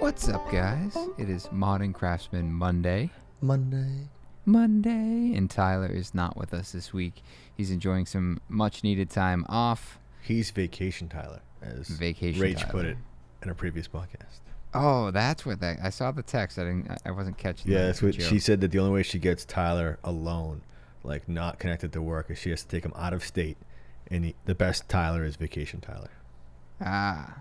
What's up, guys? It is Modern Craftsman Monday, Monday, and Tyler is not with us this week. He's enjoying some much-needed time off. He's vacation Tyler, as Vacation Rach Tyler. put it in a previous podcast. Oh, that's what that. I saw the text. I wasn't catching. Yeah, the that's what joke. she said. That the only way she gets Tyler alone, like not connected to work, is she has to take him out of state. And the best Tyler is vacation Tyler. Ah,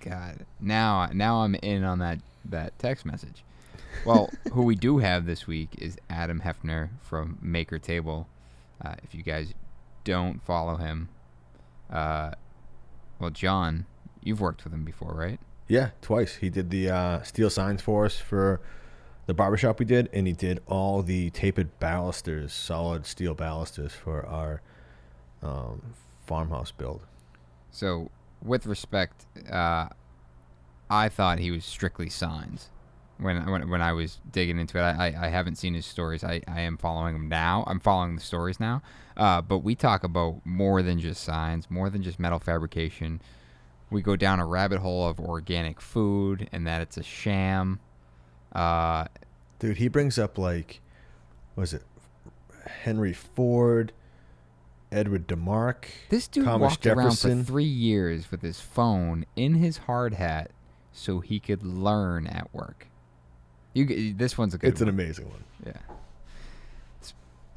God. Now I'm in on that text message. Well, who we do have this week is Adam Heffner from Maker Table. If you guys don't follow him, well, John, you've worked with him before, right? Yeah, twice. He did the steel signs for us for the barbershop we did, and he did all the tapered balusters, solid steel balusters for our farmhouse build. So, with respect, I thought he was strictly signs. When I was digging into it, I haven't seen his stories. I am following him now. I'm following the stories now. But we talk about more than just signs, more than just metal fabrication. We go down a rabbit hole of organic food and that it's a sham. Dude, he brings up like, was it Henry Ford, Edward DeMarc, This dude Thomas walked Jefferson. around for 3 years with his phone in his hard hat so he could learn at work. This one's a good It's one. an amazing one. Yeah. This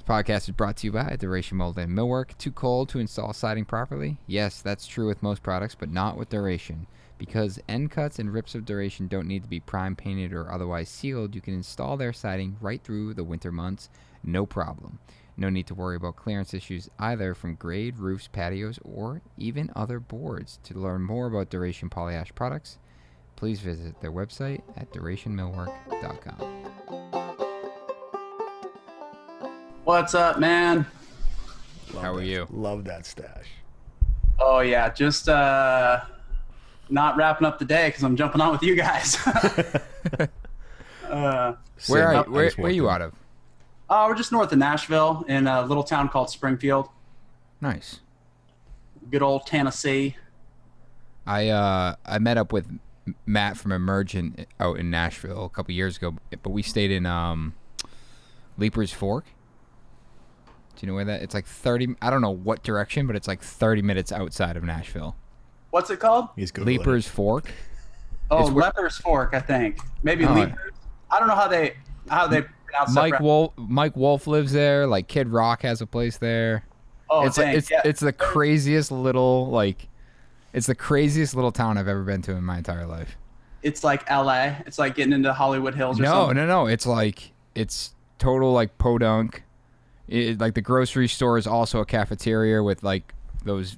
podcast is brought to you by Duration Moulding and Millwork. Too cold to install siding properly? Yes, that's true with most products, but not with Duration. Because end cuts and rips of Duration don't need to be prime painted or otherwise sealed, you can install their siding right through the winter months, no problem. No need to worry about clearance issues either from grade, roofs, patios, or even other boards. To learn more about Duration Polyash products, please visit their website at durationmillwork.com. What's up, man? How are you? Love that stash. Oh yeah, just not wrapping up the day because I'm jumping on with you guys. Where are Same. you out of? We're just north of Nashville in a little town called Springfield. Nice. Good old Tennessee. I met up with Matt from Emergent out in Nashville a couple years ago, but we stayed in Leaper's Fork. Do you know where that? It's like 30. I don't know what direction, but it's like 30 minutes outside of Nashville. What's it called? He's Googling Leaper's Fork. Oh, It's where- Leper's Fork, I think. Maybe Oh. Leapers. I don't know how they pronounce that. Mike Wolf lives there. Like Kid Rock has a place there. Oh, it's dang, yeah. it's the craziest little town I've ever been to in my entire life. It's like LA. It's like getting into Hollywood Hills or something. No. It's total like podunk. Like the grocery store is also a cafeteria with like those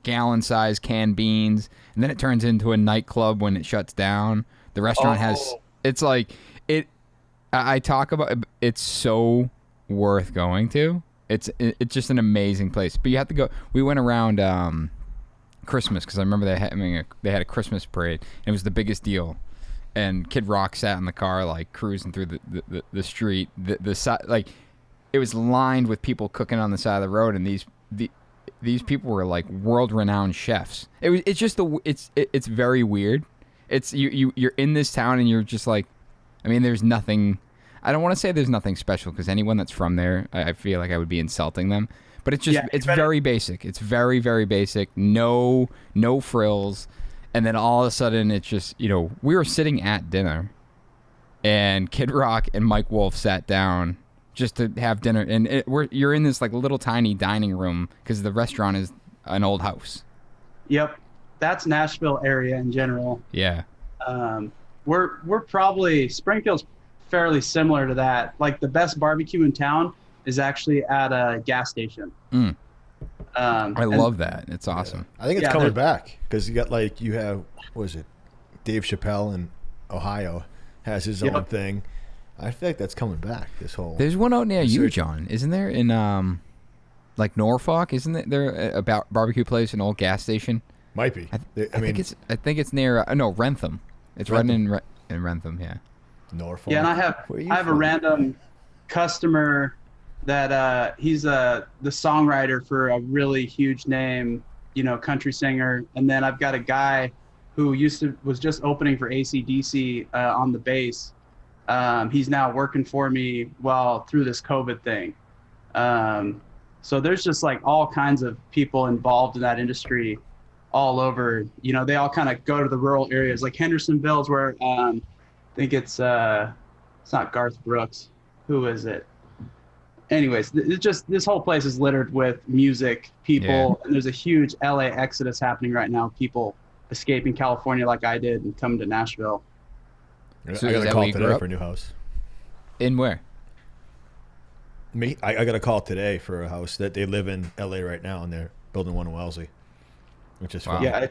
gallon-sized canned beans, and then it turns into a nightclub when it shuts down. The restaurant has. It's like it. I talk about. It's so worth going to. It's just an amazing place. But you have to go. We went around Christmas because I remember they had a Christmas parade, and it was the biggest deal. And Kid Rock sat in the car like cruising through the street. The side like. It was lined with people cooking on the side of the road, and these people were like world-renowned chefs. It's very weird. It's you're in this town and you're just like, I mean, there's nothing. I don't want to say there's nothing special because anyone that's from there, I feel like I would be insulting them. But it's just it's very basic. It's very, very basic. No frills, and then all of a sudden it's just we were sitting at dinner, and Kid Rock and Mike Wolf sat down just to have dinner, and you're in this like little tiny dining room because the restaurant is an old house. Yep, that's Nashville area in general. Yeah. We're probably Springfield's fairly similar to that. Like the best barbecue in town is actually at a gas station. I love that. It's awesome. I think it's coming back because you have what is it? Dave Chappelle in Ohio has his own thing. I feel like that's coming back. This whole There's one out near you, John, isn't there? In like Norfolk, isn't there a barbecue place, an old gas station? Might be. I think it's near Rentham. It's right in Rentham, yeah. Norfolk. Yeah, and I have a random customer that he's the songwriter for a really huge name, country singer, and then I've got a guy who was just opening for AC/DC on the bass. He's now working for me through this COVID thing. So there's just like all kinds of people involved in that industry all over. You know, they all kind of go to the rural areas, like Hendersonville's where I think it's not Garth Brooks. Who is it? Anyways, it's just this whole place is littered with music people, and there's a huge LA exodus happening right now. People escaping California like I did and coming to Nashville. So I got a call today for a new house. In where? Me? I got a call today for a house that they live in LA right now, and they're building one in Wellesley, which is fun. Yeah,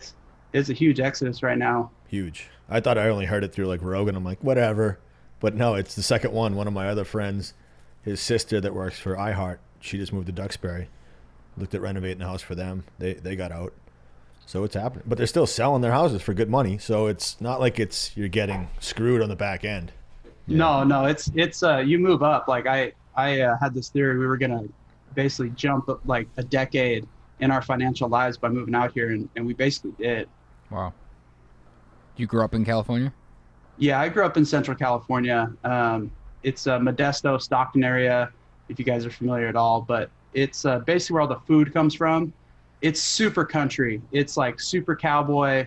it's a huge exodus right now. Huge. I thought I only heard it through like Rogan. I'm like, whatever. But no, it's the second one. One of my other friends, his sister that works for iHeart, she just moved to Duxbury. Looked at renovating the house for them. They got out. So it's happening. But they're still selling their houses for good money. So it's not like you're getting screwed on the back end. Yeah. No, it's you move up. Like I had this theory we were gonna basically jump up like a decade in our financial lives by moving out here, and we basically did. Wow. You grew up in California? Yeah, I grew up in Central California. It's Modesto, Stockton area, if you guys are familiar at all. But it's basically where all the food comes from. It's super country. It's like super cowboy.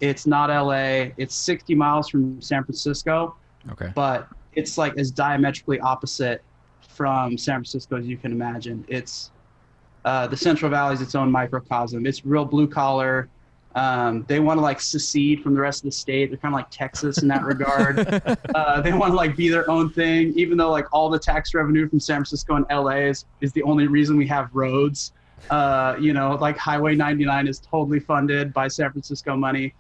It's not LA. It's 60 miles from San Francisco. Okay. But it's like as diametrically opposite from San Francisco as you can imagine. It's the Central Valley is its own microcosm. It's real blue collar. They want to like secede from the rest of the state. They're kind of like Texas in that regard. They want to like be their own thing, even though like all the tax revenue from San Francisco and LA is the only reason we have roads. You know, like Highway 99 is totally funded by San Francisco money.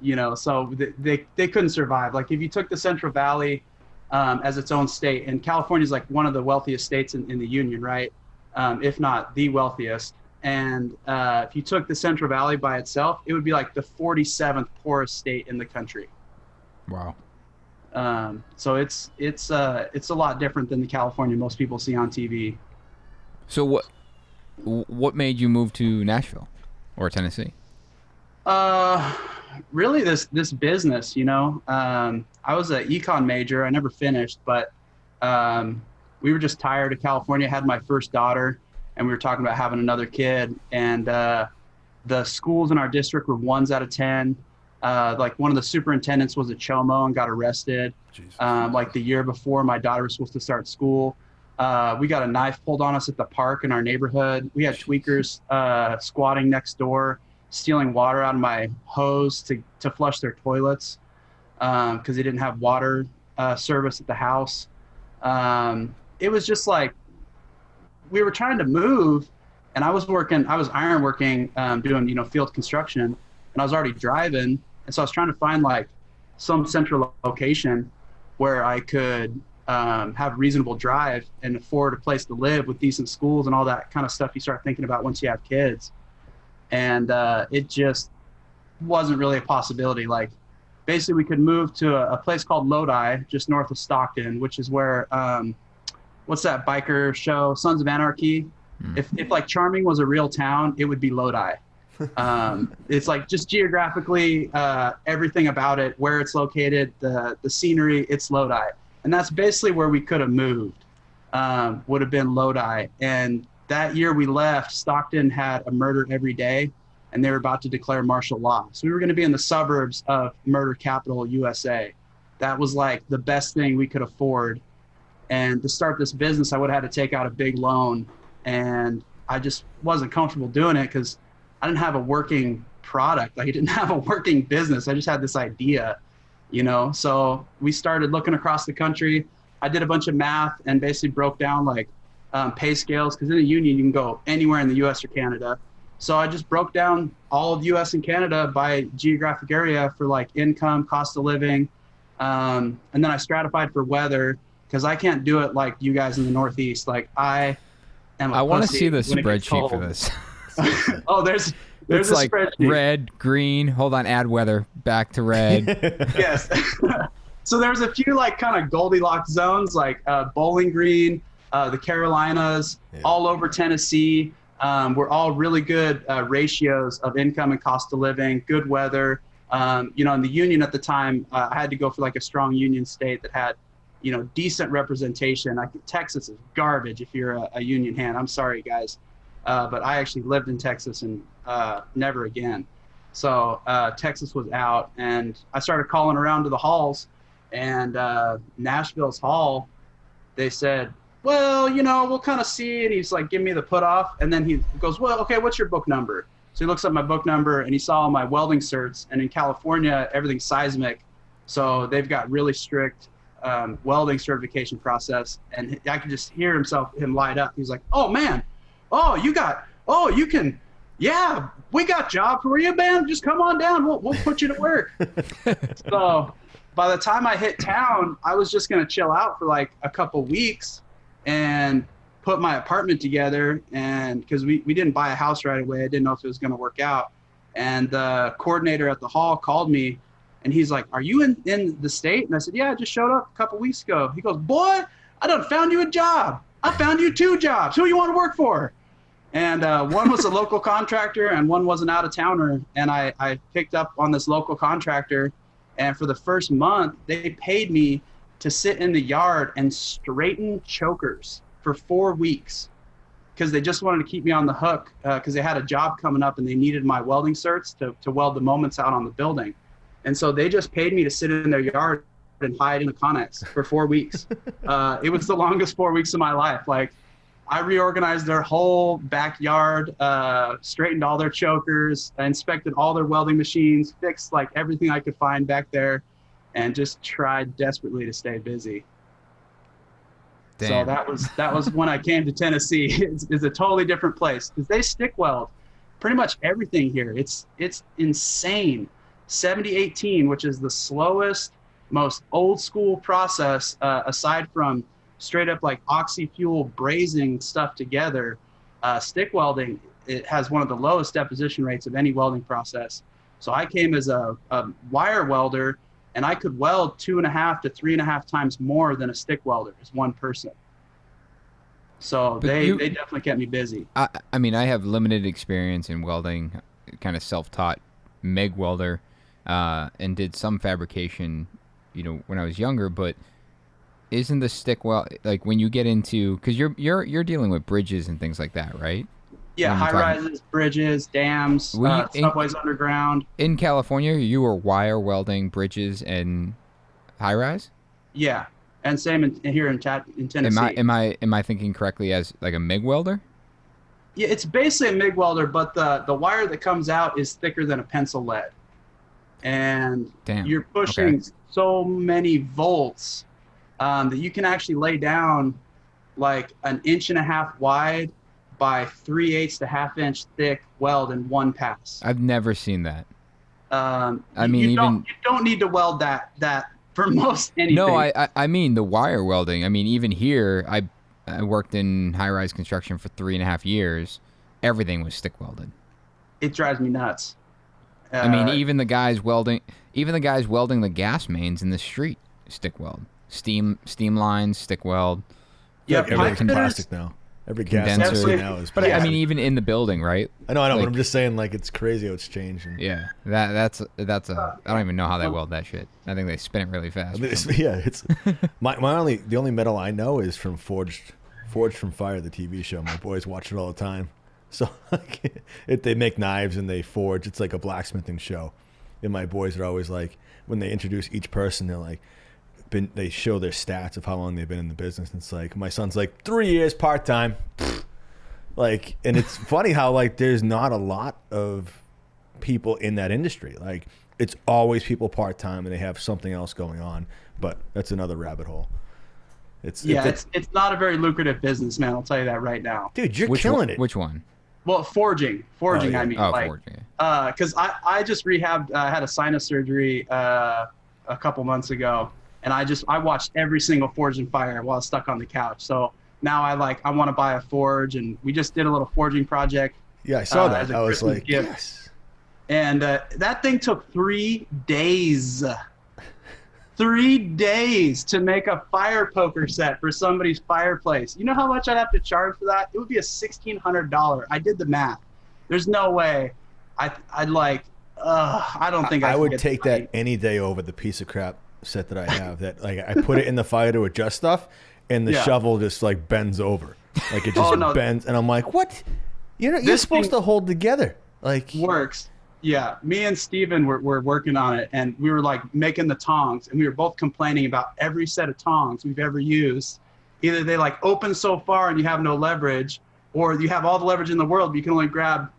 You know, so they couldn't survive. Like if you took the Central Valley as its own state, and California is like one of the wealthiest states in the union, right? If not the wealthiest. And if you took the Central Valley by itself, it would be like the 47th poorest state in the country. Wow. So it's a lot different than the California most people see on TV. So what made you move to Nashville or Tennessee? Really this business, you know. I was an econ major. I never finished, but we were just tired of California. I had my first daughter, and we were talking about having another kid. And the schools in our district were 1s out of 10. Like one of the superintendents was a chomo and got arrested. Like the year before my daughter was supposed to start school. We got a knife pulled on us at the park in our neighborhood. We had tweakers squatting next door, stealing water out of my hose to flush their toilets because they didn't have water service at the house. It was just like we were trying to move, and I was ironworking, doing, you know, field construction, and I was already driving. And so I was trying to find like some central location where I could have a reasonable drive and afford a place to live with decent schools and all that kind of stuff you start thinking about once you have kids. And it just wasn't really a possibility. Like basically we could move to a place called Lodi just north of Stockton, which is where what's that biker show, Sons of Anarchy? If like Charming was a real town, it would be Lodi. It's like just geographically, everything about it, where it's located, the scenery, it's Lodi. And that's basically where we could have moved, would have been Lodi. And that year we left, Stockton had a murder every day, and they were about to declare martial law. So we were going to be in the suburbs of murder capital USA. That was like the best thing we could afford. And to start this business, I would have had to take out a big loan. And I just wasn't comfortable doing it because I didn't have a working product. Like I didn't have a working business. I just had this idea, you know? So we started looking across the country. I did a bunch of math and basically broke down like pay scales, because in a union, you can go anywhere in the US or Canada. So I just broke down all of US and Canada by geographic area for like income, cost of living. And then I stratified for weather, because I can't do it like you guys in the Northeast. Like I want to see the spreadsheet for this. Oh, there's it's a like spreadsheet. Red, green. Hold on, add weather back to red. Yes. So there's a few like kind of Goldilocks zones, like Bowling Green, the Carolinas, all over Tennessee, were all really good ratios of income and cost of living, good weather. You know, in the union at the time, I had to go for like a strong union state that had, you know, decent representation. Texas is garbage if you're a union hand. I'm sorry, guys. But I actually lived in Texas and never again. So Texas was out, and I started calling around to the halls, and Nashville's hall, they said, well, you know, we'll kind of see. And he's like, give me the put off. And then he goes, well, okay, what's your book number? So he looks up my book number, and he saw my welding certs. And in California, everything's seismic. So they've got really strict welding certification process. And I could just hear him light up. He's like, oh, man, you can, yeah, we got job for you, man. Just come on down. We'll put you to work. So by the time I hit town, I was just going to chill out for like a couple weeks and put my apartment together. And because we didn't buy a house right away, I didn't know if it was going to work out. And the coordinator at the hall called me, and he's like, are you in the state? And I said, yeah, I just showed up a couple weeks ago. He goes, boy, I done found you a job. I found you 2 jobs. Who you want to work for? And one was a local contractor and one was an out-of-towner. And I picked up on this local contractor. And for the first month, they paid me to sit in the yard and straighten chokers for 4 weeks because they just wanted to keep me on the hook because they had a job coming up and they needed my welding certs to weld the moments out on the building. And so they just paid me to sit in their yard and hide in the Connex for 4 weeks. It was the longest 4 weeks of my life. Like, I reorganized their whole backyard, straightened all their chokers, inspected all their welding machines, fixed like everything I could find back there, and just tried desperately to stay busy. Damn. So that was when I came to Tennessee. It's a totally different place because they stick weld pretty much everything here. It's insane. 7018, which is the slowest, most old school process aside from straight up like oxy-fuel brazing stuff together. Stick welding, it has one of the lowest deposition rates of any welding process. So I came as a wire welder, and I could weld 2.5 to 3.5 times more than a stick welder as one person. So they definitely kept me busy. I mean, I have limited experience in welding, kind of self-taught MIG welder, and did some fabrication, you know, when I was younger, but isn't the stick weld, like when you get into, because you're dealing with bridges and things like that, right? Yeah, high rises, bridges, dams, subways underground. In California, you were wire welding bridges and high rise? Yeah, and same here in Tennessee. Am I thinking correctly as like a MIG welder? Yeah, it's basically a MIG welder, but the wire that comes out is thicker than a pencil lead, and you're pushing so many volts that you can actually lay down like 1.5 inches wide by 3/8 to 1/2 inch thick weld in one pass. I've never seen that. You don't need to weld that for most anything. No, I mean the wire welding. I mean, even here, I worked in high-rise construction for 3.5 years. Everything was stick welded. It drives me nuts. I mean, even the guys welding the gas mains in the street, stick weld. Steam lines, stick weld. Yeah, everything's plastic now. Every gas station now is plastic. But I mean, even in the building, right? I know, but I'm just saying, like, it's crazy how it's changed. Yeah, that's I don't even know how they weld that shit. I think they spin it really fast. It's the only metal I know is from Forged from Fire, the TV show. My boys watch it all the time. So they make knives and they forge. It's like a blacksmithing show. And my boys are always like, when they introduce each person, they're like, they show their stats of how long they've been in the business. And it's like, my son's like 3 years part-time. Like, and it's funny how like there's not a lot of people in that industry. Like, it's always people part-time and they have something else going on. But that's another rabbit hole. It's not a very lucrative business, man. I'll tell you that right now. Dude, you're killing it. Which one? Well, forging. Yeah. I mean, forging. Because I just rehabbed. I had a sinus surgery a couple months ago, and I watched every single Forged in Fire while I was stuck on the couch. So now I want to buy a forge, and we just did a little forging project. Yeah, I saw that. I was like, yes. And that thing took 3 days. 3 days to make a fire poker set for somebody's fireplace. You know how much I'd have to charge for that? It would be a $1,600. I did the math. There's no way. I'd like. I don't think I would take that any day over the piece of crap set that I have. That like I put it in the fire to adjust stuff, and the shovel just like bends over, like it just bends, and I'm like, what? You're supposed to hold together. Like works. Yeah, me and Steven were working on it, and we were like making the tongs, and we were both complaining about every set of tongs we've ever used. Either they like open so far and you have no leverage, or you have all the leverage in the world, but you can only grab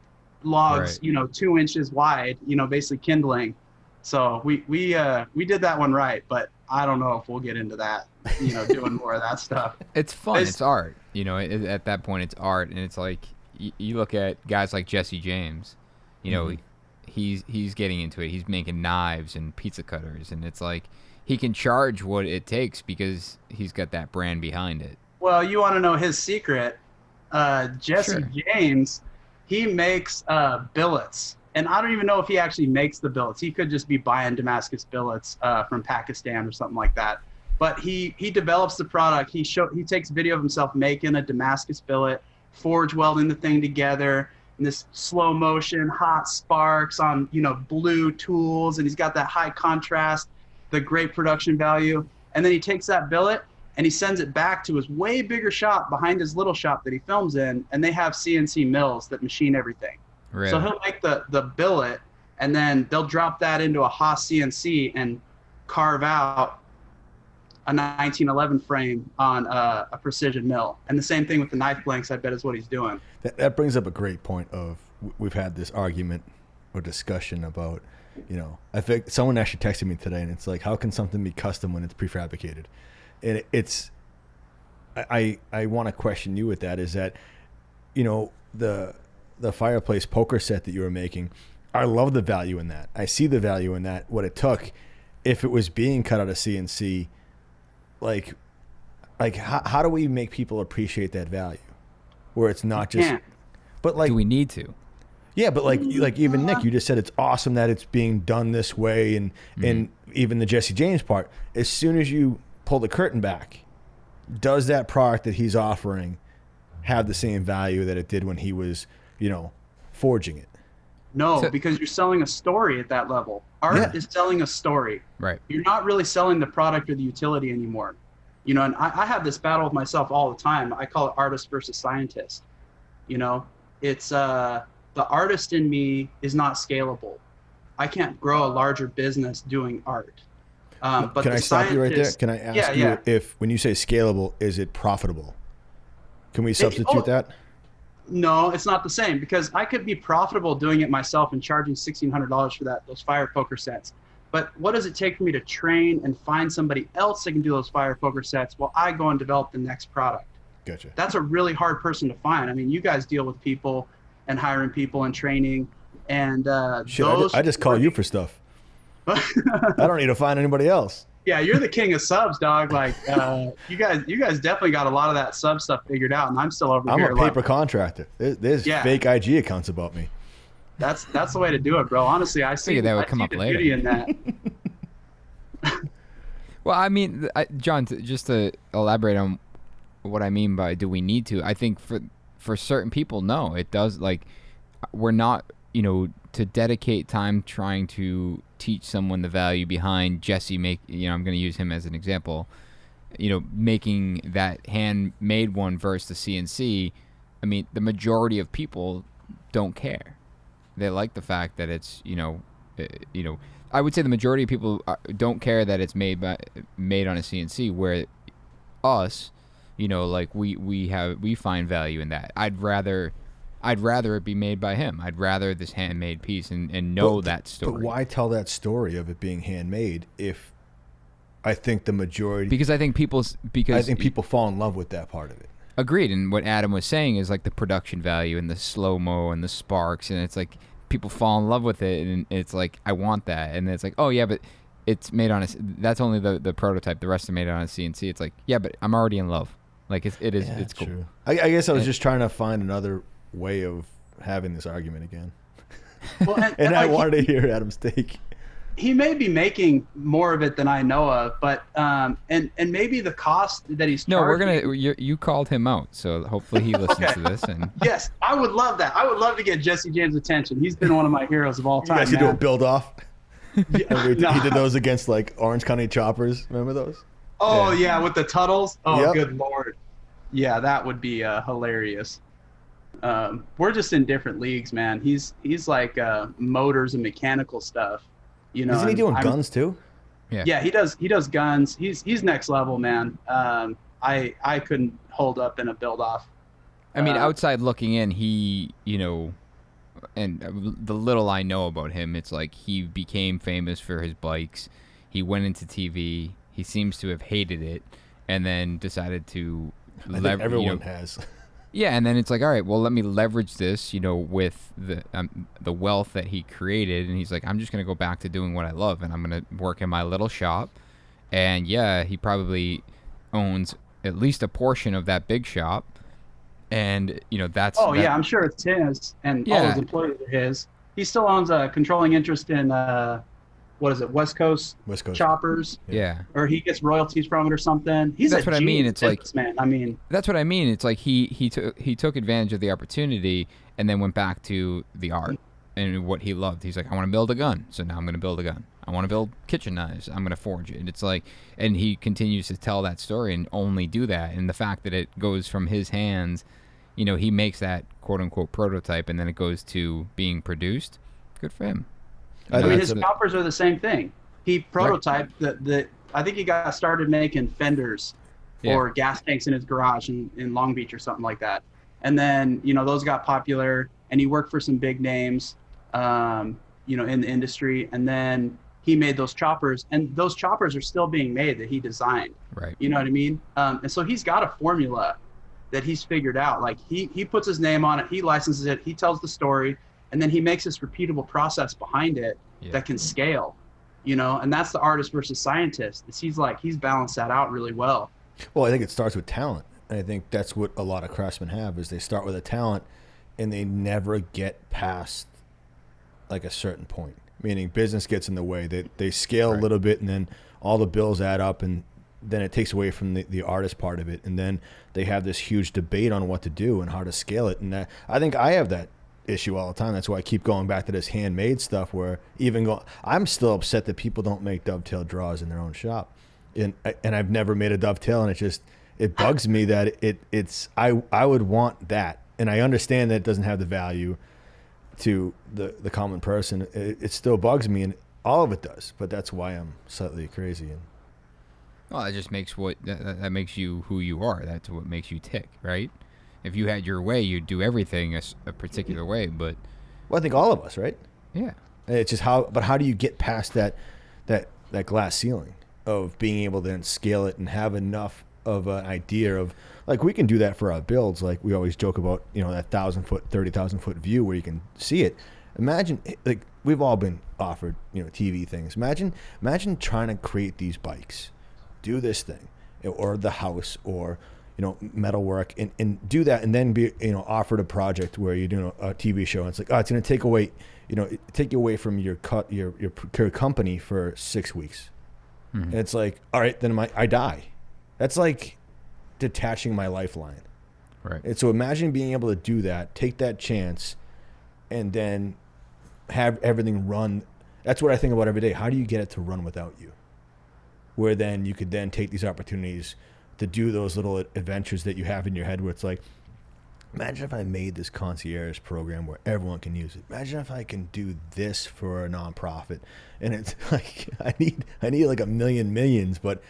logs, right. 2 inches wide, basically kindling. So we did that one right, but I don't know if we'll get into that, doing more of that stuff. It's fun. It's art. At that point, it's art, and it's like you look at guys like Jesse James. He's getting into it. He's making knives and pizza cutters, and it's like he can charge what it takes because he's got that brand behind it. Well, you want to know his secret? Jesse James, he makes billets, and I don't even know if he actually makes the billets. He could just be buying Damascus billets from Pakistan or something like that. But he develops the product. He takes video of himself making a Damascus billet, forge welding the thing together. In this slow motion, hot sparks on, blue tools, and he's got that high contrast, the great production value. And then he takes that billet and he sends it back to his way bigger shop behind his little shop that he films in, and they have CNC mills that machine everything. Really? So he'll make the billet, and then they'll drop that into a Haas CNC and carve out a 1911 frame on a precision mill. And the same thing with the knife blanks, I bet, is what he's doing. That brings up a great point of we've had this argument or discussion about, I think someone actually texted me today, and it's like, how can something be custom when it's prefabricated? And I want to question you with that, is that, the fireplace poker set that you were making, I love the value in that. I see the value in that, what it took. If it was being cut out of CNC, like how do we make people appreciate that value where it's not just but like do we need to? Yeah, but like even Nick, you just said it's awesome that it's being done this way, and even the Jesse James part, as soon as you pull the curtain back, does that product that he's offering have the same value that it did when he was forging it? No, because you're selling a story at that level. Art is selling a story. Right. You're not really selling the product or the utility anymore. And I have this battle with myself all the time. I call it artist versus scientist. It's the artist in me is not scalable. I can't grow a larger business doing art. But can I stop you right there? Can I ask you if, when you say scalable, is it profitable? Can we substitute that? No, it's not the same, because I could be profitable doing it myself and charging $1,600 for those fire poker sets. But what does it take for me to train and find somebody else that can do those fire poker sets while I go and develop the next product? Gotcha. That's a really hard person to find. I mean, you guys deal with people and hiring people and training, and I just call you for stuff. I don't need to find anybody else. Yeah, you're the king of subs, dog. Like, you guys definitely got a lot of that sub stuff figured out, and I'm still over here. I'm a paper contractor. There's fake IG accounts about me. That's the way to do it, bro. Honestly, I see that would come up later. Beauty in that. Well, I mean, John, just to elaborate on what I mean by do we need to, I think for certain people, no, it does. Like, we're not, to dedicate time trying to teach someone the value behind Jesse I'm going to use him as an example, making that handmade one versus the CNC. I mean, the majority of people don't care. They like the fact that it's, I would say the majority of people don't care that it's made on a CNC, where us, like we find value in that. I'd rather it be made by him. I'd rather this handmade piece and know that story. But why tell that story of it being handmade if I think the majority... Because I think people fall in love with that part of it. Agreed. And what Adam was saying is like the production value and the slow-mo and the sparks, and it's like people fall in love with it, and it's like, I want that. And it's like, oh yeah, but it's made on that's only the prototype. The rest are made on a CNC. It's like, yeah, but I'm already in love. Like it's cool. True. I guess I was just trying to find another way of having this argument again. Well, and I wanted to hear Adam's take. he may be making more of it than I know of, but and maybe the cost that he's No, charging. we're gonna. You called him out, so hopefully he listens to this. And Yes, I would love that. I would love to get Jesse James' attention. He's been one of my heroes of all You time. guys could do man. a build off. Yeah, He did those against like Orange County choppers. Remember those? Oh yeah, with the Tuttles. Oh, Yep. good lord. Yeah, that would be hilarious. We're just in different leagues, man. He's like motors and mechanical stuff. You know, Isn't he doing I'm- guns too? Yeah, he does guns. He's next level, man. I couldn't hold up in a build off. I mean, outside looking in, he, you know, and the little I know about him, it's like he became famous for his bikes. He went into TV. He seems to have hated it, and then decided to I think everyone has. Yeah, and then it's like, all right, well, let me leverage this, you know, with the wealth that he created, and he's like, I'm just gonna go back to doing what I love, and I'm gonna work in my little shop, and yeah, he probably owns at least a portion of that big shop, and you know that's. Oh yeah, I'm sure it's his, and all Yeah. his employees are his. He still owns a controlling interest in what is it, West Coast choppers, Yeah. or he gets royalties from it or something. He's That's a what I mean. genius It's like- businessman. I mean, That's what I mean. It's like he took advantage of the opportunity and then went back to the art and what he loved. He's like, I want to build a gun, so now I'm going to build a gun. I want to build kitchen knives. I'm going to forge it. And it's like, and he continues to tell that story and only do that. And the fact that it goes from his hands, you know, he makes that quote unquote prototype and then it goes to being produced. Good for him. I mean, his That's choppers are the same thing. He prototyped the I think he got started making fenders for gas tanks in his garage in Long Beach or something like that. And then, you know, those got popular and he worked for some big names, you know, in the industry. And then he made those choppers, and those choppers are still being made that he designed. Right. You know what I mean? And so he's got a formula that he's figured out. Like he puts his name on it, he licenses it, he tells the story, and then he makes this repeatable process behind it that can scale, you know, and that's the artist versus scientist. He's balanced that out really well. Well, I think it starts with talent. And I think that's what a lot of craftsmen have is they start with a talent and they never get past like a certain point. Meaning business gets in the way. They scale a little bit and then all the bills add up and then it takes away from the artist part of it. And then they have this huge debate on what to do and how to scale it. And I think I have that issue all the time. That's why I keep going back to this handmade stuff where I'm still upset that people don't make dovetail drawers in their own shop. And I've never made a dovetail and it bugs me that I would want that. And I understand that it doesn't have the value to the common person. It still bugs me and all of it does, but that's why I'm slightly crazy. And Well, that just makes that makes you who you are. That's what makes you tick, right? If you had your way, you'd do everything a particular way. But well, I think all of us, right? yeah, It's just how do you get past that glass ceiling of being able to then scale it and have enough of an idea of like we can do that for our builds. Like we always joke about, you know, that 1,000-foot, 30,000-foot view where you can see it. Imagine like we've all been offered, you know, TV things. Imagine trying to create these bikes, do this thing, or the house, or you know, metalwork, and do that, and then be, you know, offered a project where you're doing a TV show, and it's like, oh, it's going to take you away from your company for 6 weeks. Mm-hmm. And it's like, all right, then I die. That's like detaching my lifeline. right. And so imagine being able to do that, take that chance, and then have everything run. That's what I think about every day. How do you get it to run without you? Where then you could then take these opportunities to do those little adventures that you have in your head where it's like, imagine if I made this concierge program where everyone can use it. Imagine if I can do this for a nonprofit. And it's like, I need like a millions, but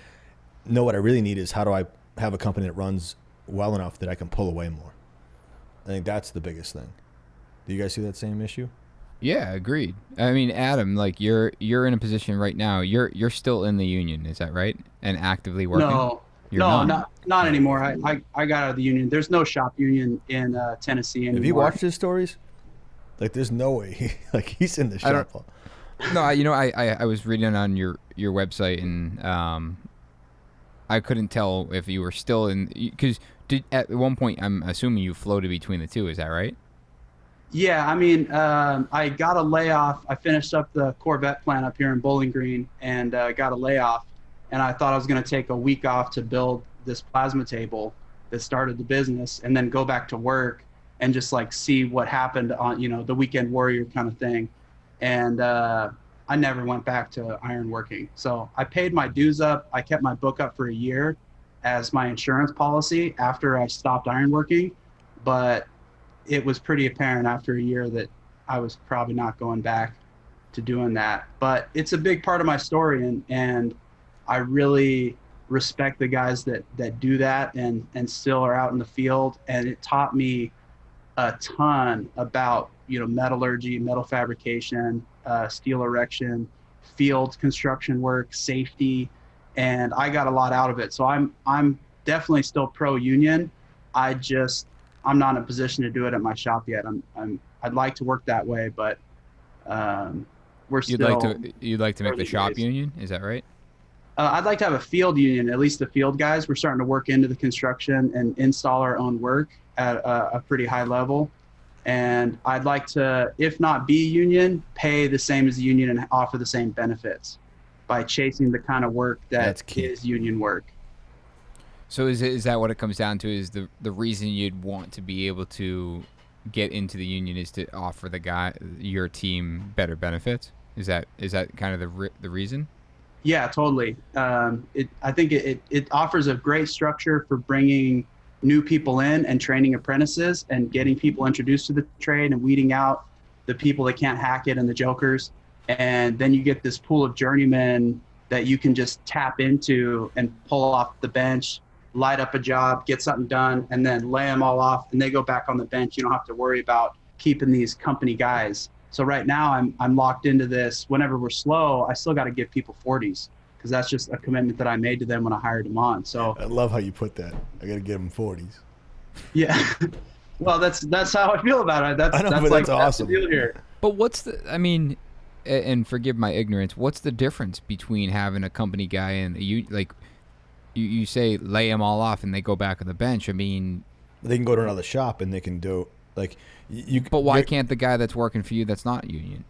no, what I really need is how do I have a company that runs well enough that I can pull away more? I think that's the biggest thing. Do you guys see that same issue? Yeah, agreed. I mean, Adam, like you're in a position right now. You're still in the union, is that right? And actively working. No, You're not anymore. I got out of the union. There's no shop union in Tennessee anymore. Have you watched his stories? Like, there's no way. Like, he's in the shop. No, I was reading on your website and I couldn't tell if you were still in, because at one point I'm assuming you floated between the two. Is that right? Yeah, I mean, I got a layoff. I finished up the Corvette plant up here in Bowling Green and got a layoff. And I thought I was going to take a week off to build this plasma table that started the business and then go back to work and just like see what happened on, the weekend warrior kind of thing. And I never went back to iron working. So I paid my dues up. I kept my book up for a year as my insurance policy after I stopped iron working. But it was pretty apparent after a year that I was probably not going back to doing that. But it's a big part of my story, and I really respect the guys that do that and still are out in the field. And it taught me a ton about metallurgy, metal fabrication, steel erection, field construction work, safety, and I got a lot out of it. So I'm definitely still pro union. I'm not in a position to do it at my shop yet. I'd like to work that way, but we're still. You'd like to make the shop days. union, is that right? I'd like to have a field union, at least the field guys. We're starting to work into the construction and install our own work at a pretty high level. And I'd like to, if not be union, pay the same as the union and offer the same benefits by chasing the kind of work that is union work. So is that what it comes down to? Is the reason you'd want to be able to get into the union is to offer your team better benefits? Is that kind of the reason? Yeah, totally. I think it offers a great structure for bringing new people in and training apprentices and getting people introduced to the trade and weeding out the people that can't hack it and the jokers. And then you get this pool of journeymen that you can just tap into and pull off the bench, light up a job, get something done, and then lay them all off, and they go back on the bench. You don't have to worry about keeping these company guys. So right now I'm locked into this. Whenever we're slow, I still got to give people 40s because that's just a commitment that I made to them when I hired them on. So I love how you put that. I got to give them 40s. Yeah. Well, that's how I feel about it. That's awesome. That's the deal here. But and forgive my ignorance, what's the difference between having a company guy and you say lay them all off and they go back on the bench? I mean, they can go to another shop and they can do But why can't the guy that's working for you that's not union?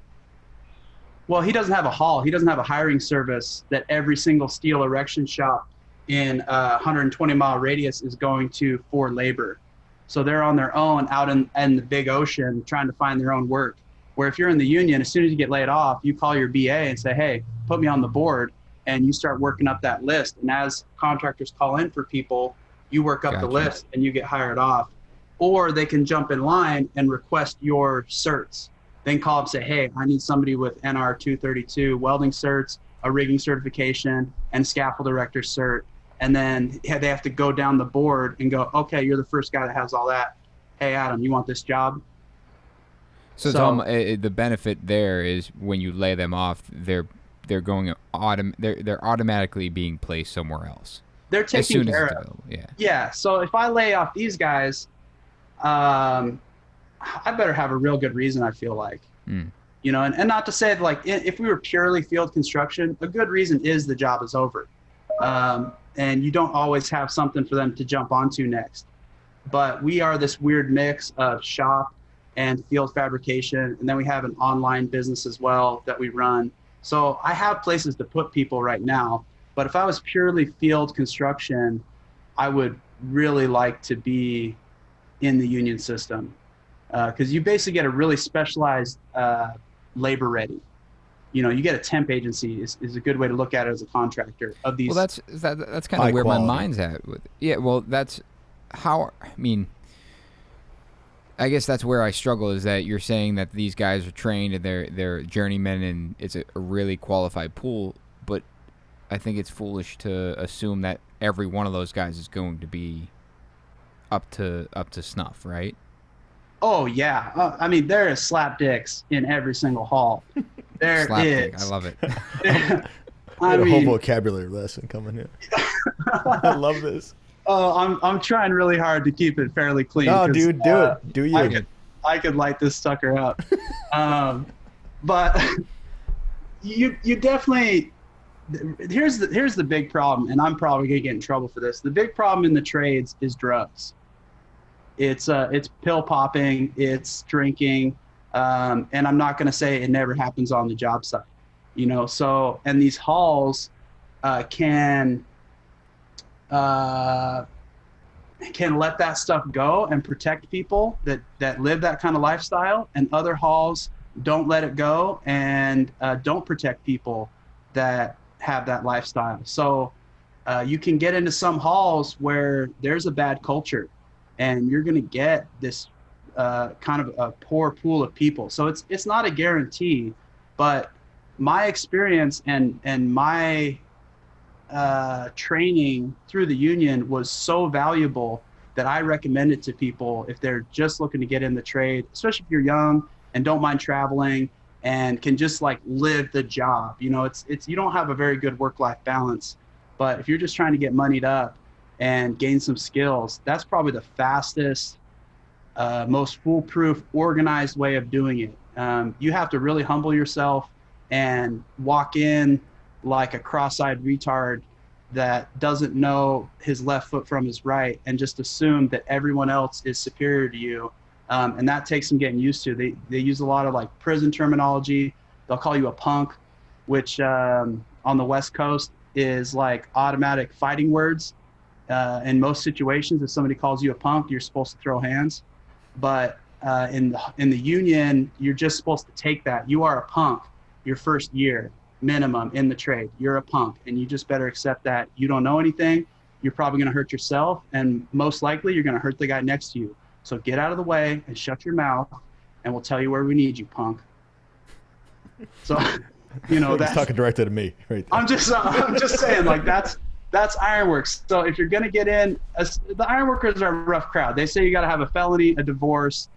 Well, he doesn't have a hall. He doesn't have a hiring service that every single steel erection shop in a 120-mile radius is going to for labor. So they're on their own out in the big ocean trying to find their own work. Where if you're in the union, as soon as you get laid off, you call your BA and say, hey, put me on the board, and you start working up that list. And as contractors call in for people, you work up the list and you get hired off. Or they can jump in line and request your certs. Then call up and say, hey, I need somebody with NR 232 welding certs, a rigging certification, and scaffold erector cert. And then they have to go down the board and go, okay, you're the first guy that has all that. Hey, Adam, you want this job? So the benefit there is when you lay them off, they're automatically being placed somewhere else. They're taken care of. Yeah. So if I lay off these guys, I better have a real good reason, I feel like. And not to say that, if we were purely field construction, a good reason is the job is over. And you don't always have something for them to jump onto next. But we are this weird mix of shop and field fabrication, and then we have an online business as well that we run. So I have places to put people right now, but if I was purely field construction, I would really like to be in the union system because you basically get a really specialized labor ready. You get a temp agency is a good way to look at it as a contractor of these. Well, that's kind of where my mind's at. That's how, I guess that's where I struggle, is that you're saying that these guys are trained and they're journeymen and it's a really qualified pool, but I think it's foolish to assume that every one of those guys is going to be up to snuff, right? Oh yeah, there is slap dicks in every single hall. There slap is. Dick. I love it. A whole vocabulary lesson coming here. I love this. Oh, I'm trying really hard to keep it fairly clean. No, dude, do it. Do you? I could light this sucker up. But you definitely. Here's the big problem, and I'm probably gonna get in trouble for this. The big problem in the trades is drugs. It's pill popping, it's drinking, and I'm not going to say it never happens on the job site, So, and these halls can let that stuff go and protect people that live that kind of lifestyle, and other halls don't let it go and don't protect people that have that lifestyle. So you can get into some halls where there's a bad culture, and you're going to get this kind of a poor pool of people. So it's not a guarantee, but my experience and my training through the union was so valuable that I recommend it to people if they're just looking to get in the trade, especially if you're young and don't mind traveling and can just like live the job. It's you don't have a very good work-life balance, but if you're just trying to get moneyed up and gain some skills, that's probably the fastest, most foolproof, organized way of doing it. You have to really humble yourself and walk in like a cross-eyed retard that doesn't know his left foot from his right and just assume that everyone else is superior to you. And that takes some getting used to. They use a lot of like prison terminology. They'll call you a punk, which on the West Coast is like automatic fighting words. In most situations, if somebody calls you a punk, you're supposed to throw hands. But in the union, you're just supposed to take that. You are a punk your first year minimum in the trade. You're a punk, and you just better accept that. You don't know anything. You're probably going to hurt yourself, and most likely you're going to hurt the guy next to you. So get out of the way and shut your mouth, and we'll tell you where we need you, punk. So, that's talking directly to me, right there. I'm just saying, like that's ironworks. So if you're going to get in, the ironworkers are a rough crowd. They say you got to have a felony, a divorce,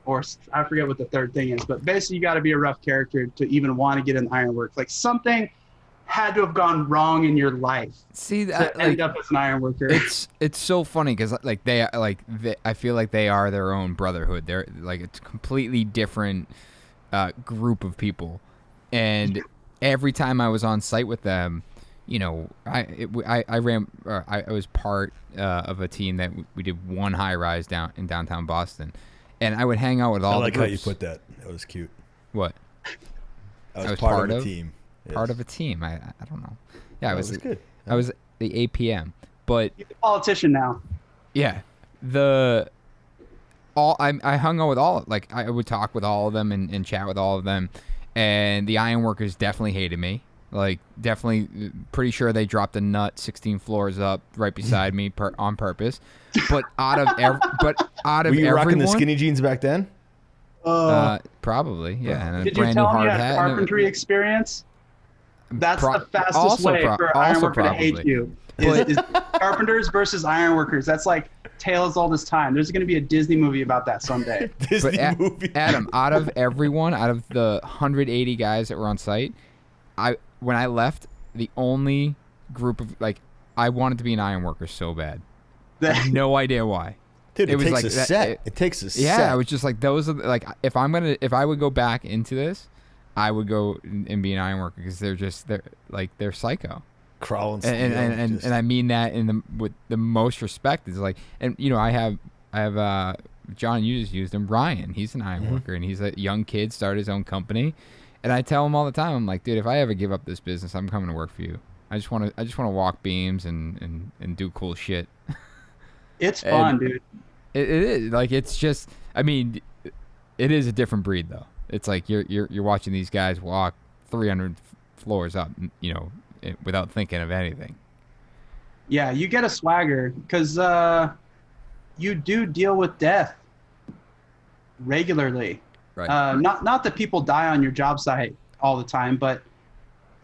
or I forget what the third thing is, but basically you got to be a rough character to even want to get in ironworks. Like something had to have gone wrong in your life. See, to end up as an ironworker. It's so funny because I feel like they are their own brotherhood. They're like it's a completely different group of people, and every time I was on site with them, I was part of a team that we did one high rise in downtown Boston. And I would hang out with all the groups. I like how you put that. That was cute. What? I was part of a team. Part of a team. I don't know. Yeah, I was good. I was the APM. But you're a politician now. Yeah. I hung out with I would talk with all of them and chat with all of them. And the ironworkers definitely hated me. Like, definitely pretty sure they dropped a nut 16 floors up right beside me on purpose. But out of were you everyone, rocking the skinny jeans back then? Probably, yeah. And a did brand you new tell me hard you had hat. carpentry experience? That's the fastest way for an ironworker to hate you. Is carpenters versus ironworkers. That's like tales all this time. There's going to be a Disney movie about that someday. movie. Adam, out of the 180 guys that were on site, when I left, the only group of I wanted to be an ironworker so bad. I have no idea why. Dude, it takes a set. It takes a set. Yeah, I was just like, those are if I would go back into this, I would go and be an ironworker because they're psycho. Crawling and I mean that with the most respect. Is like, and I have John used him. Ryan, he's an ironworker and he's a young kid, started his own company. And I tell him all the time, I'm like, dude, if I ever give up this business, I'm coming to work for you. I just want to walk beams and do cool shit. It's fun, dude. It is it's just. I mean, it is a different breed though. It's like you're watching these guys walk 300 floors up, without thinking of anything. Yeah, you get a swagger because you do deal with death regularly. Right. Not that people die on your job site all the time, but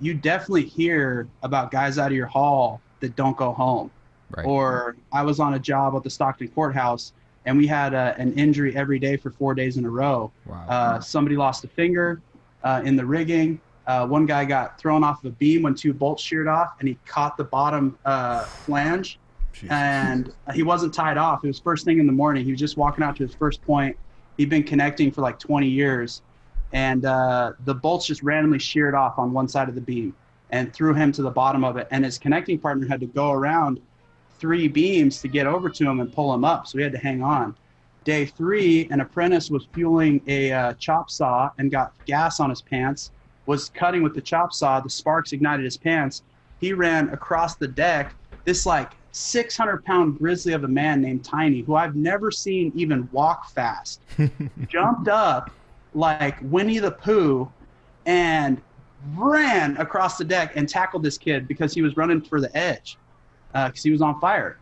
you definitely hear about guys out of your hall that don't go home. Right. Or I was on a job at the Stockton Courthouse, and we had an injury every day for 4 days in a row. Wow. Somebody lost a finger in the rigging. One guy got thrown off of a beam when 2 bolts sheared off, and he caught the bottom flange. Jesus. And he wasn't tied off. It was first thing in the morning. He was just walking out to his first point. He'd been connecting for like 20 years, and the bolts just randomly sheared off on one side of the beam and threw him to the bottom of it. And his connecting partner had to go around 3 beams to get over to him and pull him up. So we had to hang on. Day 3, an apprentice was fueling a chop saw and got gas on his pants, was cutting with the chop saw. The sparks ignited his pants. He ran across the deck. This like 600-pound grizzly of a man named Tiny, who I've never seen even walk fast, jumped up like Winnie the Pooh and ran across the deck and tackled this kid because he was running for the edge because he was on fire.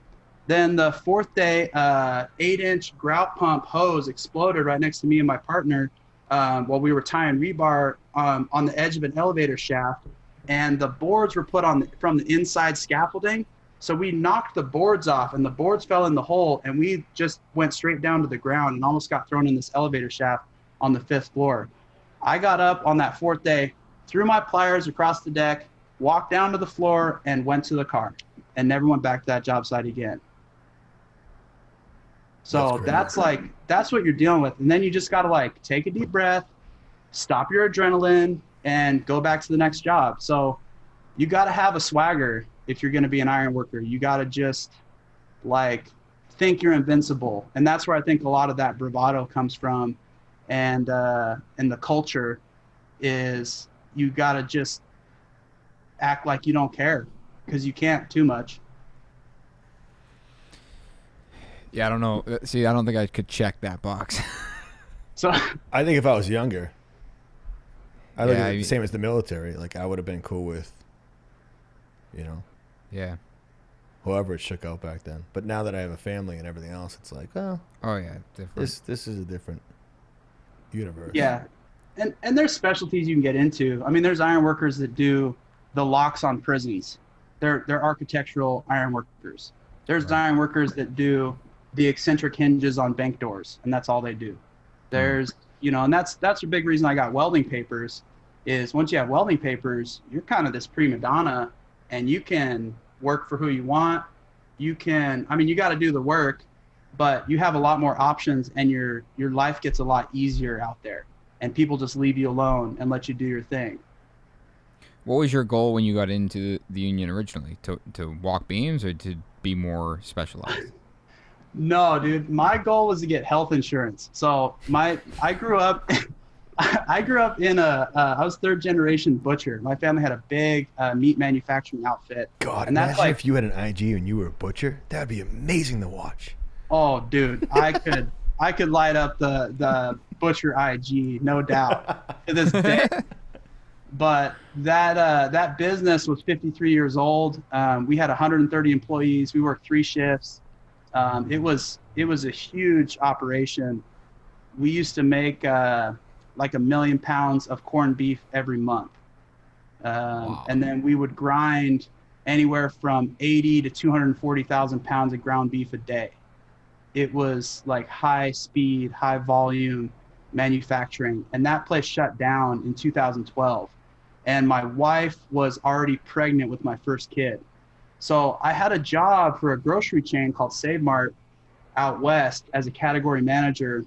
Then the 4th day, 8-inch grout pump hose exploded right next to me and my partner while we were tying rebar on the edge of an elevator shaft, and the boards were put on from the inside scaffolding. So we knocked the boards off, and the boards fell in the hole, and we just went straight down to the ground and almost got thrown in this elevator shaft on the 5th floor. I got up on that 4th day, threw my pliers across the deck, walked down to the floor, and went to the car, and never went back to that job site again. So that's what you're dealing with. And then you just got to like take a deep breath, stop your adrenaline, and go back to the next job. So you got to have a swagger if you're going to be an iron worker. You got to just like think you're invincible. And that's where I think a lot of that bravado comes from. And the culture is you got to just act like you don't care, because you can't too much. Yeah, I don't know. See, I don't think I could check that box. So I think if I was younger, I look Yeah, at it the same as the military. Like, I would have been cool with, Yeah. whoever it shook out back then. But now that I have a family and everything else, it's like, well, Oh yeah, different. this is a different universe. yeah. And there's specialties you can get into. I mean, there's iron workers that do the locks on prisons. They're architectural iron workers. There's iron workers that do the eccentric hinges on bank doors, and that's all they do. There's, and that's a big reason I got welding papers, is once you have welding papers, you're kind of this prima donna, and you can work for who you want. You got to do the work, but you have a lot more options, and your life gets a lot easier out there, and people just leave you alone and let you do your thing. What was your goal when you got into the union originally? To walk beams or to be more specialized? No, dude. My goal was to get health insurance. So I grew up in I was 3rd generation butcher. My family had a big meat manufacturing outfit. God, and that's imagine like, if you had an IG and you were a butcher. That would be amazing to watch. oh, dude, I could light up the butcher IG, no doubt, to this day. But that business was 53 years old. We had 130 employees. We worked 3 shifts. It was a huge operation. We used to make like 1 million pounds of corned beef every month. Wow. And then we would grind anywhere from 80 to 240,000 pounds of ground beef a day. It was like high speed, high volume manufacturing. And that place shut down in 2012. And my wife was already pregnant with my first kid. So I had a job for a grocery chain called Save Mart out west as a category manager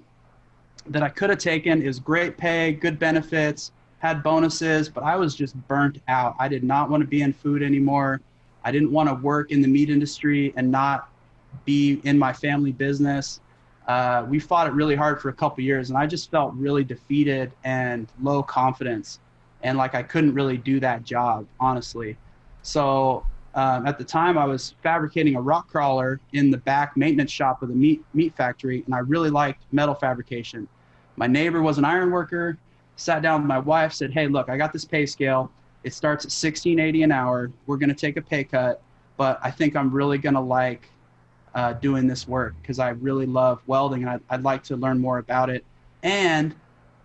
that I could have taken. It was great pay, good benefits, had bonuses, but I was just burnt out. I did not want to be in food anymore. I didn't want to work in the meat industry and not be in my family business. We fought it really hard for a couple years, and I just felt really defeated and low confidence, and like I couldn't really do that job, honestly. So at the time, I was fabricating a rock crawler in the back maintenance shop of the meat factory, and I really liked metal fabrication. My neighbor was an iron worker, sat down with my wife, said, hey, look, I got this pay scale. It starts at $16.80 an hour. We're going to take a pay cut, but I think I'm really going to like doing this work because I really love welding, and I'd like to learn more about it. And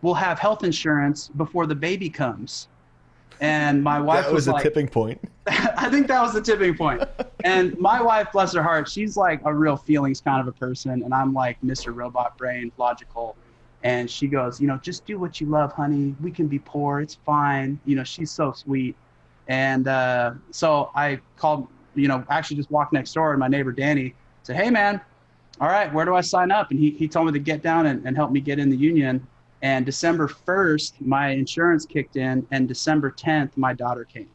we'll have health insurance before the baby comes. And my wife that was like, a tipping point. I think that was the tipping point. And my wife, bless her heart, she's like a real feelings kind of a person. And I'm like Mr. Robot Brain, logical. And she goes, just do what you love, honey. We can be poor. It's fine. She's so sweet. And so I called, actually just walked next door, and my neighbor, Danny, said, hey, man, all right, where do I sign up? And he told me to get down and help me get in the union. And December 1st, my insurance kicked in, and December 10th, my daughter came.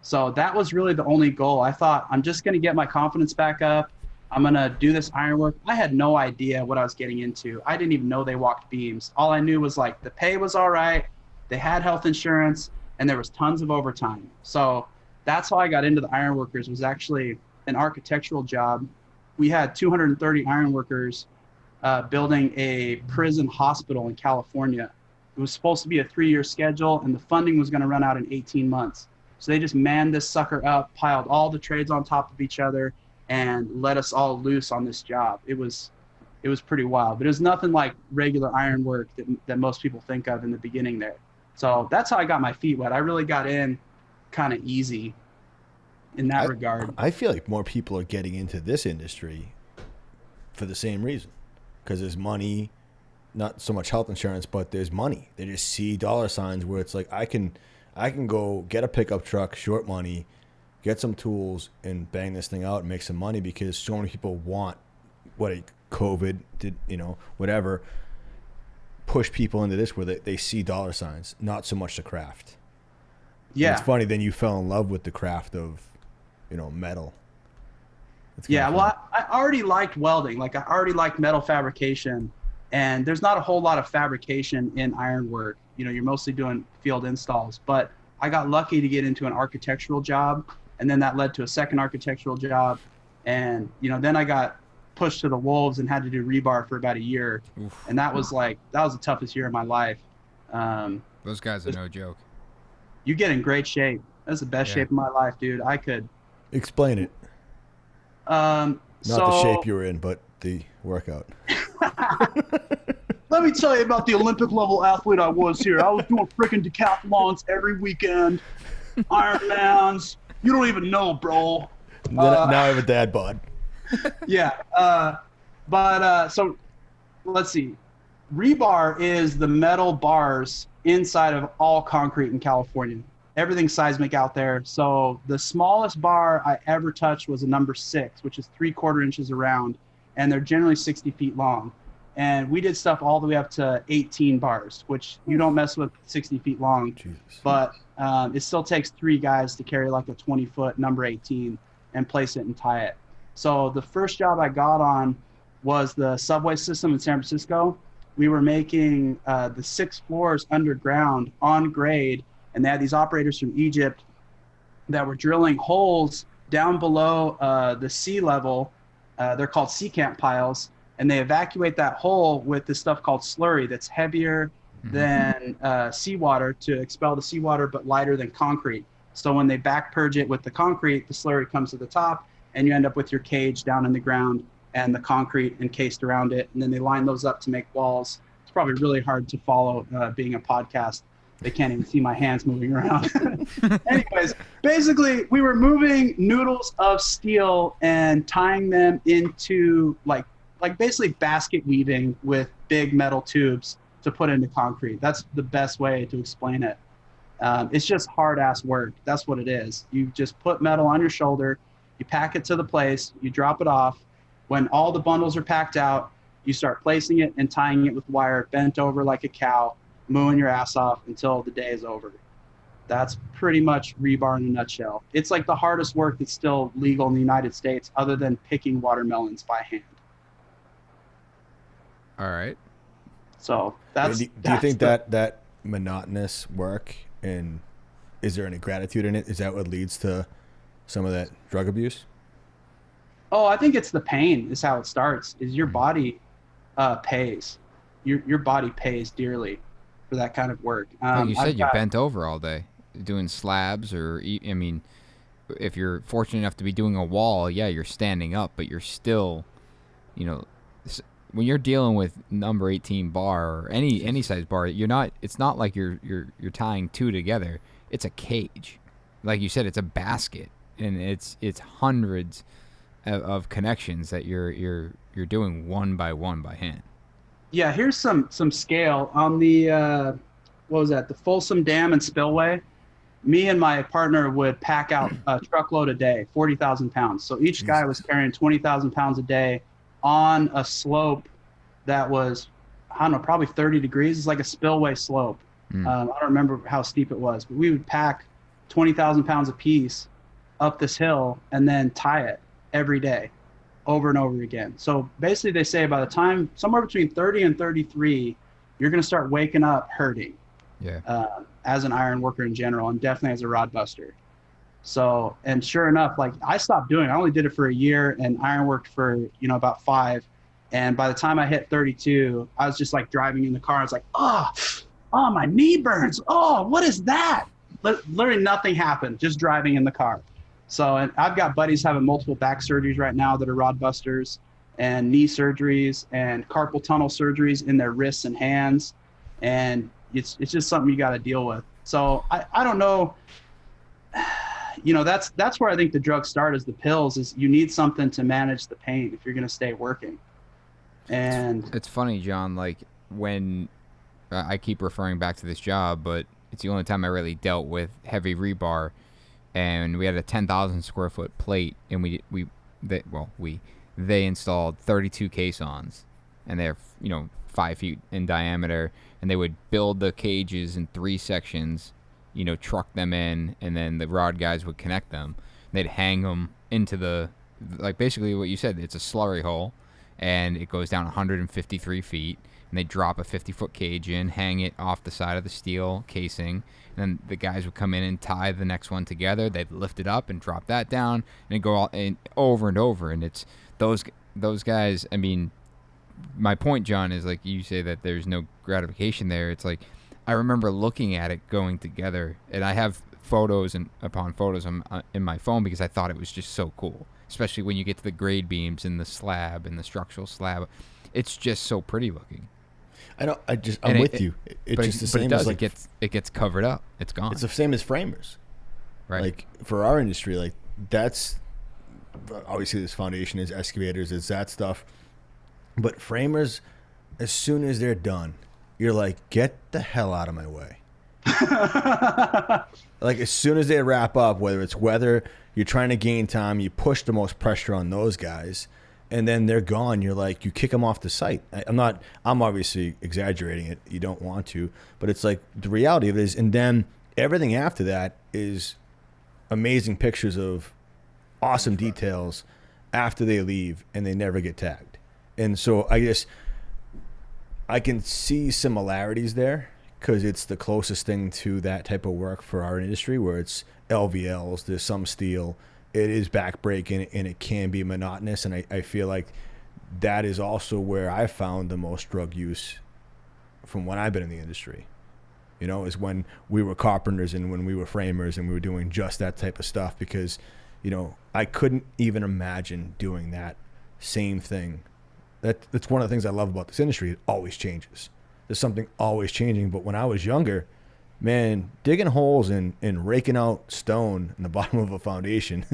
So that was really the only goal. I thought, I'm just going to get my confidence back up. I'm going to do this ironwork. I had no idea what I was getting into. I didn't even know they walked beams. All I knew was like the pay was all right. They had health insurance and there was tons of overtime. So that's how I got into the ironworkers, was actually an architectural job. We had 230 ironworkers building a prison hospital in California. It was supposed to be a 3-year schedule and the funding was going to run out in 18 months. So they just manned this sucker up, piled all the trades on top of each other, and let us all loose on this job. It was pretty wild, but it was nothing like regular ironwork that most people think of in the beginning there. So that's how I got my feet wet. I really got in kind of easy in that regard. I feel like more people are getting into this industry for the same reason, because there's money, not so much health insurance, but there's money. They just see dollar signs where it's like, I can go get a pickup truck, short money, get some tools, and bang this thing out and make some money, because so many people want what COVID did, whatever, push people into this where they see dollar signs, not so much the craft. Yeah. And it's funny, then you fell in love with the craft of, metal. Yeah, well, I already liked welding. Like, I already liked metal fabrication, and there's not a whole lot of fabrication in ironwork. You're mostly doing field installs, but I got lucky to get into an architectural job, and then that led to a second architectural job. And, then I got pushed to the wolves and had to do rebar for about a year. Oof. And that was the toughest year of my life. Those guys are no joke. You get in great shape. That's the best shape of my life, dude. I could explain it. Not the shape you were in, but the workout. Let me tell you about the Olympic level athlete I was here. I was doing freaking decathlons every weekend, Ironmans. You don't even know, bro. Now I have a dad bod. Yeah. So let's see. Rebar is the metal bars inside of all concrete in California. Everything's seismic out there. So the smallest bar I ever touched was a number 6, which is 3/4 inches around, and they're generally 60 feet long. And we did stuff all the way up to 18 bars, which you don't mess with 60 feet long. Jesus. But it still takes 3 guys to carry like a 20-foot number 18 and place it and tie it. So the first job I got on was the subway system in San Francisco. We were making the 6 floors underground on grade, and they had these operators from Egypt that were drilling holes down below the sea level. They're called sea camp piles, and they evacuate that hole with this stuff called slurry that's heavier than seawater to expel the seawater, but lighter than concrete. So when they back purge it with the concrete, the slurry comes to the top, and you end up with your cage down in the ground and the concrete encased around it. And then they line those up to make walls. It's probably really hard to follow being a podcast. They can't even see my hands moving around. Anyways, basically, we were moving noodles of steel and tying them into like basically basket weaving with big metal tubes to put into concrete. That's the best way to explain it. It's just hard-ass work. That's what it is. You just put metal on your shoulder, you pack it to the place, you drop it off. When all the bundles are packed out, you start placing it and tying it with wire bent over like a cow, mooing your ass off until the day is over. That's pretty much rebar in a nutshell. It's like the hardest work that's still legal in the United States other than picking watermelons by hand. All right. So that's... Do you think that monotonous work, and is there any gratitude in it? Is that what leads to some of that drug abuse? Oh, I think it's the pain is how it starts, is your body pays. Your body pays dearly for that kind of work. Like you said, you're bent over all day doing slabs, or I mean, if you're fortunate enough to be doing a wall, yeah, you're standing up, but you're still, when you're dealing with number 18 bar or any size bar, it's not like you're tying 2 together. It's a cage. Like you said, it's a basket, and it's hundreds of connections that you're doing one by hand. Yeah, here's some scale on the what was that? The Folsom Dam and Spillway. Me and my partner would pack out a truckload a day, 40,000 pounds. So each guy was carrying 20,000 pounds a day on a slope that was, I don't know, probably 30 degrees. It's like a spillway slope. I don't remember how steep it was, but we would pack 20,000 pounds a piece up this hill and then tie it every day over and over again. So basically they say by the time somewhere between 30 and 33, you're going to start waking up hurting. Yeah. As an iron worker in general, and definitely as a rod buster. So, and sure enough, like I stopped doing it. I only did it for a year and iron worked for, about 5. And by the time I hit 32, I was just like driving in the car. I was like, oh, my knee burns. Oh, what is that? Literally nothing happened, just driving in the car. So, and I've got buddies having multiple back surgeries right now that are rod busters, and knee surgeries and carpal tunnel surgeries in their wrists and hands. And it's just something you got to deal with. So I don't know, that's where I think the drugs start, is the pills, is you need something to manage the pain if you're going to stay working. And it's funny, John, like when I keep referring back to this job, but it's the only time I really dealt with heavy rebar, and we had a 10,000 square foot plate, and they installed 32 caissons, and they're 5 feet in diameter, and they would build the cages in 3 sections, truck them in, and then the rod guys would connect them. They'd hang them into basically what you said, it's a slurry hole, and it goes down 153 feet, and they drop a 50-foot cage in, hang it off the side of the steel casing, and then the guys would come in and tie the next one together. They'd lift it up and drop that down, and it'd go over and over, and it's those guys. I mean, my point, John, is like you say that there's no gratification there. It's like I remember looking at it going together, and I have photos and upon photos in my phone because I thought it was just so cool, especially when you get to the grade beams and the slab and the structural slab. It's just so pretty looking. I know. I'm with you. It's just the same as like it gets covered up. It's gone. It's the same as framers, right? Like for our industry, like that's obviously this foundation is excavators, it's that stuff. But framers, as soon as they're done, you're like, get the hell out of my way. Like as soon as they wrap up, whether you're trying to gain time, you push the most pressure on those guys, and then they're gone. You're like, you kick them off the site. I'm obviously exaggerating it. You don't want to, but it's like the reality of it is, and then everything after that is amazing pictures of awesome details after they leave and they never get tagged. And so I guess I can see similarities there because it's the closest thing to that type of work for our industry, where it's LVLs, there's some steel, it is backbreaking, and it can be monotonous. And I feel like that is also where I found the most drug use from when I've been in the industry. Is when we were carpenters and when we were framers and we were doing just that type of stuff, because I couldn't even imagine doing that same thing. That's one of the things I love about this industry. It always changes. There's something always changing. But when I was younger, man, digging holes and raking out stone in the bottom of a foundation,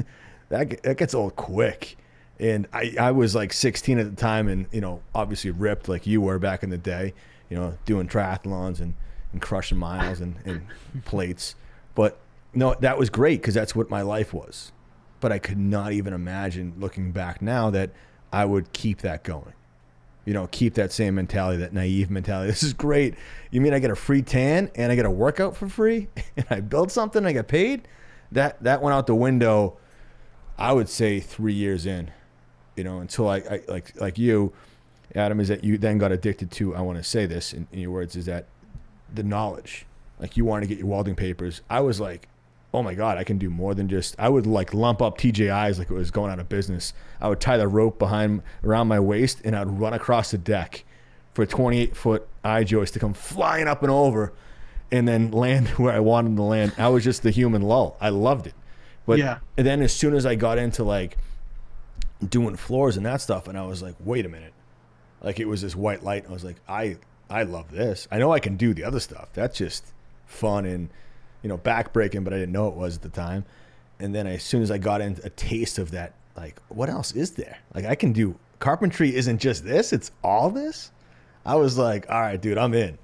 that gets old quick. And I was like 16 at the time, and obviously ripped like you were back in the day, doing triathlons and crushing miles and plates. But no, that was great because that's what my life was. But I could not even imagine looking back now that I would keep that going. Keep that same mentality, that naive mentality. This is great. You mean I get a free tan and I get a workout for free and I build something and I get paid? That went out the window, I would say 3 years in, until I like you, Adam, is that you then got addicted to, I want to say this in your words, is that the knowledge. Like you want to get your welding papers. I was like, oh my God, I can do more than just, I would like lump up TJIs like it was going out of business. I would tie the rope around my waist and I'd run across the deck for a 28-foot eye joist to come flying up and over and then land where I wanted to land. I was just the human lull. I loved it. But yeah. And then as soon as I got into like doing floors and that stuff, and I was like, wait a minute. Like it was this white light. I was like, I love this. I know I can do the other stuff. That's just fun and backbreaking, but I didn't know it was at the time. And then as soon as I got into a taste of that, like, what else is there? Like, I can do carpentry. Isn't just this, it's all this. I was like, all right, dude, I'm in.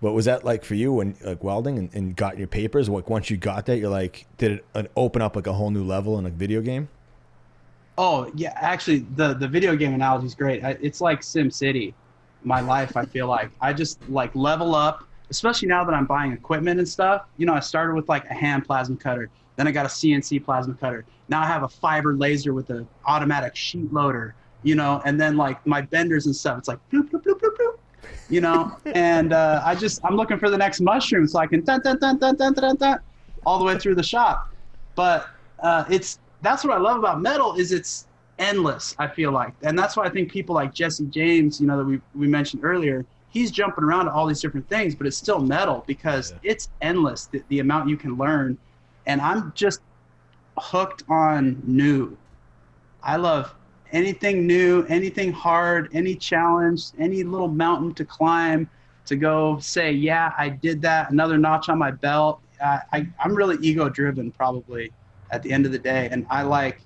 What was that like for you when like welding and got your papers? Like once you got that, you're like, did it open up like a whole new level in a video game? Oh yeah, actually the video game analogy is great. It's like Sim City. My life, I feel like I just like level up. especially now that I'm buying equipment and stuff. You know, I started with like a hand plasma cutter, then I got a CNC plasma cutter. Now I have a fiber laser with an automatic sheet loader, you know, and then like my benders and stuff, it's like bloop, bloop, bloop, bloop, bloop, you know, and I'm looking for the next mushroom so I can dun, dun, dun, dun, dun, dun, dun, all the way through the shop. But that's what I love about metal is it's endless, I feel like. And that's why I think people like Jesse James, you know, that we mentioned earlier, he's jumping around to all these different things, but it's still metal because it's endless, the amount you can learn. And I'm just hooked on new. I love anything new, anything hard, any challenge, any little mountain to climb, to go say, yeah, I did that, another notch on my belt. I'm really ego driven probably at the end of the day. And I like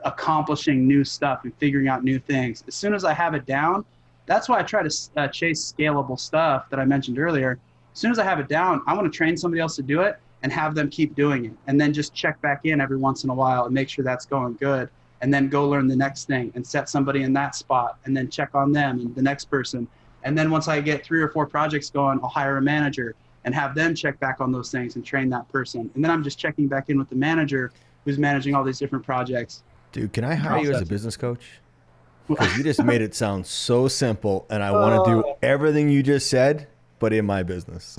accomplishing new stuff and figuring out new things. As soon as I have it down, that's why I try to chase scalable stuff that I mentioned earlier. As soon as I have it down, I want to train somebody else to do it and have them keep doing it. And then just check back in every once in a while and make sure that's going good. And then go learn the next thing and set somebody in that spot and then check on them and the next person. And then once I get 3 or 4 projects going, I'll hire a manager and have them check back on those things and train that person. And then I'm just checking back in with the manager who's managing all these different projects. Dude, can I hire you as a business coach? Because you just made it sound so simple, and I want to do everything you just said, but in my business.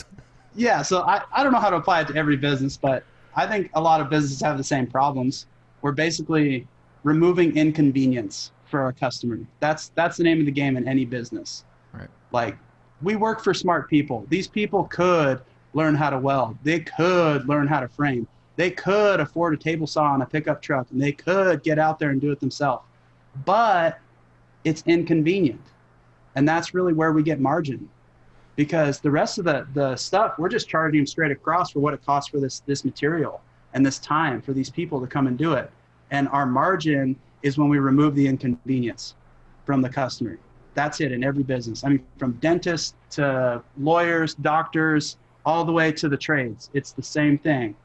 Yeah, so I don't know how to apply it to every business, but I think a lot of businesses have the same problems. We're basically removing inconvenience for our customer. That's the name of the game in any business. Right. Like, we work for smart people. These people could learn how to weld. They could learn how to frame. They could afford a table saw and a pickup truck, and they could get out there and do it themselves. But it's inconvenient. And that's really where we get margin. Because the rest of the stuff, we're just charging them straight across for what it costs for this material and this time for these people to come and do it. And our margin is when we remove the inconvenience from the customer. That's it in every business. I mean, from dentists to lawyers, doctors, all the way to the trades. It's the same thing.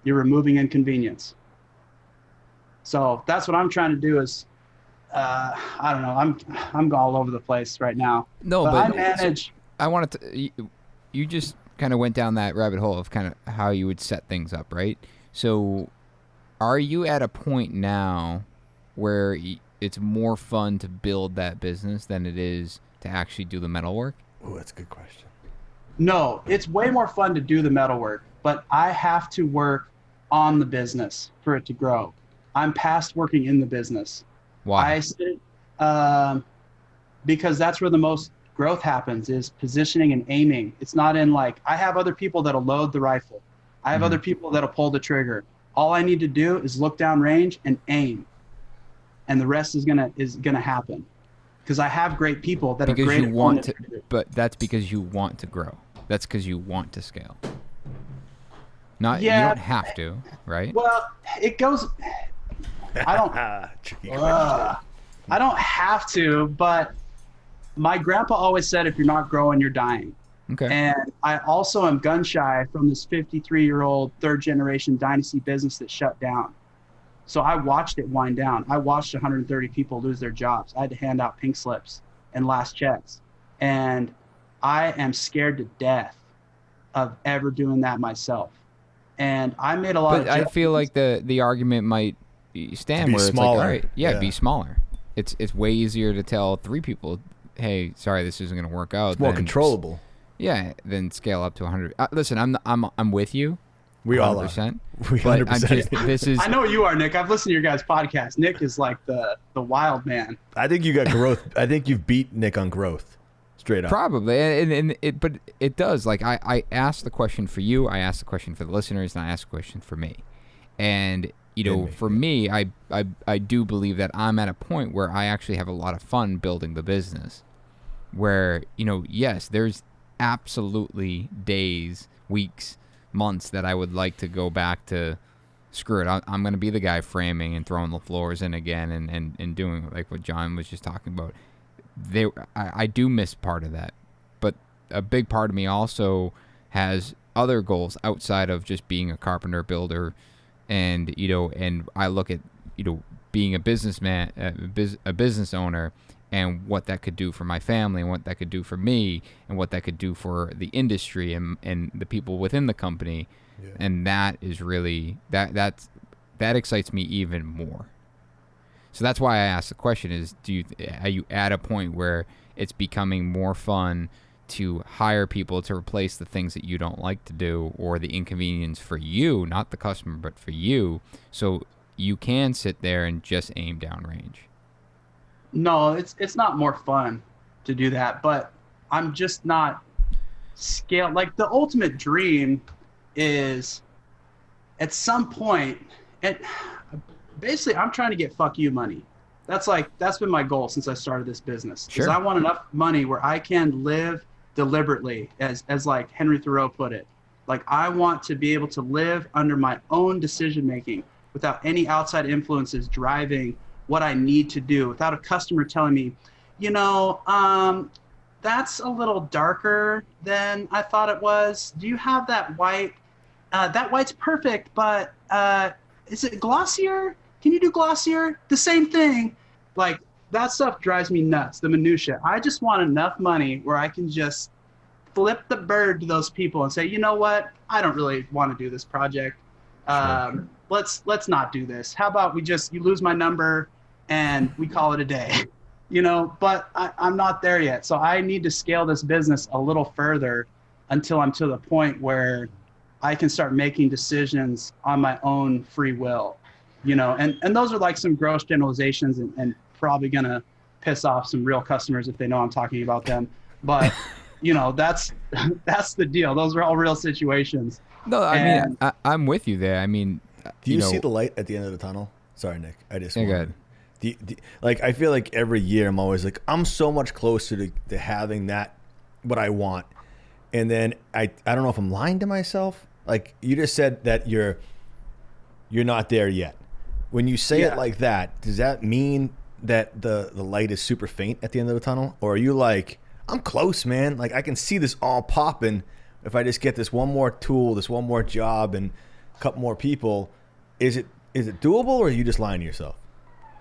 You're removing inconvenience. So that's what I'm trying to do is, I don't know, I'm all over the place right now. No, but I manage. I wanted to, you just kind of went down that rabbit hole of kind of how you would set things up, right? So are you at a point now where it's more fun to build that business than it is to actually do the metalwork? Oh, that's a good question. No, it's way more fun to do the metalwork, but I have to work on the business for it to grow. I'm past working in the business. Why? Because that's where the most growth happens is positioning and aiming. It's not in like, I have other people that'll load the rifle. I have other people that'll pull the trigger. All I need to do is look down range and aim. And the rest is gonna happen. Because I have great people that because are great you at want to, but that's because you want to grow. That's because you want to scale. Not you don't have to, right? Well, it goes. I don't have to, but my grandpa always said, if you're not growing, you're dying. Okay. And I also am gun shy from this 53-year-old third generation dynasty business that shut down. So I watched it wind down. I watched 130 people lose their jobs. I had to hand out pink slips and last checks. And I am scared to death of ever doing that myself. And I made a lot of I feel like the argument might stand where it's smaller. like, all right, yeah, be smaller. It's way easier to tell 3 people, hey, sorry, this isn't going to work out. It's more controllable. Yeah, then scale up to 100. Listen, I'm with you. We 100%, all are. We 100%. I know you are, Nick. I've listened to your guys' podcast. Nick is like the wild man. I think you got growth. I think you've beat Nick on growth, straight up. Probably, but it does. Like I asked the question for you, I asked the question for the listeners, and I asked the question for me. And for me, I do believe that I'm at a point where I actually have a lot of fun building the business. Where yes, there's absolutely days, weeks, months that I would like to go back to, screw it, I'm going to be the guy framing and throwing the floors in again and doing like what John was just talking about. I do miss part of that, but a big part of me also has other goals outside of just being a carpenter builder, and and I look at being a businessman, a business owner, and what that could do for my family and what that could do for me and what that could do for the industry and the people within the company. Yeah. And that is really that excites me even more. So that's why I asked the question is, are you at a point where it's becoming more fun to hire people to replace the things that you don't like to do or the inconvenience for you, not the customer, but for you, so you can sit there and just aim downrange? No, it's not more fun to do that, but I'm just not scaled. Like the ultimate dream is at some point, basically I'm trying to get fuck you money. That's been my goal since I started this business. Sure. Is I want enough money where I can live deliberately, as like Henry Thoreau put it. Like I want to be able to live under my own decision making without any outside influences driving what I need to do, without a customer telling me, that's a little darker than I thought it was. Do you have that white? That white's perfect, but is it glossier? Can you do glossier? The same thing. Like that stuff drives me nuts, the minutia. I just want enough money where I can just flip the bird to those people and say, you know what? I don't really want to do this project. Let's not do this. How about you lose my number and we call it a day, but I'm not there yet. So I need to scale this business a little further until I'm to the point where I can start making decisions on my own free will, and those are like some gross generalizations and probably going to piss off some real customers if they know I'm talking about them. But, that's the deal. Those are all real situations. No, I mean, I'm with you there. I mean, do you see the light at the end of the tunnel? Sorry, Nick. I just go ahead. Like, I feel like every year I'm always like, I'm so much closer to having that, what I want. And then I don't know if I'm lying to myself. Like you just said that you're not there yet. When you say it like that, does that mean that the light is super faint at the end of the tunnel? Or are you like, I'm close, man. Like I can see this all popping if I just get this one more tool, this one more job and a couple more people. Is it doable, or are you just lying to yourself?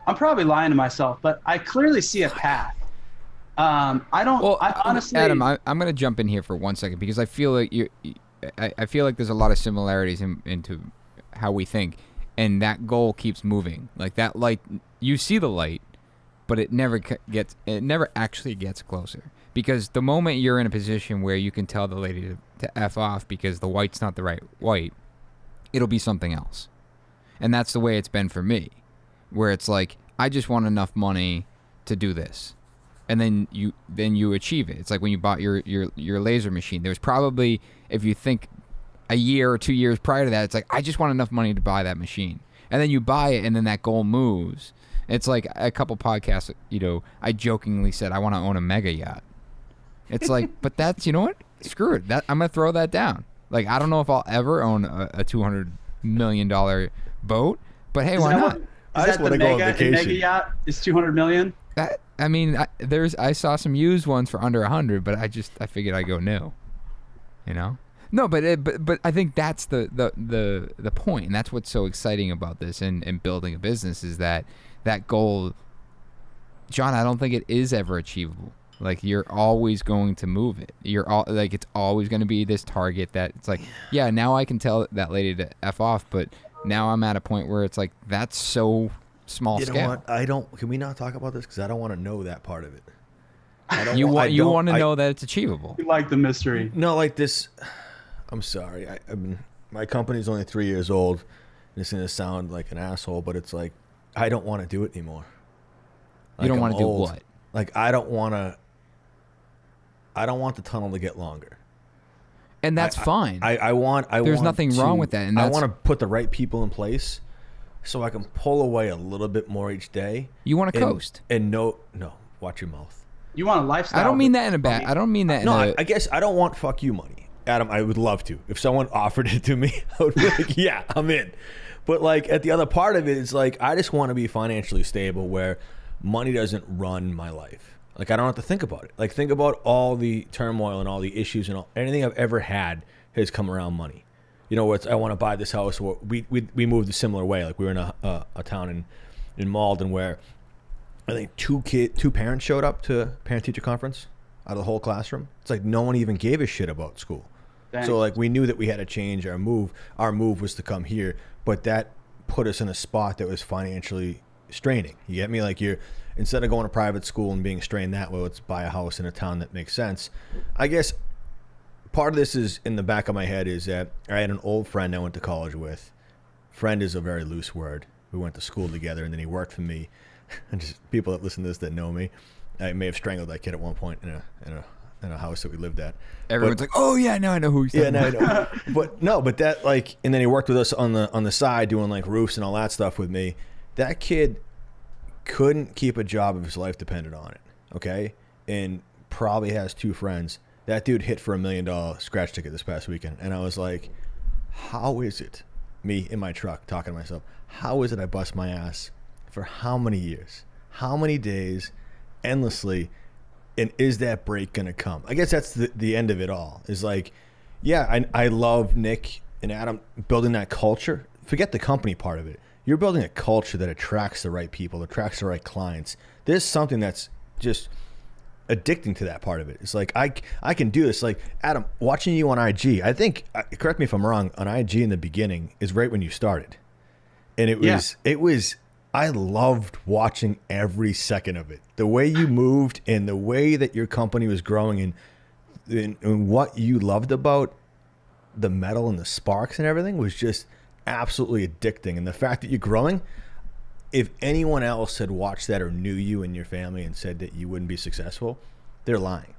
I'm probably lying to myself, but I clearly see a path. I honestly, Adam, I'm going to jump in here for 1 second because I feel like I feel like there's a lot of similarities into how we think, and that goal keeps moving. Like that light, you see the light, but it never actually gets closer. Because the moment you're in a position where you can tell the lady to F off because the white's not the right white, it'll be something else. And that's the way it's been for me, where it's like, I just want enough money to do this. And then you achieve it. It's like when you bought your laser machine. There's probably, if you think a year or 2 years prior to that, it's like, I just want enough money to buy that machine. And then you buy it, and then that goal moves. It's like a couple podcasts, I jokingly said, I want to own a mega yacht. It's like, but that's, you know what? Screw it. I'm going to throw that down. Like, I don't know if I'll ever own a $200 million boat, but hey, why not? I just want to go on vacation. Mega yacht is $200 million? I saw some used ones for under 100, but I figured I'd go new. No, but I think that's the point, and that's what's so exciting about this and building a business is that goal, John. I don't think it is ever achievable. Like you're always going to move it. It's always going to be this target that it's like, yeah, now I can tell that lady to F off, but now I'm at a point where it's like that's so small scale. You know what? Can we not talk about this because I don't want to know that part of it. You want to know that it's achievable. You like the mystery. No, like this. I'm sorry. My company's only 3 years old. And it's gonna sound like an asshole, but it's like I don't want to do it anymore. You don't want to do what? Like I don't want the tunnel to get longer. And that's fine. There's nothing wrong with that. And I want to put the right people in place so I can pull away a little bit more each day. You want to coast. And no, watch your mouth. You want a lifestyle. I don't mean that in a bad. I don't mean that. I guess I don't want fuck you money, Adam. I would love to. If someone offered it to me, I would be like, yeah, I'm in. But like at the other part of it, it's like I just want to be financially stable where money doesn't run my life. Like I don't have to think about it. Like think about all the turmoil and all the issues and anything I've ever had has come around money. Where it's I want to buy this house. Or we moved a similar way. Like we were in a town in Malden where I think two parents showed up to parent-teacher conference out of the whole classroom. It's like no one even gave a shit about school. Dang. So like we knew that we had to change our move. Our move was to come here, but that put us in a spot that was financially straining. You get me? Like instead of going to private school and being strained that way, let's buy a house in a town that makes sense. I guess part of this is in the back of my head is that I had an old friend I went to college with. Friend is a very loose word. We went to school together, and then he worked for me. And just people that listen to this that know me, I may have strangled that kid at one point in a house that we lived at. Everyone's like, "Oh yeah, now I know who he's talking about." I know. But that like, and then he worked with us on the side doing like roofs and all that stuff with me. That kid couldn't keep a job if his life depended on it. Okay, and probably has 2 friends. That dude hit for $1 million scratch ticket this past weekend, and I was like, "How is it?" Me in my truck talking to myself. How is it I bust my ass for how many years, how many days, endlessly, and is that break gonna come? I guess that's the end of it all. Is like, yeah, I love Nick and Adam building that culture. Forget the company part of it. You're building a culture that attracts the right people, attracts the right clients. There's something that's just addicting to that part of it. It's like I can do this. Like Adam, watching you on IG, I think, correct me if I'm wrong, on IG in the beginning is right when you started, and it was. I loved watching every second of it. The way you moved and the way that your company was growing and what you loved about the metal and the sparks and everything was just absolutely addicting. And the fact that you're growing, if anyone else had watched that or knew you and your family and said that you wouldn't be successful, they're lying.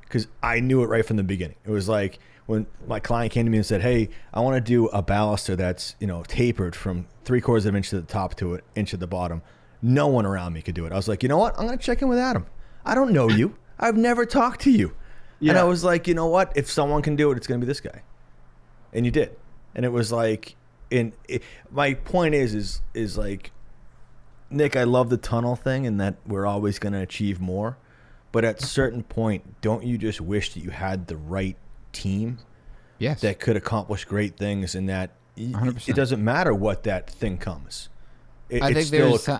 Because I knew it right from the beginning. It was like when my client came to me and said, "Hey, I want to do a baluster that's, tapered from 3/4 of an inch to the top to an inch at the bottom." No one around me could do it. I was like, you know what? I'm going to check in with Adam. I don't know you. I've never talked to you. Yeah. And I was like, you know what? If someone can do it, it's going to be this guy. And you did. And it was like, my point is like, Nick, I love the tunnel thing and that we're always going to achieve more. But at a certain point, don't you just wish that you had the right team? Yes. That could accomplish great things, and that 100%. It doesn't matter what that thing comes. I think you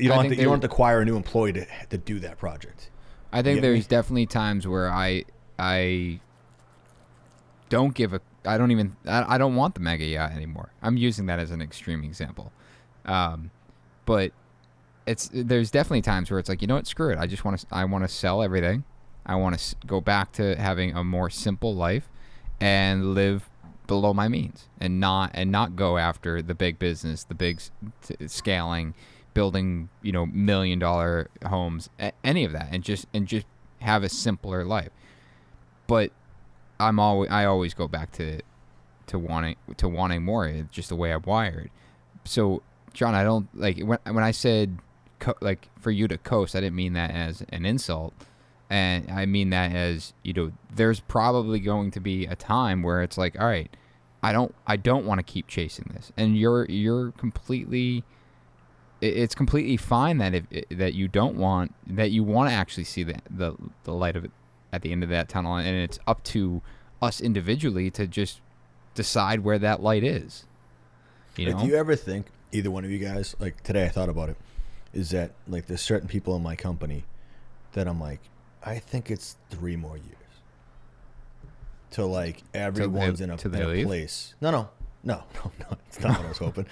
don't have to acquire a new employee to do that project. I think there's definitely times where I don't I don't want the mega yacht anymore. I'm using that as an extreme example. But there's definitely times where it's like, you know what, screw it. I want to sell everything. I want to go back to having a more simple life and live below my means and not go after the big business, the big scaling, building, $1 million homes, any of that, and just have a simpler life. But I always go back to wanting more. It's just the way I'm wired. So John, I don't like when I said for you to coast, I didn't mean that as an insult. And I mean that as, there's probably going to be a time where it's like, all right, I don't want to keep chasing this. And you're completely, it's completely fine that you don't want, that you want to actually see the light of it at the end of that tunnel. And it's up to us individually to just decide where that light is. Do you ever think, either one of you guys, like today I thought about it, is that like there's certain people in my company that I'm like, I think it's 3 more years till like everyone's in a place. No, it's not what I was hoping.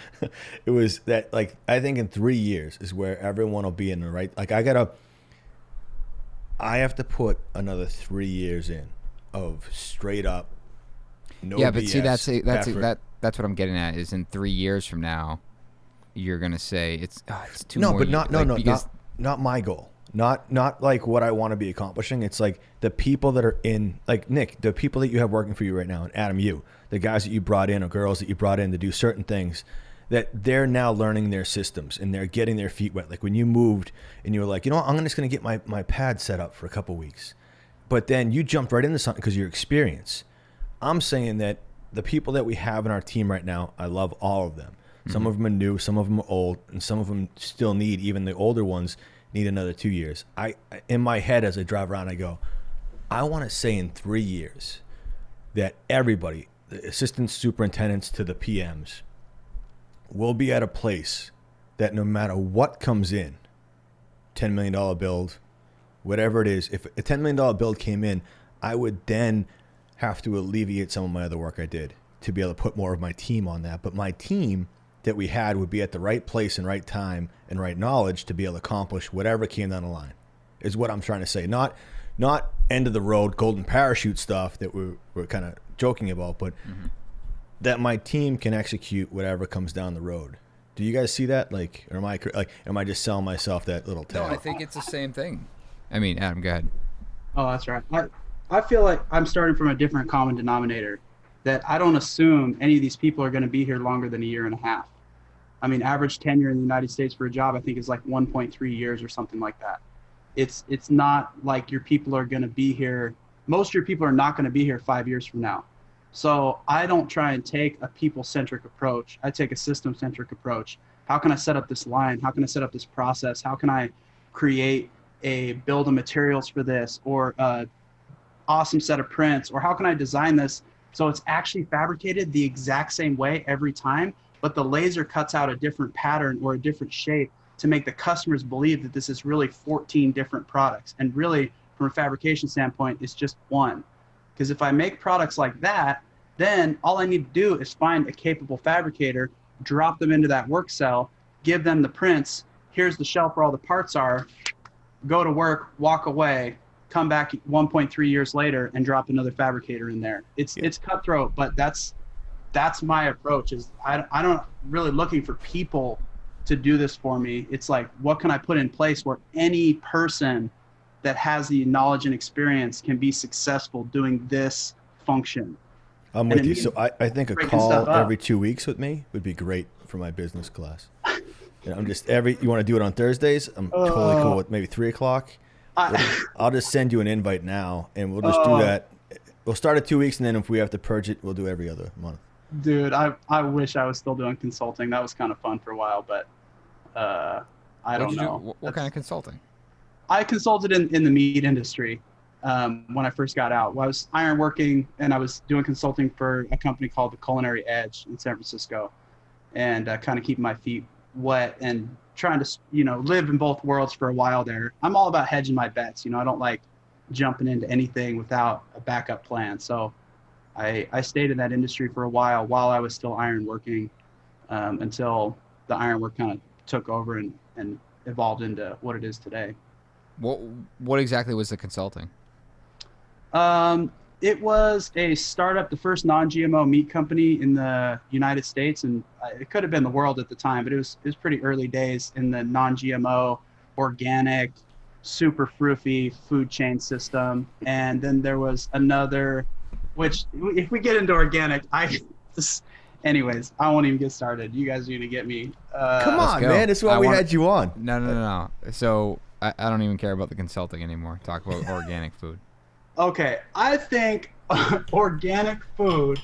It was that like I think in 3 years is where everyone will be in the right. Like I have to put another 3 years in of straight up. No yeah, but BS see that's what I'm getting at is in 3 years from now, you're gonna say it's 2 more. Not my goal. Not like what I want to be accomplishing. It's like the people that are in, like Nick, the people that you have working for you right now, and Adam, the guys that you brought in or girls that you brought in to do certain things, that they're now learning their systems and they're getting their feet wet. Like when you moved and you were like, I'm just going to get my pad set up for a couple weeks. But then you jumped right into something because of your experience. I'm saying that the people that we have in our team right now, I love all of them. Mm-hmm. Some of them are new, some of them are old, and some of them still need, even the older ones, need another 2 years. In my head as I drive around, I go, I want to say in 3 years that everybody, the assistant superintendents to the PMs, will be at a place that no matter what comes in, $10 million build, whatever it is, if a $10 million build came in, I would then have to alleviate some of my other work I did to be able to put more of my team on that. But my team that we had would be at the right place and right time and right knowledge to be able to accomplish whatever came down the line, is what I'm trying to say. Not end of the road golden parachute stuff that we're kind of joking about, but that my team can execute whatever comes down the road. Do you guys see that? Like, or am I just selling myself that little tale? No, I think it's the same thing. I mean, Adam, go ahead. Oh, that's right. I feel like I'm starting from a different common denominator, that I don't assume any of these people are going to be here longer than a year and a half. I mean, average tenure in the United States for a job, I think, is like 1.3 years or something like that. It's not like your people are going to be here. Most of your people are not going to be here 5 years from now. So I don't try and take a people-centric approach. I take a system-centric approach. How can I set up this line? How can I set up this process? How can I create a bill of materials for this, or a awesome set of prints? Or how can I design this so it's actually fabricated the exact same way every time, but the laser cuts out a different pattern or a different shape to make the customers believe that this is really 14 different products. And really, from a fabrication standpoint, it's just one. Because if I make products like that, then all I need to do is find a capable fabricator, drop them into that work cell, give them the prints, here's the shelf where all the parts are, go to work, walk away, come back 1.3 years later and drop another fabricator in there. It's cutthroat, but that's my approach. Is I don't really looking for people to do this for me. It's like, what can I put in place where any person that has the knowledge and experience can be successful doing this function? I'm with you. So I think a call every 2 weeks with me would be great for my business class. And I'm just you want to do it on Thursdays? I'm totally cool with maybe 3 o'clock. I'll just send you an invite now, and we'll just do that. We'll start at 2 weeks, and then if we have to purge it, we'll do every other month. Dude, I wish I was still doing consulting. That was kind of fun for a while, but I don't know. What kind of consulting? I consulted in the meat industry when I first got out. I was ironworking, and I was doing consulting for a company called the Culinary Edge in San Francisco, and kind of keeping my feet wet and trying to live in both worlds for a while there. I'm all about hedging my bets. I don't like jumping into anything without a backup plan. So I stayed in that industry for a while I was still ironworking, until the ironwork kind of took over and evolved into what it is today. What exactly was the consulting? It was a startup, the first non-GMO meat company in the United States, and it could have been the world at the time, but it was pretty early days in the non-GMO, organic, super froofy food chain system. And then there was another, which if we get into organic, anyways, I won't even get started. You guys are going to get me. Come on, man. This is why we had you on. No. So I don't even care about the consulting anymore. Talk about organic food. Okay, I think organic food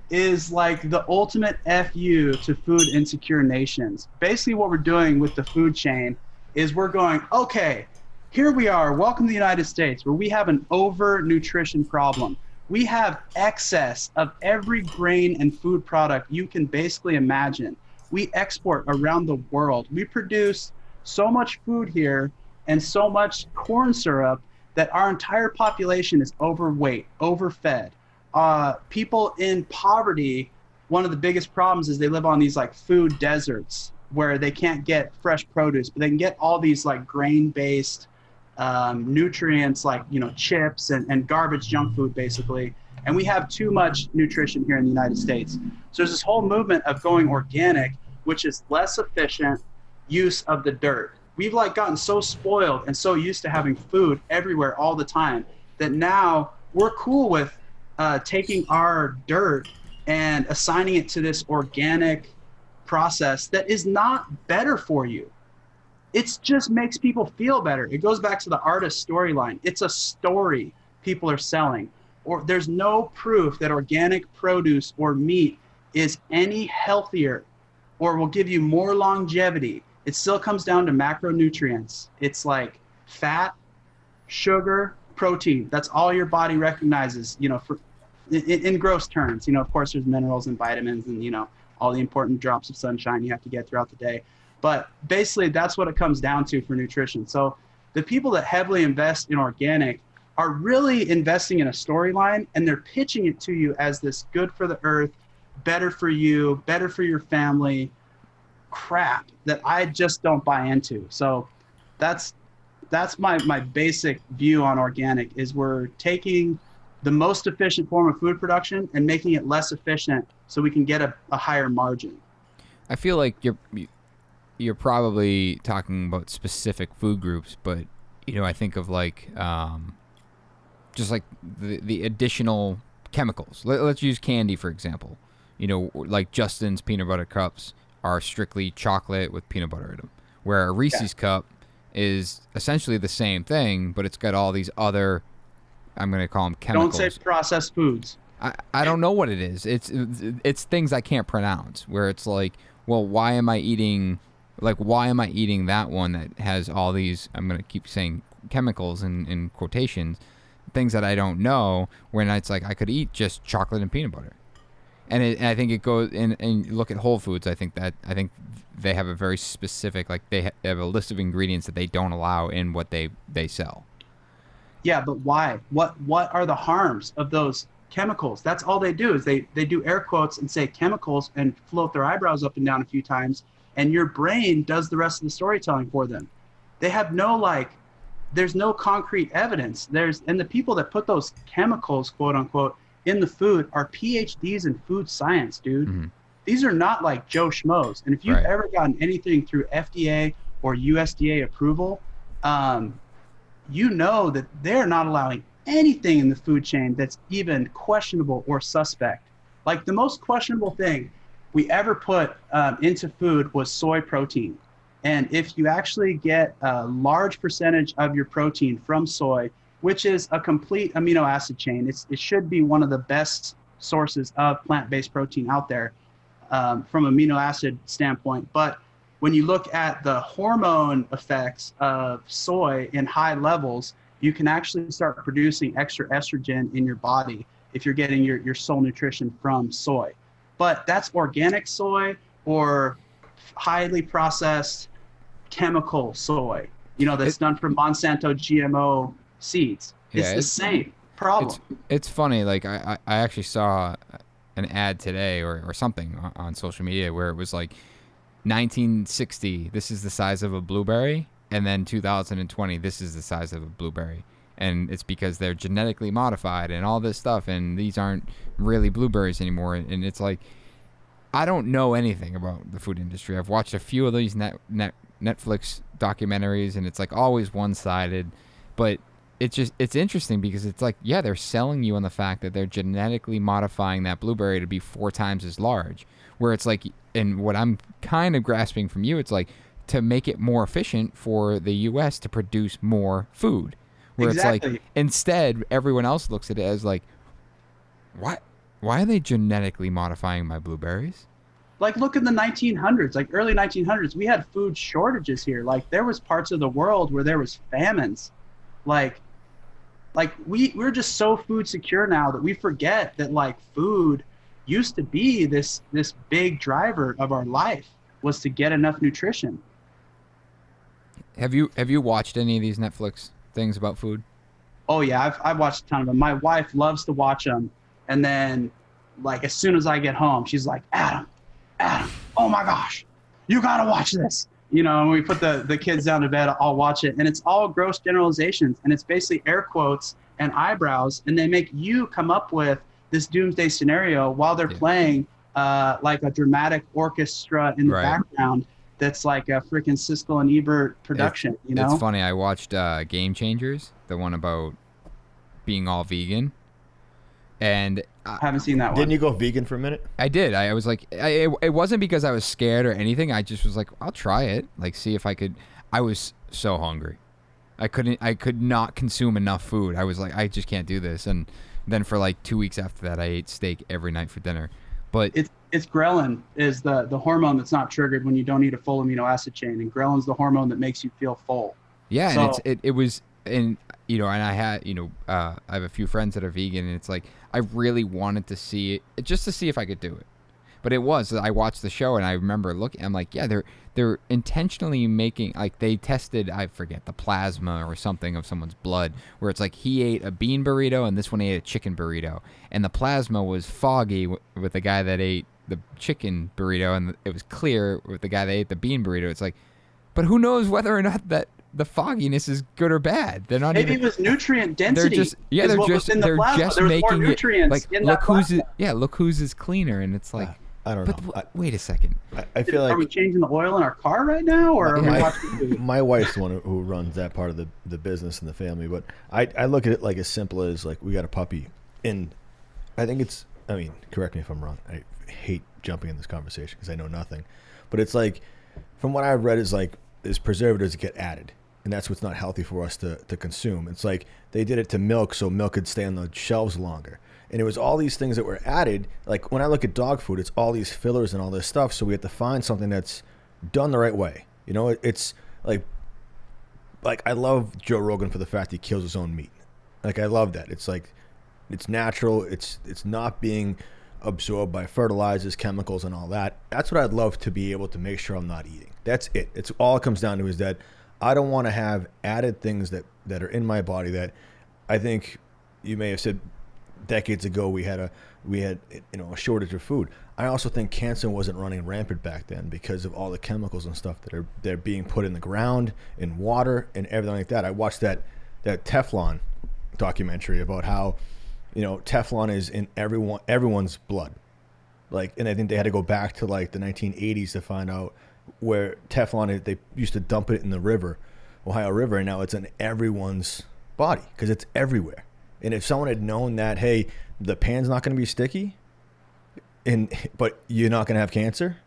is like the ultimate FU to food insecure nations. Basically what we're doing with the food chain is we're going, okay, here we are, welcome to the United States, where we have an over-nutrition problem. We have excess of every grain and food product you can basically imagine. We export around the world. We produce so much food here and so much corn syrup that our entire population is overweight, overfed. People in poverty, one of the biggest problems is they live on these like food deserts where they can't get fresh produce, but they can get all these like grain-based nutrients like, chips and garbage junk food basically. And we have too much nutrition here in the United States. So there's this whole movement of going organic, which is less efficient use of the dirt. We've like gotten so spoiled and so used to having food everywhere all the time that now we're cool with taking our dirt and assigning it to this organic process that is not better for you. It just makes people feel better. It goes back to the artist storyline. It's a story people are selling. Or there's no proof that organic produce or meat is any healthier or will give you more longevity. It still comes down to macronutrients. It's like fat, sugar, protein. That's all your body recognizes, in gross terms. Of course, there's minerals and vitamins and, all the important drops of sunshine you have to get throughout the day. But basically, that's what it comes down to for nutrition. So the people that heavily invest in organic are really investing in a storyline, and they're pitching it to you as this good for the earth, better for you, better for your family crap that I just don't buy into. So that's my basic view on organic is we're taking the most efficient form of food production and making it less efficient so we can get a higher margin. I feel like you're probably talking about specific food groups, but I think of like just like the additional chemicals. Let's use candy for example. Like Justin's peanut butter cups are strictly chocolate with peanut butter in them, where a Reese's cup is essentially the same thing, but it's got all these other, I'm going to call them chemicals. Don't say processed foods. I don't know what it is. It's things I can't pronounce, where it's like, well, why am I eating that one that has all these, I'm going to keep saying chemicals in quotations, things that I don't know, when it's like I could eat just chocolate and peanut butter. And I think it goes in, and look at Whole Foods. I think they have a very specific, like they have a list of ingredients that they don't allow in what they sell. Yeah, but why? What are the harms of those chemicals? That's all they do is they do air quotes and say chemicals and float their eyebrows up and down a few times, and your brain does the rest of the storytelling for them. They have there's no concrete evidence. And the people that put those chemicals, quote unquote, in the food are PhDs in food science, dude. Mm-hmm. These are not like Joe Schmoes. And if you've ever gotten anything through FDA or USDA approval, you know that they're not allowing anything in the food chain that's even questionable or suspect. Like the most questionable thing we ever put into food was soy protein. And if you actually get a large percentage of your protein from soy, which is a complete amino acid chain, it should be one of the best sources of plant-based protein out there from amino acid standpoint. But when you look at the hormone effects of soy in high levels, you can actually start producing extra estrogen in your body if you're getting your soul nutrition from soy. But that's organic soy or highly processed chemical soy, that's done from Monsanto GMO seeds. It's the same problem. It's funny. Like I actually saw an ad today or something on social media where it was like 1960, this is the size of a blueberry, and then 2020, this is the size of a blueberry. And it's because they're genetically modified and all this stuff, and these aren't really blueberries anymore. And it's like, I don't know anything about the food industry. I've watched a few of these Netflix documentaries, and it's like always one-sided, but it's interesting because it's like, yeah, they're selling you on the fact that they're genetically modifying that blueberry to be 4 times as large, where it's like, and what I'm kind of grasping from you, it's like to make it more efficient for the U.S. to produce more food, where exactly. It's like, instead everyone else looks at it as like, why are they genetically modifying my blueberries? Like, look in the 1900s, like early 1900s, we had food shortages here. Like, there was parts of the world where there was famines. Like we're just so food secure now that we forget that like food used to be this big driver of our life, was to get enough nutrition. Have you watched any of these Netflix things about food? Oh yeah, I've watched a ton of them. My wife loves to watch them, and then like as soon as I get home, she's like, Adam, oh my gosh, you gotta watch this. And we put the kids down to bed, I'll watch it. And it's all gross generalizations. And it's basically air quotes and eyebrows. And they make you come up with this doomsday scenario while they're playing like a dramatic orchestra in the background that's like a freaking Siskel and Ebert production. It's funny. I watched Game Changers, the one about being all vegan. And I haven't seen that one. Didn't you go vegan for a minute? I did. I was like, it wasn't because I was scared or anything. I just was like, I'll try it. Like, see if I could. I was so hungry. I could not consume enough food. I was like, I just can't do this. And then for like 2 weeks after that, I ate steak every night for dinner. But it's ghrelin is the hormone that's not triggered when you don't eat a full amino acid chain. And ghrelin's the hormone that makes you feel full. Yeah, so, and it was, and and I had, I have a few friends that are vegan, and it's like, I really wanted to see it, just to see if I could do it. But it was. I watched the show and I remember looking. I'm like, yeah, they're intentionally making, like, they tested, I forget, the plasma or something of someone's blood, where it's like he ate a bean burrito and this one ate a chicken burrito, and the plasma was foggy with the guy that ate the chicken burrito, and it was clear with the guy that ate the bean burrito. It's like, but who knows whether or not that the fogginess is good or bad? They're not. Maybe even, it was nutrient density. They're just making nutrients it like, in look that who's plasma. look whose is cleaner, and it's like, I don't know. but wait a second. I feel like, are we changing the oil in our car right now, or are we watching food? my wife's the one who runs that part of the business in the family, but I look at it like as simple as, like, we got a puppy, and I think it's, I mean, correct me if I'm wrong, I hate jumping in this conversation because I know nothing, but it's like, from what I've read, is like, is preservatives get added, and that's what's not healthy for us to consume. It's like they did it to milk so milk could stay on the shelves longer, and it was all these things that were added. Like, when I look at dog food, it's all these fillers and all this stuff, so we have to find something that's done the right way. You know, it's like I love Joe Rogan for the fact he kills his own meat. Like, I love that. It's like, it's natural, it's not being absorbed by fertilizers, chemicals, and all that. That's what I'd love to be able to make sure I'm not eating. That's it. It's all it comes down to, is that I don't want to have added things that are in my body that I think you may have said decades ago we had a shortage of food. I also think cancer wasn't running rampant back then because of all the chemicals and stuff that they're being put in the ground, in water, and everything like that. I watched that Teflon documentary about how, you know, Teflon is in everyone's blood. Like, and I think they had to go back to like the 1980s to find out where Teflon, they used to dump it in the river, Ohio River, and now it's in everyone's body because it's everywhere. And if someone had known that, hey, the pan's not going to be sticky, but you're not going to have cancer,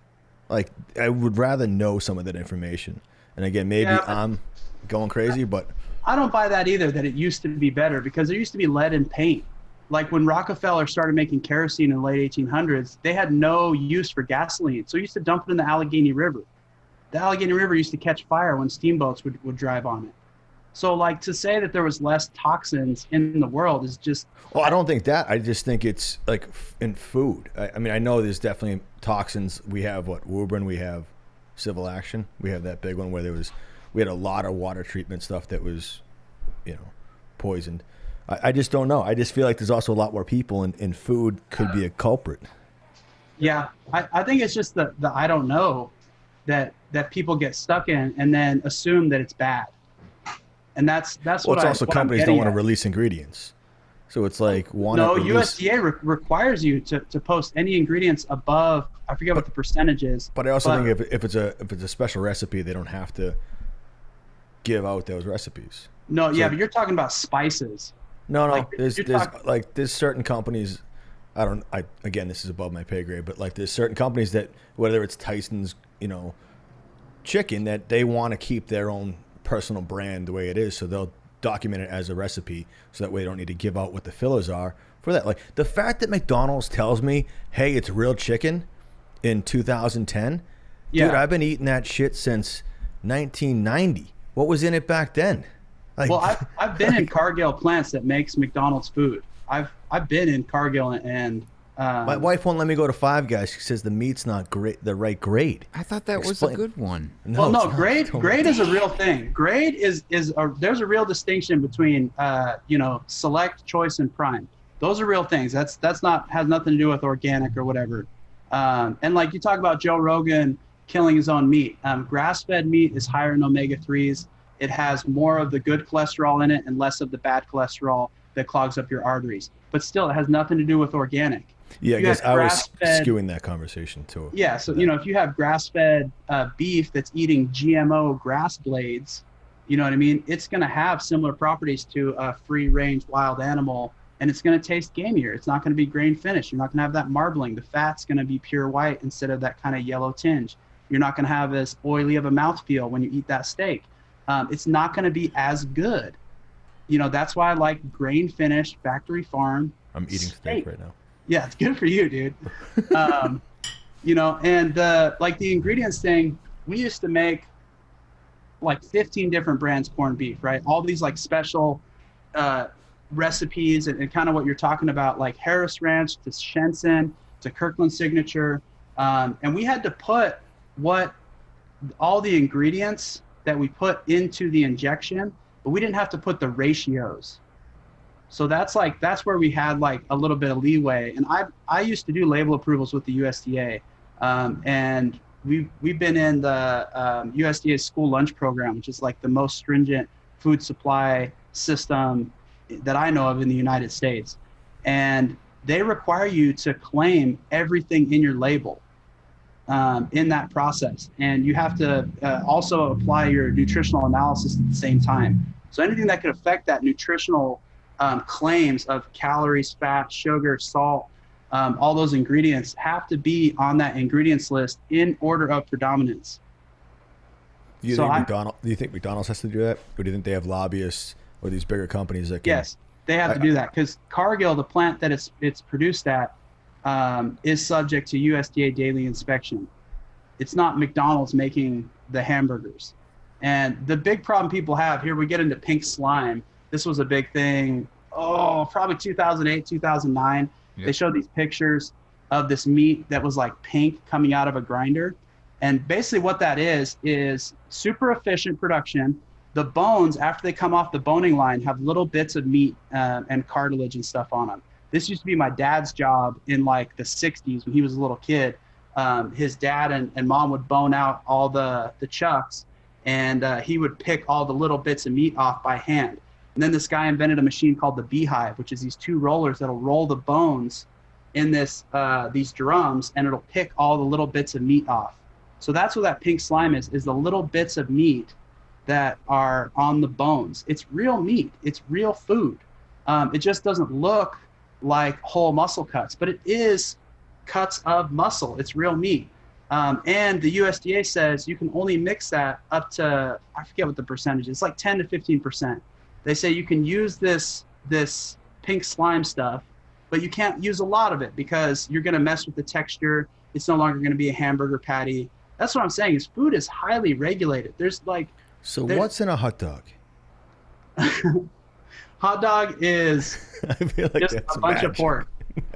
like, I would rather know some of that information. And again, maybe I'm going crazy, but I don't buy that either, that it used to be better, because there used to be lead in paint. Like, when Rockefeller started making kerosene in the late 1800s, they had no use for gasoline, so he used to dump it in the Allegheny River. The Allegheny River used to catch fire when steamboats would drive on it. So, like, to say that there was less toxins in the world is just... Well, I don't think that. I just think it's like in food. I mean, I know there's definitely toxins. We have Woburn, we have Civil Action. We have that big one where we had a lot of water treatment stuff that was, you know, poisoned. I just don't know. I just feel like there's also a lot more people, and food could be a culprit. Yeah, I think it's just the I don't know that people get stuck in and then assume that it's bad. And that's Well, what it's also what companies I'm don't getting want to at. release ingredients. So it's like, No, USDA requires you to post any ingredients above, I forget what the percentage is. But I also think if it's a special recipe, they don't have to give out those recipes. No, yeah, but you're talking about spices. No, Like, there's certain companies. Again, this is above my pay grade, but like, there's certain companies that, whether it's Tyson's, you know, chicken, that they want to keep their own personal brand the way it is, so they'll document it as a recipe, so that way they don't need to give out what the fillers are for that. Like, the fact that McDonald's tells me, hey, it's real chicken in 2010, Yeah. dude, I've been eating that shit since 1990. What was in it back then? Like, Well, I've been in Cargill plants that makes McDonald's food. I've been in Cargill and my wife won't let me go to Five Guys. She says the meat's not great, the right grade. I thought that was a good one. No, it's not. grade is a real thing. Grade there's a real distinction between select, choice, and prime. Those are real things. Has nothing to do with organic or whatever. And like you talk about Joe Rogan killing his own meat. Grass-fed meat is higher in omega-3s. It has more of the good cholesterol in it and less of the bad cholesterol that clogs up your arteries. But still, it has nothing to do with organic. Yeah, I guess I was skewing that conversation too. Yeah, so if you have grass-fed beef that's eating GMO grass blades, you know what I mean? It's going to have similar properties to a free-range wild animal, and it's going to taste gamier. It's not going to be grain finished. You're not going to have that marbling. The fat's going to be pure white instead of that kind of yellow tinge. You're not going to have as oily of a mouthfeel when you eat that steak. It's not going to be as good. That's why I like grain finished, factory farm. I'm eating steak right now. Yeah, it's good for you, dude. And like the ingredients thing, we used to make like 15 different brands corned beef, right? All these like special recipes and kind of what you're talking about, like Harris Ranch to Shenson to Kirkland Signature. And we had to put all the ingredients that we put into the injection, but we didn't have to put the ratios. So that's where we had like a little bit of leeway. And I used to do label approvals with the USDA, and we've been in the USDA school lunch program, which is like the most stringent food supply system that I know of in the United States. And they require you to claim everything in your label in that process. And you have to also apply your nutritional analysis at the same time. So anything that could affect that nutritional claims of calories, fat, sugar, salt, all those ingredients have to be on that ingredients list in order of predominance. Do you think McDonald's has to do that? Or do you think they have lobbyists or these bigger companies that can? Yes, they have to do that, because Cargill, the plant that it's produced at, is subject to USDA daily inspection. It's not McDonald's making the hamburgers. And the big problem people have here, we get into pink slime. This was a big thing, probably 2008, 2009. Yep. They showed these pictures of this meat that was like pink coming out of a grinder. And basically what that is super efficient production. The bones, after they come off the boning line, have little bits of meat and cartilage and stuff on them. This used to be my dad's job in like the 60s when he was a little kid. His dad and mom would bone out all the chucks, and he would pick all the little bits of meat off by hand. And then this guy invented a machine called the beehive, which is these two rollers that'll roll the bones in these drums, and it'll pick all the little bits of meat off. So that's what that pink slime is the little bits of meat that are on the bones. It's real meat. It's real food. It just doesn't look like whole muscle cuts, but it is cuts of muscle. It's real meat. And the USDA says you can only mix that up to, I forget what the percentage is, it's like 10 to 15%. They say you can use this pink slime stuff, but you can't use a lot of it because you're going to mess with the texture. It's no longer going to be a hamburger patty. That's what I'm saying, is food is highly regulated. What's in a hot dog? Hot dog is I feel like just a bunch of pork.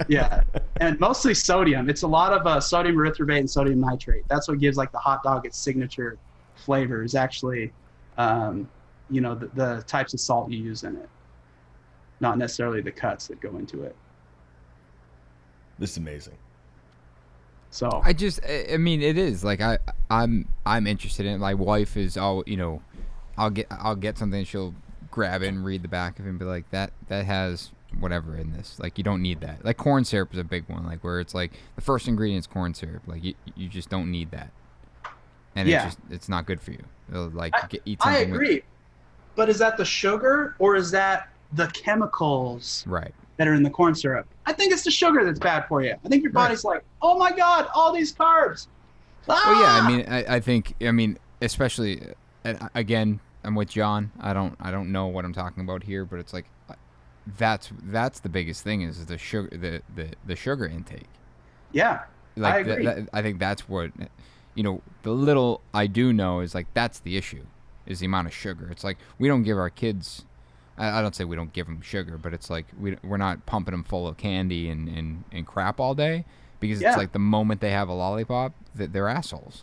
Yeah, and mostly sodium. It's a lot of sodium erythrobate and sodium nitrate. That's what gives like the hot dog its signature flavor, is actually the types of salt you use in it, not necessarily the cuts that go into it. This is amazing. So I mean, it is like I'm interested in it. My wife is I'll get something, she'll grab it and read the back of it and be like, that has whatever in this. Like, you don't need that. Like, corn syrup is a big one, like where it's like the first ingredient is corn syrup. Like you just don't need that, and it's not good for you. It'll, like, eat something. I agree, but is that the sugar or is that the chemicals? Right. That are in the corn syrup? I think it's the sugar that's bad for you. I think your body's like, oh my God, all these carbs. Oh yeah, I mean, I think, especially, again, I'm with John. I don't know what I'm talking about here, but it's like, that's the biggest thing is the sugar, the sugar intake. Yeah, like, I agree. I think that's what, the little I do know is like, that's the issue, is the amount of sugar. It's like, we don't give our kids, I don't say we don't give them sugar, but it's like we're not pumping them full of candy and crap all day, because it's like the moment they have a lollipop, they're assholes.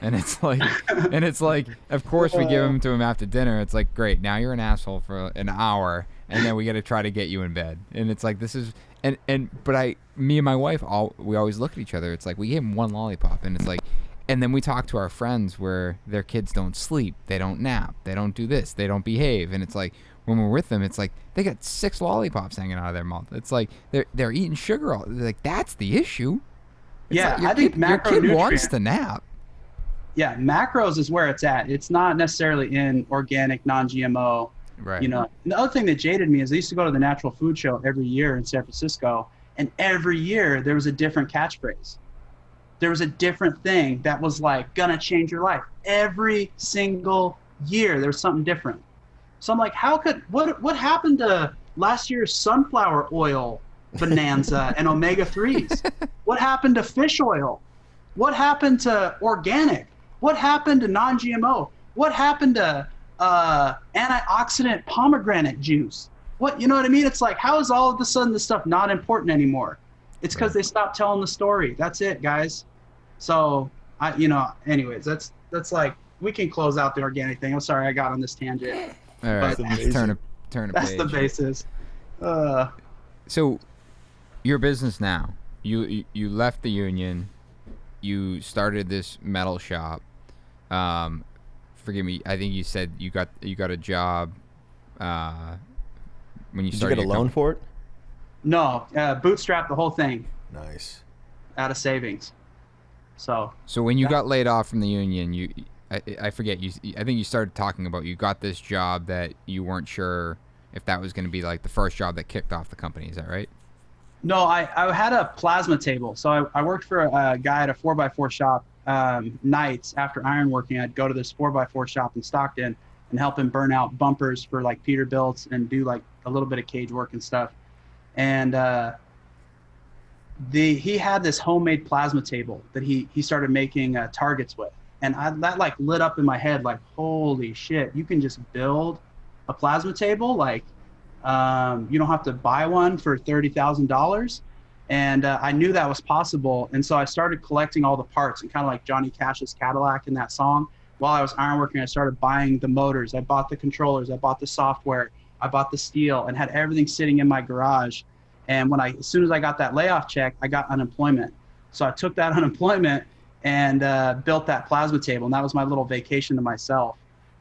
And it's like, of course we give them to them after dinner. It's like, great, now you're an asshole for an hour, and then we got to try to get you in bed. And it's like, this is, but me and my wife, we always look at each other. It's like, we gave them one lollipop, and it's like, and then we talk to our friends where their kids don't sleep, they don't nap, they don't do this, they don't behave, and it's like, when we're with them, it's like they got 6 lollipops hanging out of their mouth. It's like they're eating sugar all. They're like, that's the issue. It's yeah, like I think your kid wants to nap. Yeah, macros is where it's at. It's not necessarily in organic, non-GMO. Right. The other thing that jaded me is I used to go to the Natural Food Show every year in San Francisco, and every year there was a different catchphrase. There was a different thing that was like gonna change your life. Every single year there was something different. So I'm like, what happened to last year's sunflower oil bonanza and omega-3s? What happened to fish oil? What happened to organic? What happened to non-GMO? What happened to antioxidant pomegranate juice? You know what I mean? It's like, how is all of a sudden this stuff not important anymore? It's because they stopped telling the story. That's it, guys. So anyways, that's like, we can close out the organic thing. I'm sorry I got on this tangent. All right, But let's turn a that's page. the basis. So, your business now. You left the union. You started this metal shop. Forgive me. I think you said you got a job. When you Did you started get a your loan company. for it? No, bootstrap the whole thing Nice. out of savings. So So when you got laid off from the union, I forget you. I think you started talking about you got this job that you weren't sure if that was going to be like the first job that kicked off the company. Is that right? no, I had a plasma table. So I worked for a guy at a 4x4 shop. Nights after ironworking, I'd go to this 4x4 shop in Stockton and help him burn out bumpers for like Peterbilts and do like a little bit of cage work and stuff. And he had this homemade plasma table that he started making targets with, and that like lit up in my head like, holy shit, you can just build a plasma table, like you don't have to buy one for $30,000. And I knew that was possible, and so I started collecting all the parts, and kind of like Johnny Cash's Cadillac in that song. While I was ironworking, I started buying the motors, I bought the controllers, I bought the software, I bought the steel, and had everything sitting in my garage. And as soon as I got that layoff check, I got unemployment. So I took that unemployment and built that plasma table. And that was my little vacation to myself.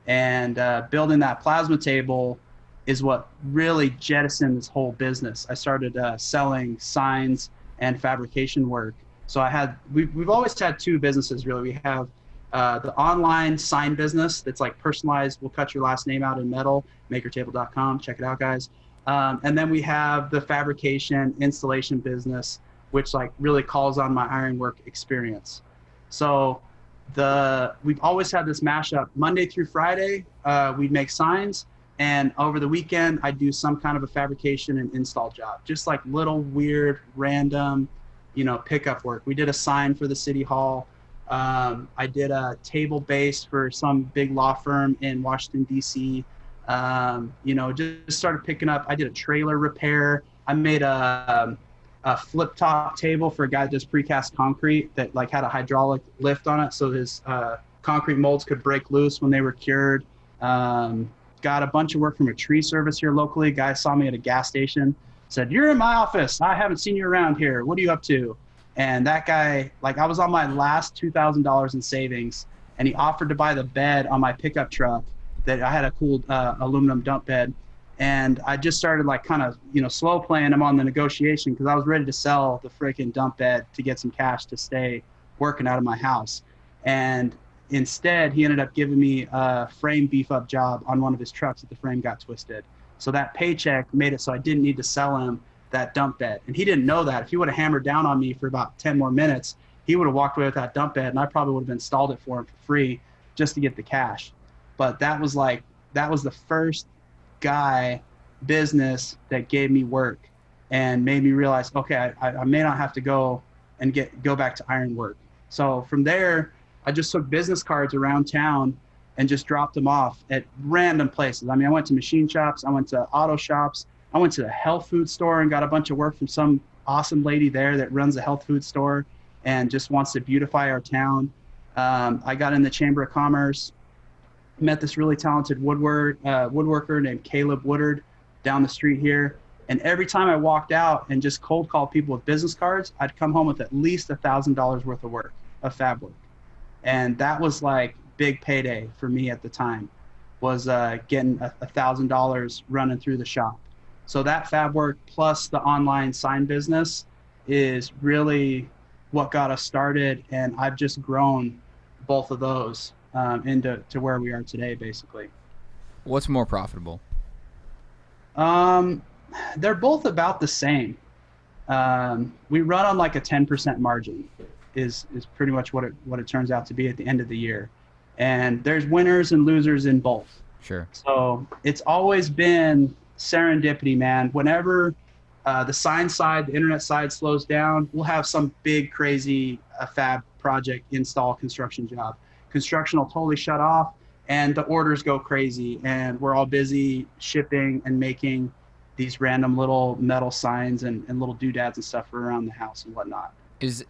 And building that plasma table is what really jettisoned this whole business. I started selling signs and fabrication work. So we've always had two businesses, really. We have the online sign business that's like personalized. We'll cut your last name out in metal, makertable.com. Check it out, guys. And then we have the fabrication installation business, which like really calls on my ironwork experience. So we've always had this mashup. Monday through Friday, we'd make signs. And over the weekend, I'd do some kind of a fabrication and install job, just like little weird, random, pickup work. We did a sign for the city hall. I did a table base for some big law firm in Washington, D.C. Just started picking up. I did a trailer repair. I made a flip top table for a guy that does precast concrete that like had a hydraulic lift on it, so his concrete molds could break loose when they were cured. Got a bunch of work from a tree service here locally. A guy saw me at a gas station, said, "You're in my office. I haven't seen you around here. What are you up to?" And that guy, like, I was on my last $2,000 in savings, and he offered to buy the bed on my pickup truck. That I had a cool aluminum dump bed, and I just started like kind of slow playing him on the negotiation because I was ready to sell the freaking dump bed to get some cash to stay working out of my house. And instead, he ended up giving me a frame beef up job on one of his trucks that the frame got twisted. So that paycheck made it so I didn't need to sell him that dump bed, and he didn't know that. If he would have hammered down on me for about 10 more minutes, he would have walked away with that dump bed, and I probably would have installed it for him for free just to get the cash. But that was the first business that gave me work and made me realize, okay, I may not have to go back to iron work. So from there, I just took business cards around town and just dropped them off at random places. I mean, I went to machine shops, I went to auto shops, I went to the health food store and got a bunch of work from some awesome lady there that runs a health food store and just wants to beautify our town. I got in the Chamber of Commerce, met this really talented woodworker named Caleb Woodard down the street here. And every time I walked out and just cold called people with business cards, I'd come home with at least $1,000 worth of work, of fab work. And that was like big payday for me at the time, was getting $1,000 running through the shop. So that fab work plus the online sign business is really what got us started. And I've just grown both of those into where we are today, basically. What's more profitable? They're both about the same. We run on like a 10% margin is pretty much what it turns out to be at the end of the year. And there's winners and losers in both. Sure. So it's always been serendipity, man. Whenever the sign side, the internet side slows down, we'll have some big, crazy fab project, install, construction job. Construction will totally shut off and the orders go crazy and we're all busy shipping and making these random little metal signs and little doodads and stuff for around the house and whatnot.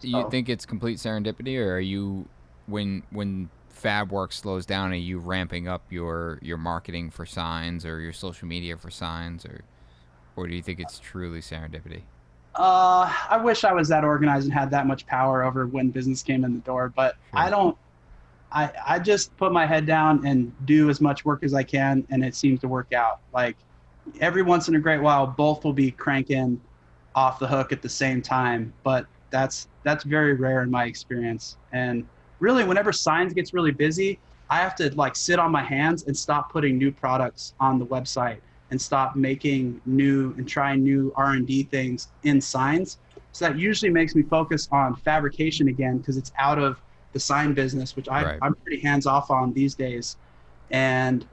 You think it's complete serendipity, or are you, when fab work slows down, are you ramping up your marketing for signs or your social media for signs, or do you think it's truly serendipity? I wish I was that organized and had that much power over when business came in the door, but Sure. I don't. I just put my head down and do as much work as I can, and it seems to work out. Like every once in a great while, both will be cranking off the hook at the same time, but that's very rare in my experience. And really, whenever signs gets really busy, I have to like sit on my hands and stop putting new products on the website and stop making new and trying new R&D things in signs. So that usually makes me focus on fabrication again, because it's out of the sign business, which Right. I'm pretty hands off on these days. And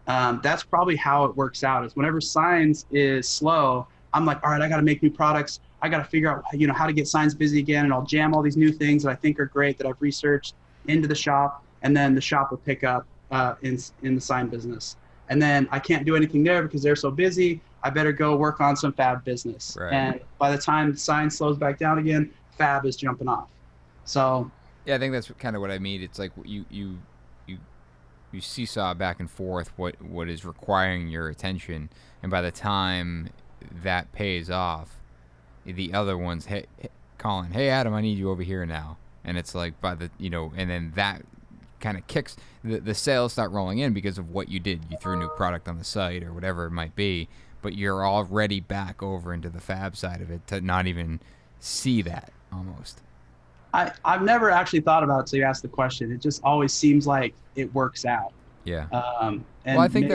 that's probably how it works out, is whenever signs is slow, I'm like, all right, I got to make new products. I got to figure out, how to get signs busy again. And I'll jam all these new things that I think are great that I've researched into the shop. And then the shop will pick up in the sign business. And then I can't do anything there because they're so busy. I better go work on some fab business. Right. And by the time the sign slows back down again, fab is jumping off. So Yeah, I think that's kind of what I mean. It's like you seesaw back and forth what is requiring your attention, and by the time that pays off, the other one's calling, hey Adam, I need you over here now, and it's like and then that kind of kicks the sales start rolling in because of what you did. You threw a new product on the site or whatever it might be, but you're already back over into the fab side of it to not even see that almost. I've never actually thought about it, so you asked the question. It just always seems like it works out. Yeah. And well, I think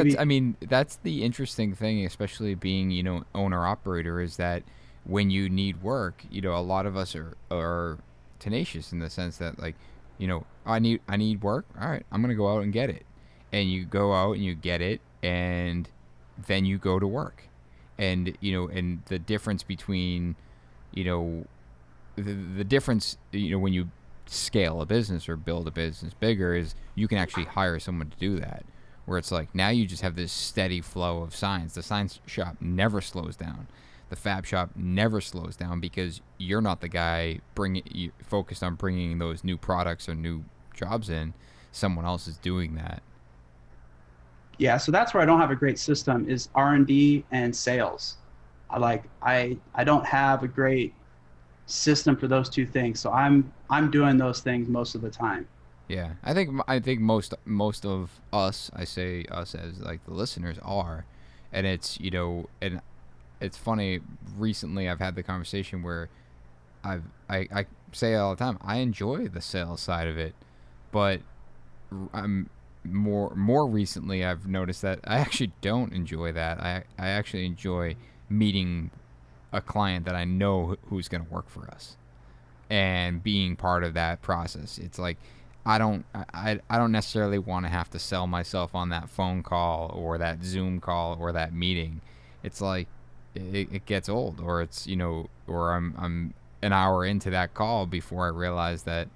that's the interesting thing, especially being, owner operator, is that when you need work, a lot of us are tenacious in the sense that I need work. All right, I'm going to go out and get it. And you go out and you get it, and then you go to work. And, and the difference between, the difference, when you scale a business or build a business bigger, is you can actually hire someone to do that. Where it's like now you just have this steady flow of signs. The sign shop never slows down. The fab shop never slows down because you're not the guy focused on bringing those new products or new jobs in. Someone else is doing that. Yeah, so that's where I don't have a great system, is R&D and sales. I don't have a great system for those two things. So I'm doing those things most of the time. Yeah, I think most of us, I say us as like the listeners, are, and it's and it's funny. Recently, I've had the conversation where I say all the time, I enjoy the sales side of it, but I'm more recently I've noticed that I actually don't enjoy that. I actually enjoy meeting a client that I know who's going to work for us and being part of that process. It's like I don't necessarily want to have to sell myself on that phone call or that Zoom call or that meeting. It's like it gets old, or it's or I'm an hour into that call before I realize that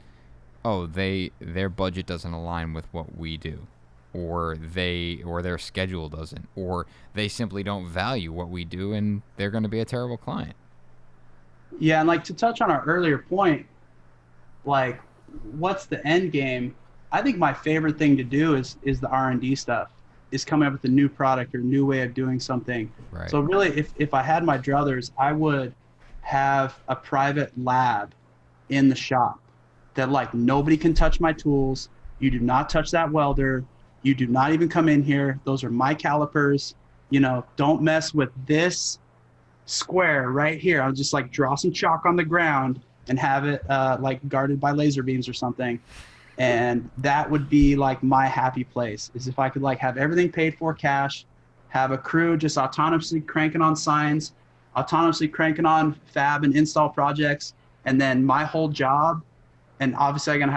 their budget doesn't align with what we do, or their schedule doesn't, or they simply don't value what we do, and they're going to be a terrible client. Yeah, and like to touch on our earlier point, like what's the end game? I think my favorite thing to do is the R&D stuff, is coming up with a new product or new way of doing something. Right. So really, if I had my druthers, I would have a private lab in the shop that like nobody can touch my tools. You do not touch that welder. You do not even come in here. Those are my calipers. Don't mess with this square right here. I'll just like draw some chalk on the ground and have it like guarded by laser beams or something. And that would be like my happy place, is if I could like have everything paid for cash, have a crew just autonomously cranking on signs, autonomously cranking on fab and install projects. And then my whole job, and obviously I'm going to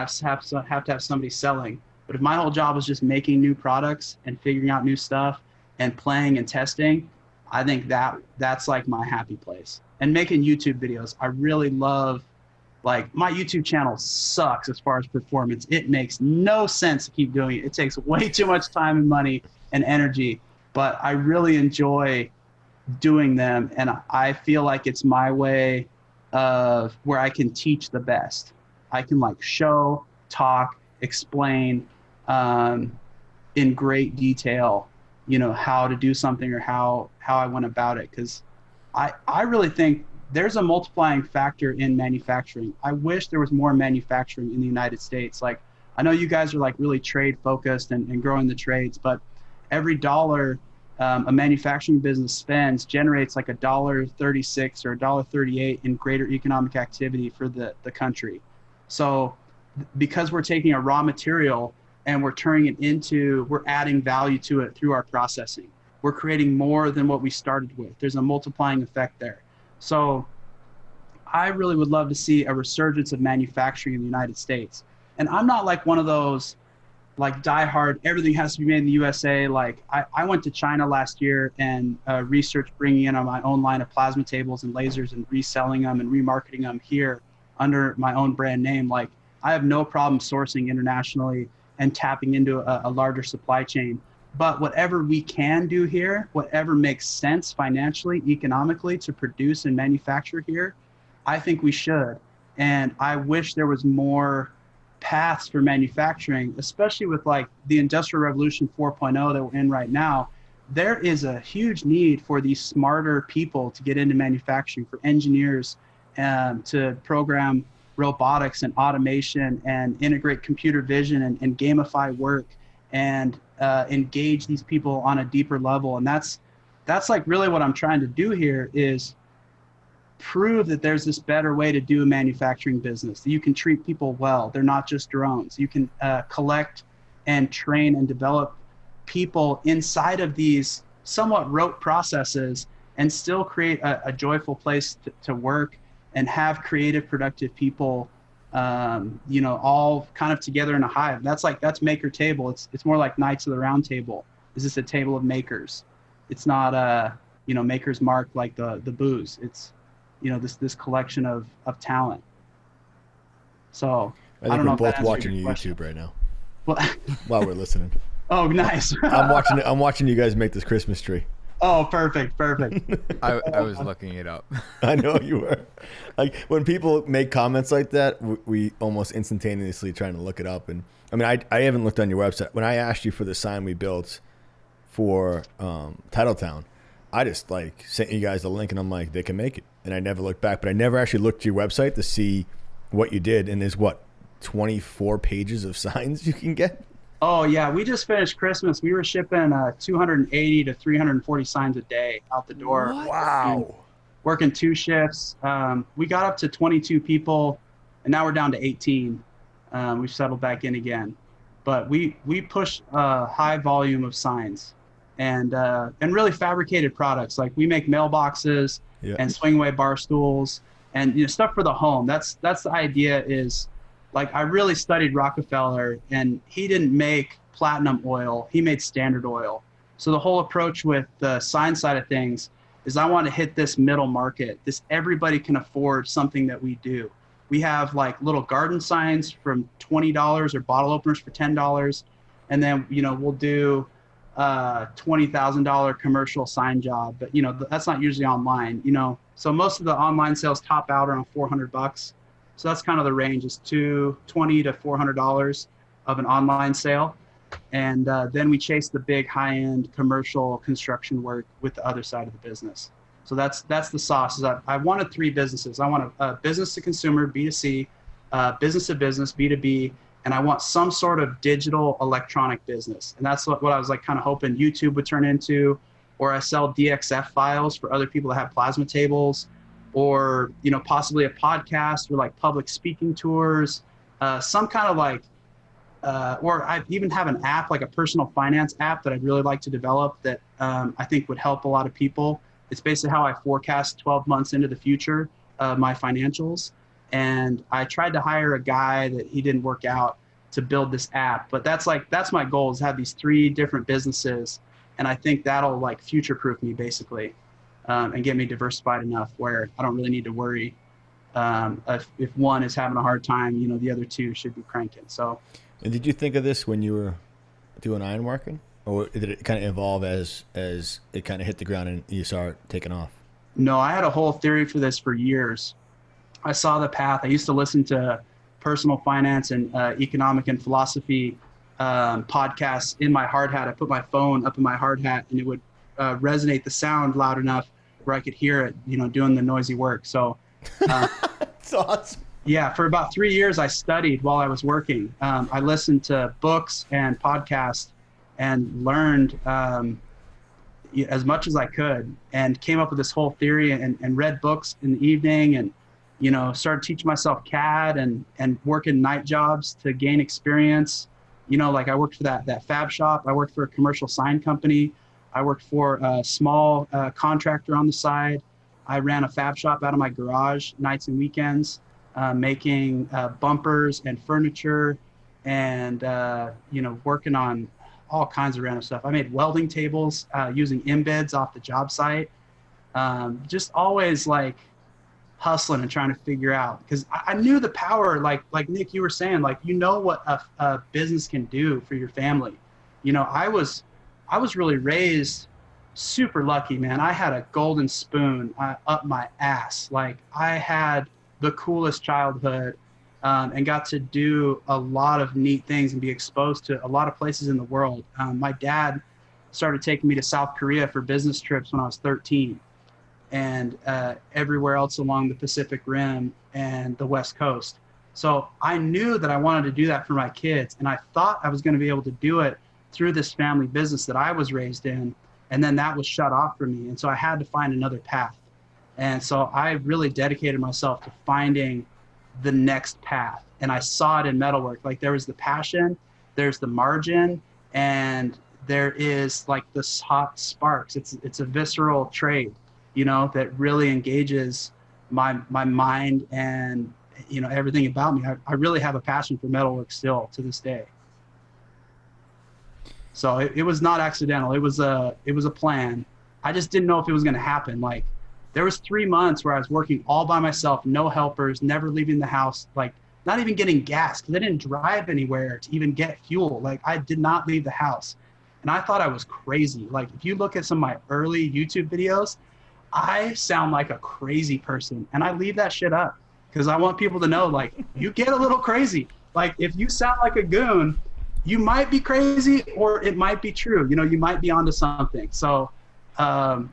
have to have somebody selling, but if my whole job was just making new products and figuring out new stuff and playing and testing, I think that's like my happy place. And making YouTube videos, I really love. Like my YouTube channel sucks as far as performance. It makes no sense to keep doing it. It takes way too much time and money and energy, but I really enjoy doing them. And I feel like it's my way of where I can teach the best. I can like show, talk, explain in great detail, how to do something or how I went about it. Because I really think there's a multiplying factor in manufacturing. I wish there was more manufacturing in the United States. Like, I know you guys are like really trade focused and growing the trades, but every dollar a manufacturing business spends generates like $1.36 or $1.38 in greater economic activity for the country. So because we're taking a raw material and we're turning it we're adding value to it through our processing. We're creating more than what we started with. There's a multiplying effect there. So I really would love to see a resurgence of manufacturing in the United States. And I'm not like one of those like diehard, everything has to be made in the USA. Like I went to China last year and researched bringing in on my own line of plasma tables and lasers and reselling them and remarketing them here under my own brand name. Like, I have no problem sourcing internationally and tapping into a larger supply chain. But whatever we can do here, whatever makes sense financially, economically to produce and manufacture here, I think we should. And I wish there was more paths for manufacturing, especially with like the Industrial Revolution 4.0 that we're in right now. There is a huge need for these smarter people to get into manufacturing, for engineers to program robotics and automation and integrate computer vision and gamify work and engage these people on a deeper level. And that's like really what I'm trying to do here is prove that there's this better way to do a manufacturing business, that you can treat people well. They're not just drones. You can collect and train and develop people inside of these somewhat rote processes and still create a joyful place to work and have creative, productive people, all kind of together in a hive. That's Maker Table. It's more like Knights of the Round Table. Is this a table of makers? It's not Maker's Mark like the booze. It's this collection of talent. So I think don't we're know both watching YouTube right now. Well, while we're listening. Oh, nice. I'm watching you guys make this Christmas tree. Oh, perfect. I was looking it up. I know you were. Like, when people make comments like that, we almost instantaneously trying to look it up. And I mean, I haven't looked on your website. When I asked you for the sign we built for Titletown, I just like sent you guys the link and I'm like, they can make it. And I never looked back, but I never actually looked at your website to see what you did. And there's 24 pages of signs you can get? Oh yeah, we just finished Christmas. We were shipping 280 to 340 signs a day out the door. What? Wow. Working 2 shifts. We got up to 22 people, and now we're down to 18. We've settled back in again, but we push a high volume of signs, and really fabricated products. Like, we make mailboxes and swing away bar stools and stuff for the home. That's the idea. Is like, I really studied Rockefeller, and he didn't make platinum oil. He made Standard Oil. So the whole approach with the sign side of things is I want to hit this middle market. This everybody can afford something that we do. We have like little garden signs from $20 or bottle openers for $10. And then, we'll do $20,000 commercial sign job. But, that's not usually online, So most of the online sales top out around $400. So that's kind of the range, is $20 to $400 of an online sale. And then we chase the big high-end commercial construction work with the other side of the business. So that's the sauce. Is I wanted 3 businesses. I want a business to consumer, B2C, business to business, B2B, and I want some sort of digital electronic business. And that's what I was like kind of hoping YouTube would turn into, or I sell DXF files for other people that have plasma tables, or possibly a podcast or like public speaking tours, some kind of like, or I even have an app, like a personal finance app that I'd really like to develop that I think would help a lot of people. It's basically how I forecast 12 months into the future, my financials. And I tried to hire a guy that he didn't work out to build this app, but that's my goal, is have these 3 different businesses. And I think that'll like future-proof me basically. And get me diversified enough where I don't really need to worry if one is having a hard time, the other 2 should be cranking. So. And did you think of this when you were doing ironworking, or did it kind of evolve as it kind of hit the ground and you saw it taking off? No, I had a whole theory for this for years. I saw the path. I used to listen to personal finance and economic and philosophy podcasts in my hard hat. I put my phone up in my hard hat, and it would resonate the sound loud enough where I could hear it, doing the noisy work. So That's awesome. yeah, for about 3 years, I studied while I was working. I listened to books and podcasts and learned as much as I could, and came up with this whole theory, and read books in the evening, and started teaching myself CAD and working night jobs to gain experience. Like I worked for that fab shop. I worked for a commercial sign company. I worked for a small contractor on the side. I ran a fab shop out of my garage nights and weekends, making bumpers and furniture, and working on all kinds of random stuff. I made welding tables using embeds off the job site. Just always like hustling and trying to figure out, because I knew the power, like Nick, you were saying, like, what a business can do for your family. I was really raised super lucky, man. I had a golden spoon up my ass. Like, I had the coolest childhood, and got to do a lot of neat things and be exposed to a lot of places in the world. My dad started taking me to South Korea for business trips when I was 13, and everywhere else along the Pacific Rim and the West Coast. So I knew that I wanted to do that for my kids, and I thought I was going to be able to do it through this family business that I was raised in, and then that was shut off for me, and so I had to find another path. And so I really dedicated myself to finding the next path, and I saw it in metalwork. Like, there was the passion, there's the margin, and there is like this hot sparks. It's a visceral trade, that really engages my mind and everything about me. I really have a passion for metalwork still to this day. So it was not accidental. It was a plan. I just didn't know if it was going to happen. Like, there was 3 months where I was working all by myself, no helpers, never leaving the house, like not even getting gas, because I didn't drive anywhere to even get fuel. Like, I did not leave the house. And I thought I was crazy. Like, if you look at some of my early YouTube videos, I sound like a crazy person. And I leave that shit up because I want people to know, like, you get a little crazy. Like, if you sound like a goon, you might be crazy, or it might be true. You might be onto something. So, I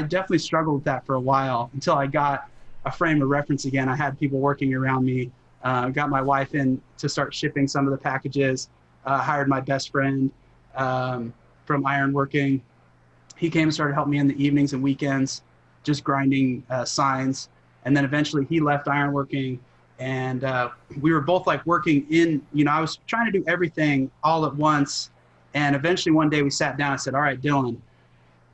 definitely struggled with that for a while until I got a frame of reference again. I had people working around me, got my wife in to start shipping some of the packages, hired my best friend from ironworking. He came and started helping me in the evenings and weekends, just grinding signs. And then eventually he left ironworking, and we were both like working in, I was trying to do everything all at once. And eventually one day we sat down and said, all right, Dylan,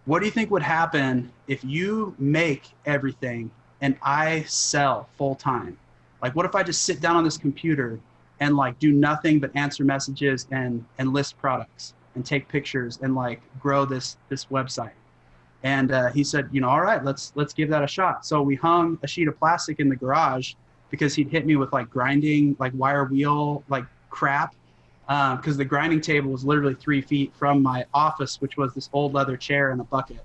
what do you think would happen if you make everything and I sell full time? Like, what if I just sit down on this computer and like do nothing but answer messages and list products and take pictures and like grow this website? And he said, all right, let's give that a shot. So we hung a sheet of plastic in the garage because he'd hit me with like grinding, like wire wheel, like crap. Because the grinding table was literally 3 feet from my office, which was this old leather chair and a bucket.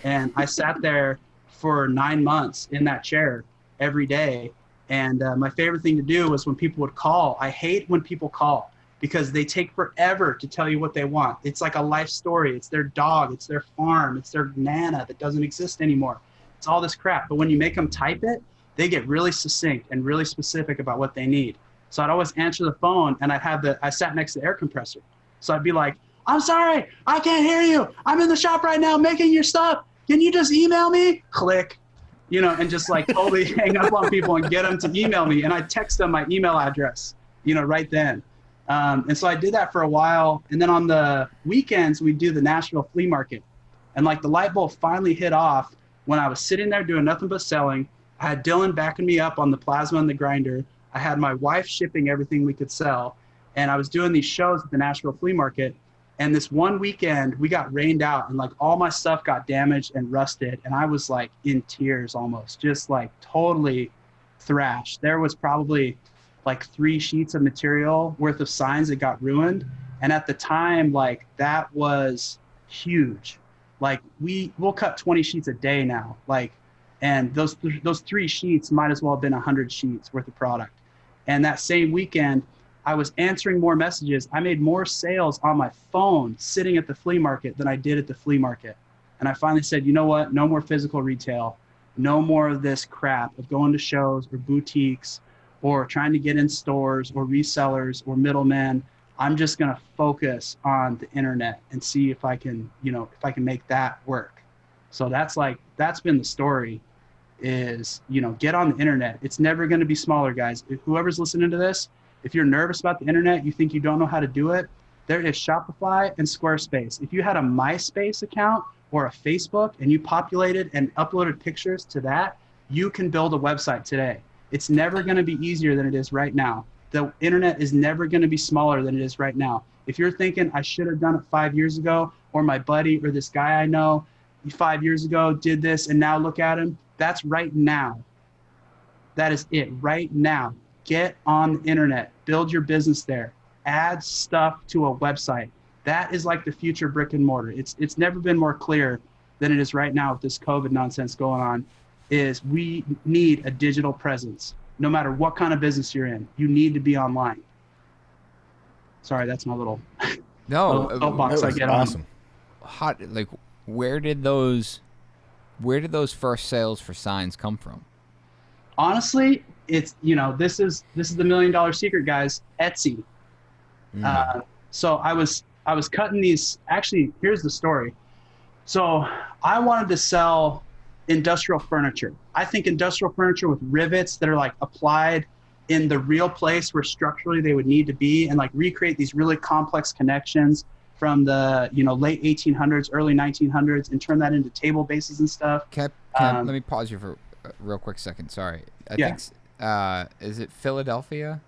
And I sat there for 9 months in that chair every day. And my favorite thing to do was when people would call. I hate when people call because they take forever to tell you what they want. It's like a life story. It's their dog. It's their farm. It's their nana that doesn't exist anymore. It's all this crap. But when you make them type it, they get really succinct and really specific about what they need. So I'd always answer the phone, and I sat next to the air compressor. So I'd be like, I'm sorry, I can't hear you. I'm in the shop right now making your stuff. Can you just email me? Click, and just like totally hang up on people and get them to email me. And I'd text them my email address, right then. And so I did that for a while. And then on the weekends, we'd do the Nashville flea market. And like the light bulb finally hit off when I was sitting there doing nothing but selling. I had Dylan backing me up on the plasma and the grinder. I had my wife shipping everything we could sell. And I was doing these shows at the Nashville flea market. And this one weekend we got rained out and like all my stuff got damaged and rusted. And I was like in tears almost, just like totally thrashed. There was probably like 3 sheets of material worth of signs that got ruined. And at the time, like that was huge. Like we'll cut 20 sheets a day now. And those 3 sheets might as well have been 100 sheets worth of product. And that same weekend, I was answering more messages. I made more sales on my phone sitting at the flea market than I did at the flea market. And I finally said, you know what? No more physical retail. No more of this crap of going to shows or boutiques or trying to get in stores or resellers or middlemen. I'm just going to focus on the internet and see if I can, make that work. So that's been the story is, get on the internet. It's never going to be smaller, guys. If whoever's listening to this, if you're nervous about the internet, you think you don't know how to do it, there is Shopify and Squarespace. If you had a MySpace account or a Facebook and you populated and uploaded pictures to that, you can build a website today. It's never going to be easier than it is right now. The internet is never going to be smaller than it is right now. If you're thinking I should have done it 5 years ago, or my buddy or this guy I know 5 years ago did this and now look at him, that's right now. That is it right now. Get on the internet, build your business there, add stuff to a website. That is like the future brick and mortar. It's never been more clear than it is right now with this COVID nonsense going on, is we need a digital presence. No matter what kind of business you're in, you need to be online. Sorry, that's my little box I get awesome. Where did those first sales for signs come from? Honestly, it's, this is the $1 million secret, guys. Etsy. So I was cutting these. Actually, here's the story. So I wanted to sell industrial furniture. I think industrial furniture with rivets that are like applied in the real place where structurally they would need to be, and like recreate these really complex connections from the late 1800s, early 1900s, and turn that into table bases and stuff. Let me pause you for a real quick second. Sorry. I think is it Philadelphia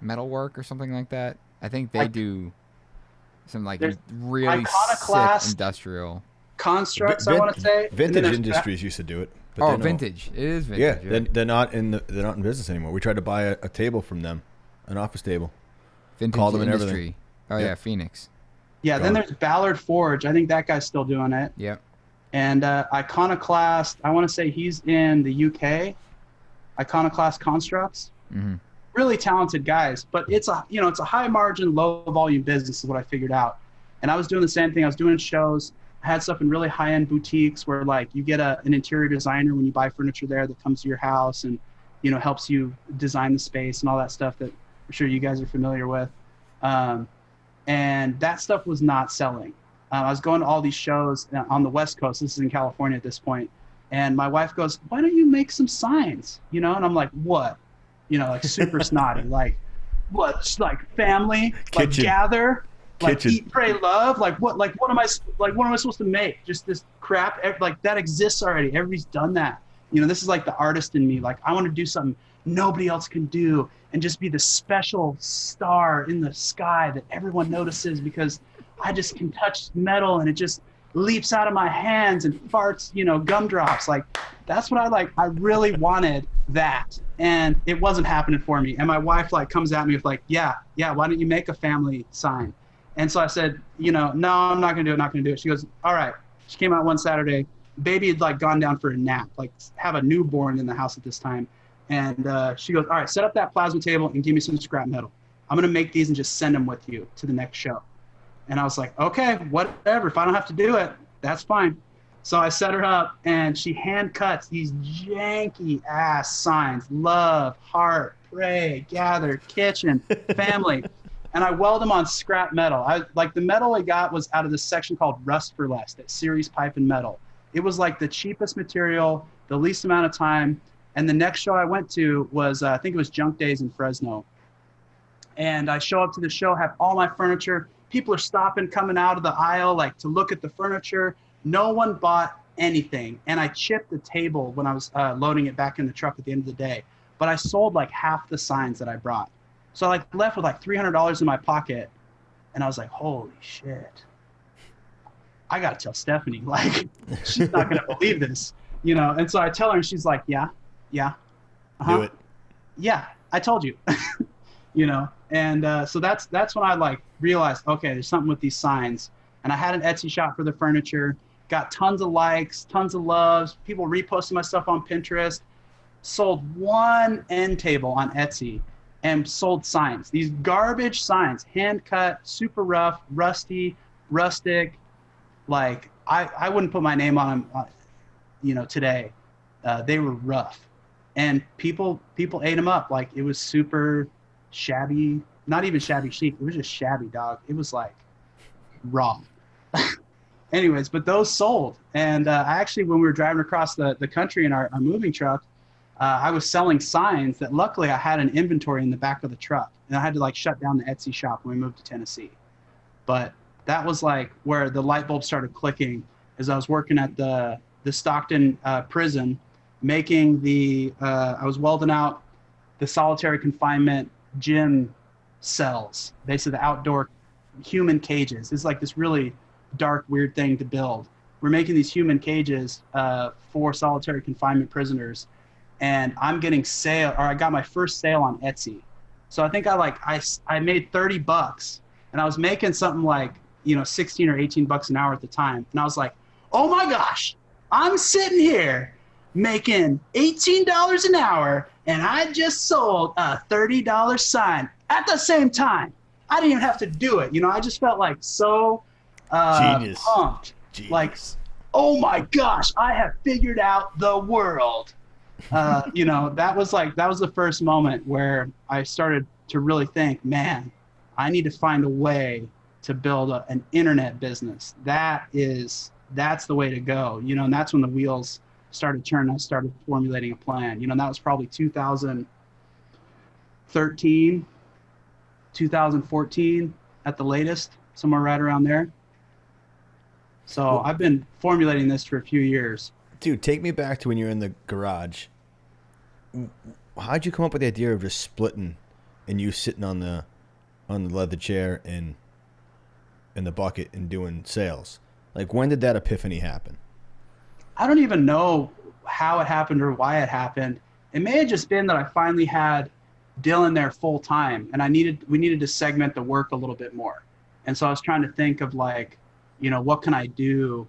Metalwork or something like that? I think they do some really sick industrial constructs. I want to say Vintage Industries used to do it. But Vintage. It is Vintage. Yeah, they're not in business anymore. We tried to buy a table from them, an office table. Vintage Called them Industry. And everything. Oh yeah, Phoenix. Yeah, then there's Ballard Forge. I think that guy's still doing it. Yep. And Iconoclast, I want to say he's in the UK. Iconoclast Constructs. Mm-hmm. Really talented guys, but it's a high margin, low volume business is what I figured out. And I was doing the same thing. I was doing shows. I had stuff in really high end boutiques where you get an interior designer when you buy furniture there that comes to your house and helps you design the space and all that stuff that I'm sure you guys are familiar with. And that stuff was not selling. I was going to all these shows on the West Coast. This is in California at this point. And my wife goes, "Why don't you make some signs?" And I'm like, "What?" Super snotty. Like, what? Just like family, Kitchen. Gather, Kitchen. Eat, pray, love. What am I supposed to make? Just this crap. That exists already. Everybody's done that. This is like the artist in me. Like, I want to do something nobody else can do and just be the special star in the sky that everyone notices because I just can touch metal and it just leaps out of my hands and farts, gumdrops. Like, that's what I like. I really wanted that. And it wasn't happening for me. And my wife comes at me with yeah, why don't you make a family sign? And so I said, no, I'm not going to do it. She goes, all right. She came out one Saturday. Baby had gone down for a nap, have a newborn in the house at this time. And she goes, all right, set up that plasma table and give me some scrap metal. I'm going to make these and just send them with you to the next show. And I was like, okay, whatever. If I don't have to do it, that's fine. So I set her up and she hand cuts these janky ass signs: love, heart, pray, gather, kitchen, family. And I weld them on scrap metal. The metal I got was out of this section called Rust for Less, that series pipe and metal. It was the cheapest material, the least amount of time. And the next show I went to was, I think it was Junk Days in Fresno. And I show up to the show, have all my furniture. People are stopping, coming out of the aisle, to look at the furniture. No one bought anything. And I chipped the table when I was loading it back in the truck at the end of the day. But I sold half the signs that I brought. So I left with $300 in my pocket. And I was like, holy shit. I got to tell Stephanie, she's not going to believe this, And so I tell her and she's like, yeah. Uh-huh. Do it. Yeah, I told you. And so that's when I realized, okay, there's something with these signs. And I had an Etsy shop for the furniture, got tons of likes, tons of loves. People reposting my stuff on Pinterest. Sold one end table on Etsy and sold signs. These garbage signs, hand cut, super rough, rusty, rustic. Like I wouldn't put my name on them, today. They were rough, and people ate them up. Like it was super shabby, not even shabby chic. It was just shabby, dog. It was like raw. Anyways, but those sold. And I actually, when we were driving across the country in our moving truck, I was selling signs that luckily I had an inventory in the back of the truck, and I had to like shut down the Etsy shop when we moved to Tennessee. But that was like where the light bulb started clicking as I was working at the Stockton prison, making I was welding out the solitary confinement gym cells, basically the outdoor human cages. It's like this really dark, weird thing to build. We're making these human cages for solitary confinement prisoners. And I'm getting I got my first sale on Etsy. So I think I made $30, and I was making something like, 16 or 18 bucks an hour at the time. And I was like, oh my gosh, I'm sitting here making $18 an hour, and I just sold a $30 sign at the same time. I didn't even have to do it. I just felt like so Genius. pumped. Genius. Like, oh my gosh, I have figured out the world. That was the first moment where I started to really think, man, I need to find a way to build an internet business. That's the way to go, and that's when the wheels started turning. I started formulating a plan, that was probably 2013, 2014 at the latest, somewhere right around there. So I've been formulating this for a few years. Dude, take me back to when you were in the garage. How'd you come up with the idea of just splitting and you sitting on the leather chair and in the bucket and doing sales? Like, when did that epiphany happen? I don't even know how it happened or why it happened. It may have just been that I finally had Dylan there full time, and we needed to segment the work a little bit more. And so I was trying to think of like, what can I do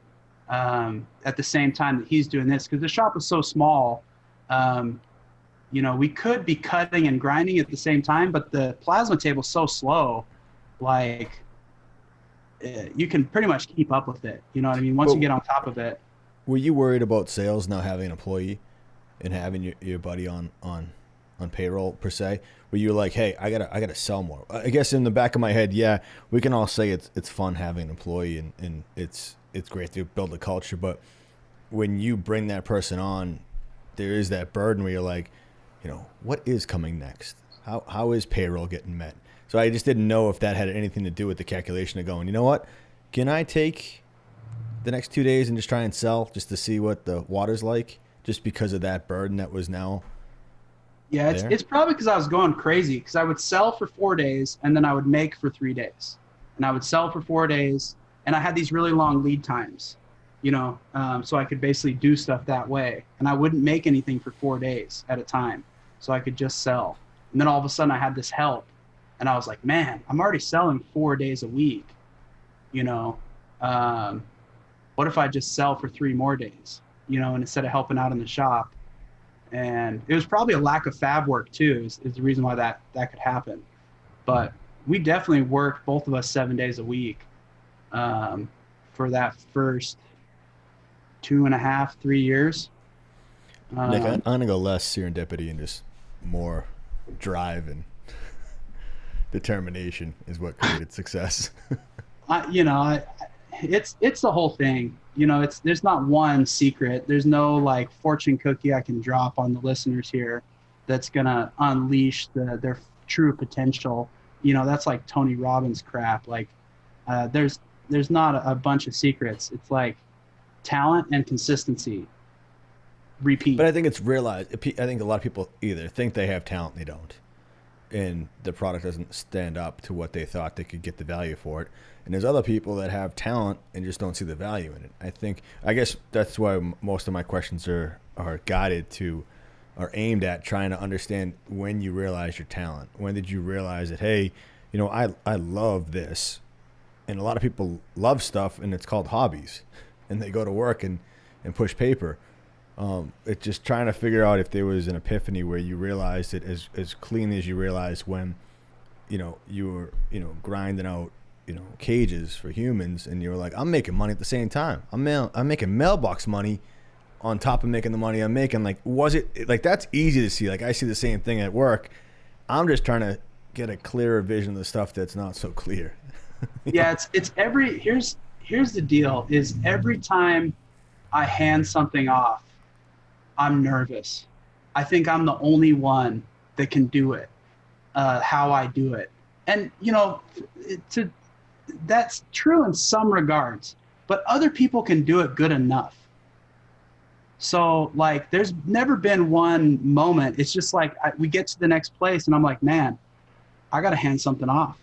at the same time that he's doing this? Because the shop is so small. We could be cutting and grinding at the same time, but the plasma table's so slow, like you can pretty much keep up with it. You know what I mean? Once you get on top of it. Were you worried about sales now having an employee and having your buddy on payroll per se? Were you like, hey, I gotta sell more? I guess in the back of my head, yeah, we can all say it's fun having an employee and it's great to build a culture, but when you bring that person on, there is that burden where you're like, what is coming next? How is payroll getting met? So I just didn't know if that had anything to do with the calculation of going, you know what? Can I take the next 2 days and just try and sell just to see what the water's like, just because of that burden that was now? Yeah, it's probably because I was going crazy, because I would sell for 4 days and then I would make for 3 days. And I would sell for 4 days, and I had these really long lead times, so I could basically do stuff that way. And I wouldn't make anything for 4 days at a time, so I could just sell. And then all of a sudden I had this help, and I was like, man, I'm already selling 4 days a week. What if I just sell for 3 more days, and instead of helping out in the shop? And it was probably a lack of fab work too, is the reason why that could happen. But we definitely worked, both of us, 7 days a week for that first 2.5, 3 years. Nick, I'm going to go less serendipity and just more drive and determination is what created success. It's the whole thing. There's not one secret. There's no like fortune cookie I can drop on the listeners here that's gonna unleash their true potential. That's like Tony Robbins crap. Like there's not a bunch of secrets. It's like talent and consistency. Repeat. But I think it's realized. I think a lot of people either think they have talent and they don't, and the product doesn't stand up to what they thought they could get the value for it. And there's other people that have talent and just don't see the value in it. I guess that's why most of my questions are aimed at trying to understand when you realize your talent. When did you realize that, hey, I love this, and a lot of people love stuff, and it's called hobbies. and they go to work and push paper. It's just trying to figure out if there was an epiphany where you realized it as cleanly as you realized when, you were, grinding out, cages for humans, and you were like, I'm making money at the same time. I'm making mailbox money on top of making the money I'm making. Like, was it like, that's easy to see. Like, I see the same thing at work. I'm just trying to get a clearer vision of the stuff that's not so clear. Yeah, here's the deal is every time I hand something off, I'm nervous. I think I'm the only one that can do it, how I do it. And, that's true in some regards, but other people can do it good enough. So, like, there's never been one moment. It's just like we get to the next place, and I'm like, man, I got to hand something off.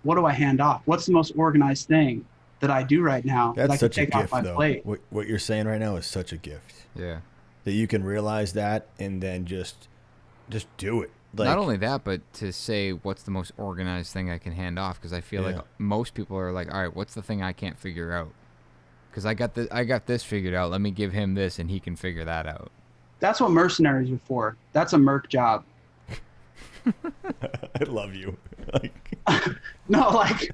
What do I hand off? What's the most organized thing that I do right now That's that I such can a take off gift, my though. plate? What you're saying right now is such a gift. Yeah. That you can realize that and then just do it. Like, not only that, but to say what's the most organized thing I can hand off, because I feel like most people are like, all right, what's the thing I can't figure out? Because I got this figured out. Let me give him this, and he can figure that out. That's what mercenaries are for. That's a merc job. I love you. No, like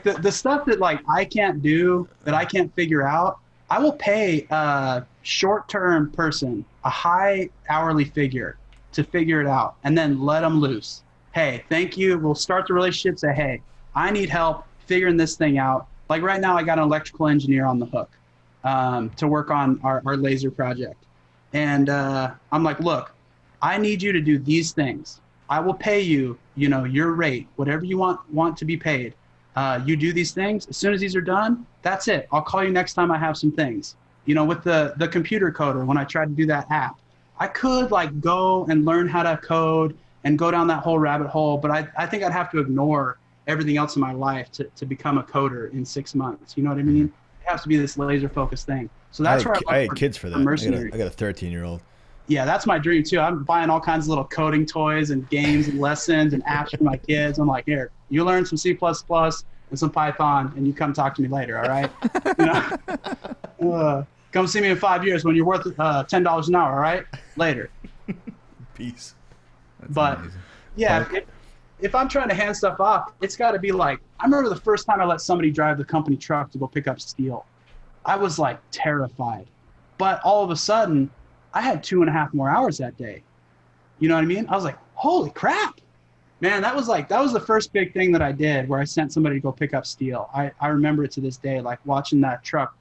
the stuff that like I can't do, that I can't figure out, I will pay a short-term person a high hourly figure to figure it out, and then let them loose. Hey, thank you. We'll start the relationship. Say, hey, I need help figuring this thing out. Like right now, I got an electrical engineer on the hook to work on our laser project. And I'm like, look, I need you to do these things. I will pay you, your rate, whatever you want to be paid. You do these things. As soon as these are done, that's it. I'll call you next time I have some things. With the computer coder, when I tried to do that app, I could like go and learn how to code and go down that whole rabbit hole, but I think I'd have to ignore everything else in my life to become a coder in 6 months. You know what I mean? It has to be this laser focused thing. So that's where I had kids for that. I got a 13-year-old. Yeah, that's my dream too. I'm buying all kinds of little coding toys and games and lessons and apps for my kids. I'm like, here, you learn some C++ and some Python, and you come talk to me later, all right? Come see me in 5 years when you're worth $10 an hour, all right? Later. Peace. That's but amazing. Yeah, if I'm trying to hand stuff off, it's got to be like, I remember the first time I let somebody drive the company truck to go pick up steel. I was like terrified. But all of a sudden, I had 2.5 more hours that day. You know what I mean? I was like, holy crap. Man, that was the first big thing that I did where I sent somebody to go pick up steel. I remember it to this day, like watching that truck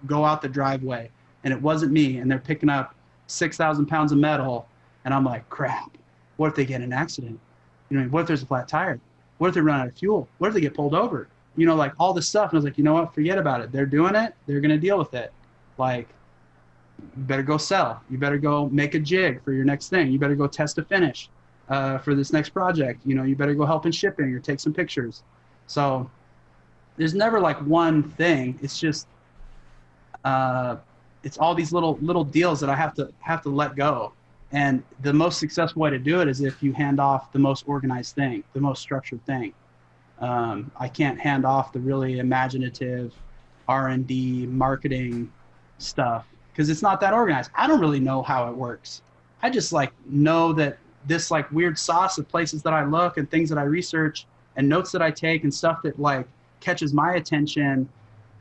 go out the driveway, and it wasn't me, and they're picking up 6,000 pounds of metal, and I'm like, crap, what if they get in an accident? What if there's a flat tire? What if they run out of fuel? What if they get pulled over? Like all this stuff. And I was like, you know what? Forget about it. They're doing it. They're going to deal with it. Like, you better go sell. You better go make a jig for your next thing. You better go test a finish for this next project. You better go help in shipping or take some pictures. So there's never like one thing. It's just, it's all these little deals that I have to let go. And the most successful way to do it is if you hand off the most organized thing, the most structured thing. I can't hand off the really imaginative R&D marketing stuff because it's not that organized. I don't really know how it works. I just like know that this like weird sauce of places that I look and things that I research and notes that I take and stuff that like catches my attention.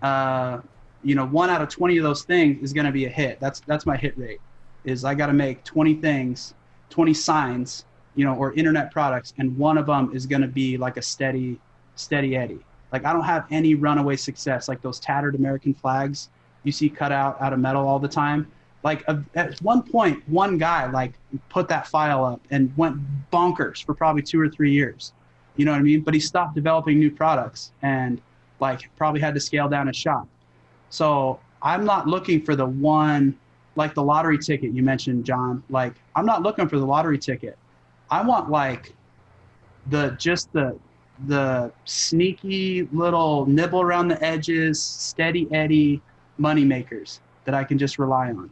1 out of 20 of those things is going to be a hit. That's my hit rate. Is I got to make 20 things, 20 signs, or internet products, and one of them is going to be like a steady Eddie. Like I don't have any runaway success, like those tattered American flags you see cut out of metal all the time. Like at one point, one guy like put that file up and went bonkers for probably 2 or 3 years. You know what I mean? But he stopped developing new products and like probably had to scale down his shop. So I'm not looking for the one, like the lottery ticket you mentioned, John. Like I'm not looking for the lottery ticket. I want like the sneaky little nibble around the edges, steady Eddie money makers that I can just rely on.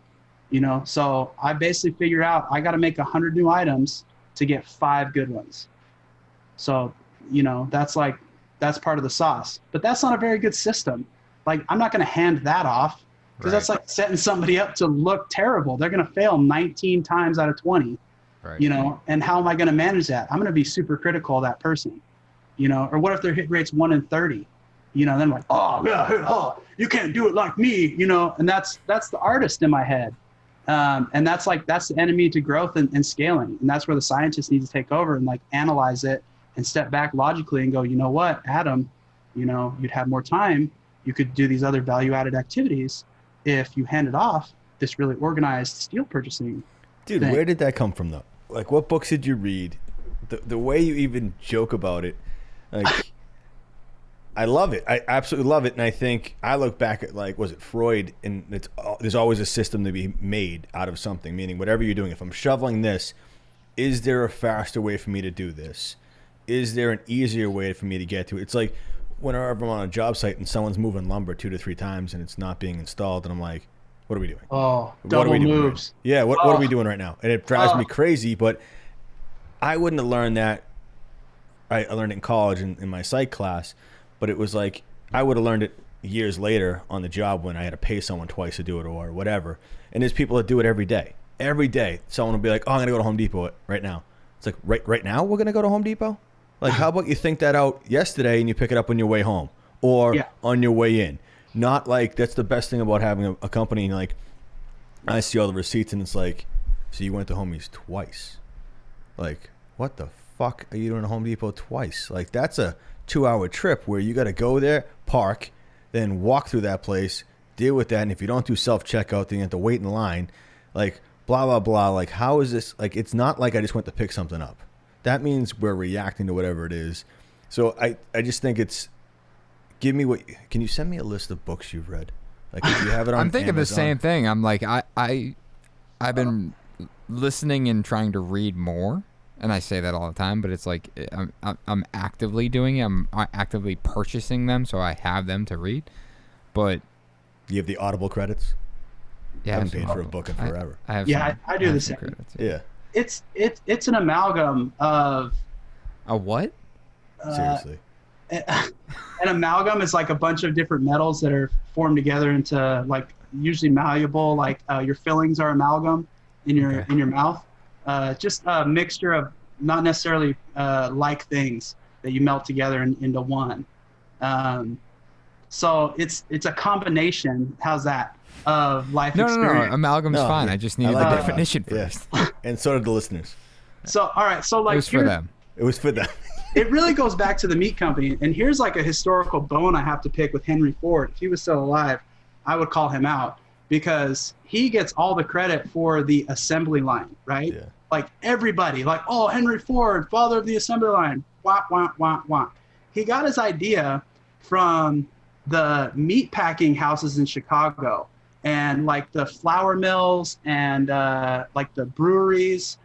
So I basically figure out I got to make 100 new items to get 5 good ones. So, that's part of the sauce, but that's not a very good system. Like, I'm not going to hand that off because that's like setting somebody up to look terrible. They're going to fail 19 times out of 20, you know, and how am I going to manage that? I'm going to be super critical of that person, you know, or what if their hit rate's 1 in 30? You know, then I'm like, oh, yeah, oh, you can't do it like me, you know, and that's the artist in my head. And that's the enemy to growth and scaling. And that's where the scientists need to take over and like analyze it and step back logically and go, you know what, Adam, you know, you'd have more time. You could do these other value-added activities if you handed off this really organized steel purchasing Dude, thing. Where did that come from, though? Like, what books did you read? The way you even joke about it, like, I love it. I absolutely love it. And I think I look back at, like, was it Freud? And there's always a system to be made out of something, meaning whatever you're doing. If I'm shoveling this, is there a faster way for me to do this? Is there an easier way for me to get to it? It's like, whenever I'm on a job site and someone's moving lumber 2 to 3 times and it's not being installed, and I'm like, what are we doing? Oh, what double are we doing moves. Right? Yeah, what are we doing right now? And it drives me crazy, but I wouldn't have learned that. I learned it in college in my psych class, but it was like, I would have learned it years later on the job when I had to pay someone twice to do it or whatever. And there's people that do it every day. Every day, someone will be like, oh, I'm going to go to Home Depot right now. It's like, right now we're going to go to Home Depot? Like, how about you think that out yesterday and you pick it up on your way home or on your way in? Not like, that's the best thing about having a company. And like, I see all the receipts and it's like, so you went to Homies twice. Like, what the fuck are you doing at Home Depot twice? Like, that's a 2-hour trip where you got to go there, park, then walk through that place, deal with that. And if you don't do self-checkout, then you have to wait in line. Like, blah, blah, blah. Like, how is this? Like, it's not like I just went to pick something up. That means we're reacting to whatever it is. So I just think it's, give me can you send me a list of books you've read? Like, if you have it on I'm thinking Amazon. the same thing. I'm like, I've been listening and trying to read more. And I say that all the time, but it's like, I'm actively doing it. I'm actively purchasing them. So I have them to read, but You have the Audible credits? yeah, I haven't paid for a book in forever. I have I do the same. credits, Yeah. It's an amalgam of A what? Seriously. an amalgam is like a bunch of different metals that are formed together into like usually malleable, like your fillings are amalgam in your mouth. Just a mixture of not necessarily like things that you melt together into one. So it's a combination. How's that? Of life experience. No. Amalgam's fine. I just needed like the that. definition Yeah. first. And so did the listeners. So all right. So like It was for them. It was for them. It really goes back to the meat company. And here's like a historical bone I have to pick with Henry Ford. If he was still alive, I would call him out because he gets all the credit for the assembly line, right? Yeah. Like everybody, like, oh, Henry Ford, father of the assembly line, wah, wah, wah, wah. He got his idea from the meat packing houses in Chicago and like the flour mills and like the breweries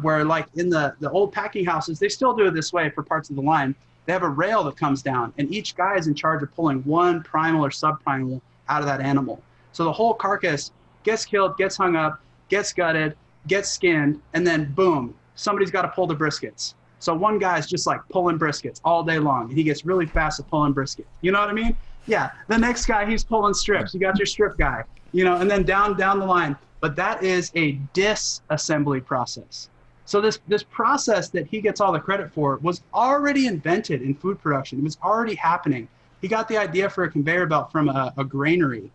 where like in the old packing houses, they still do it this way for parts of the line. They have a rail that comes down and each guy is in charge of pulling one primal or subprimal out of that animal. So the whole carcass gets killed, gets hung up, gets gutted, gets skinned, and then boom, somebody's got to pull the briskets. So one guy's just like pulling briskets all day long and he gets really fast at pulling brisket. You know what I mean? Yeah. The next guy, he's pulling strips. You got your strip guy, you know, and then down the line. But that is a disassembly process. So this process that he gets all the credit for was already invented in food production. It was already happening. He got the idea for a conveyor belt from a granary.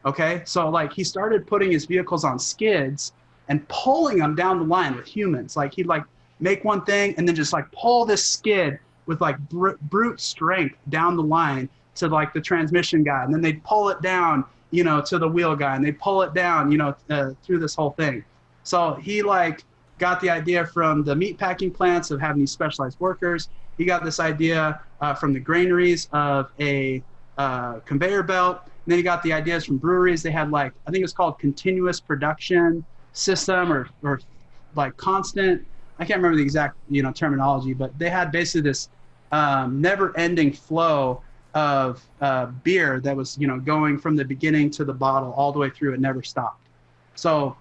Okay. So like he started putting his vehicles on skids and pulling them down the line with humans. Like he'd like make one thing and then just like pull this skid with like brute strength down the line to like the transmission guy. And then they'd pull it down, you know, to the wheel guy and they pull it down, you know, through this whole thing. So he like got the idea from the meat packing plants of having these specialized workers. He got this idea from the granaries of a conveyor belt. And then he got the ideas from breweries. They had like, I think it was called continuous production system or like constant, I can't remember the exact, you know, terminology, but they had basically this never ending flow of beer that was, you know, going from the beginning to the bottle all the way through. It never stopped. So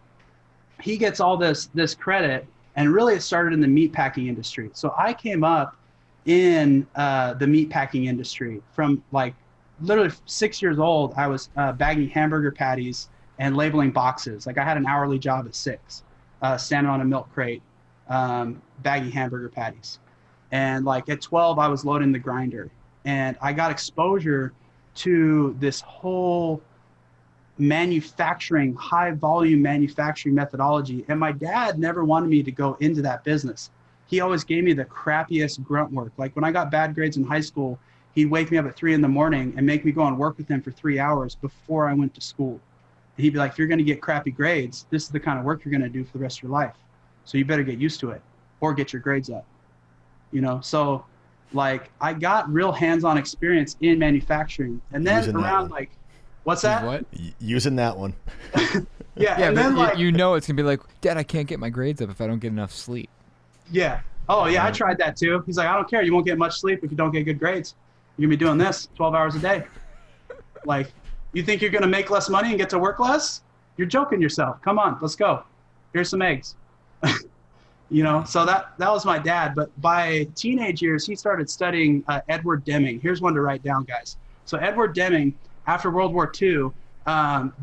he gets all this credit, and really it started in the meat packing industry. So I came up in the meat packing industry from like literally 6 years old, I was bagging hamburger patties and labeling boxes. Like I had an hourly job at 6, standing on a milk crate, bagging hamburger patties. And like at 12, I was loading the grinder, and I got exposure to this whole manufacturing, high volume manufacturing methodology. And my dad never wanted me to go into that business. He always gave me the crappiest grunt work. Like when I got bad grades in high school, he'd wake me up at 3 a.m. and make me go and work with him for 3 hours before I went to school. And he'd be like, if you're going to get crappy grades, this is the kind of work you're going to do for the rest of your life. So you better get used to it or get your grades up. You know, so like I got real hands-on experience in manufacturing. And then Using around like, what's that? What? Using that one. Yeah, Yeah, and but then like, you know it's gonna be like, Dad, I can't get my grades up if I don't get enough sleep. yeah. Oh yeah, I tried that too. He's like, I don't care. You won't get much sleep if you don't get good grades. You're gonna be doing this 12 hours a day. Like, you think you're gonna make less money and get to work less? You're joking yourself. Come on, let's go. Here's some eggs. You know, so that was my dad. But by teenage years, he started studying Edward Deming. Here's one to write down, guys. So Edward Deming, after World War II,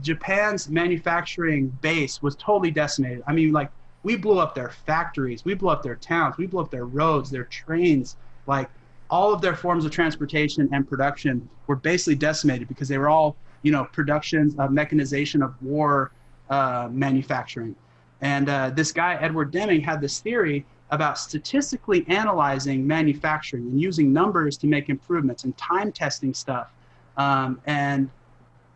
Japan's manufacturing base was totally decimated. I mean, like, we blew up their factories, we blew up their towns, we blew up their roads, their trains, like all of their forms of transportation and production were basically decimated because they were all, you know, productions, mechanization of war manufacturing. And this guy, Edward Deming, had this theory about statistically analyzing manufacturing and using numbers to make improvements and time testing stuff. And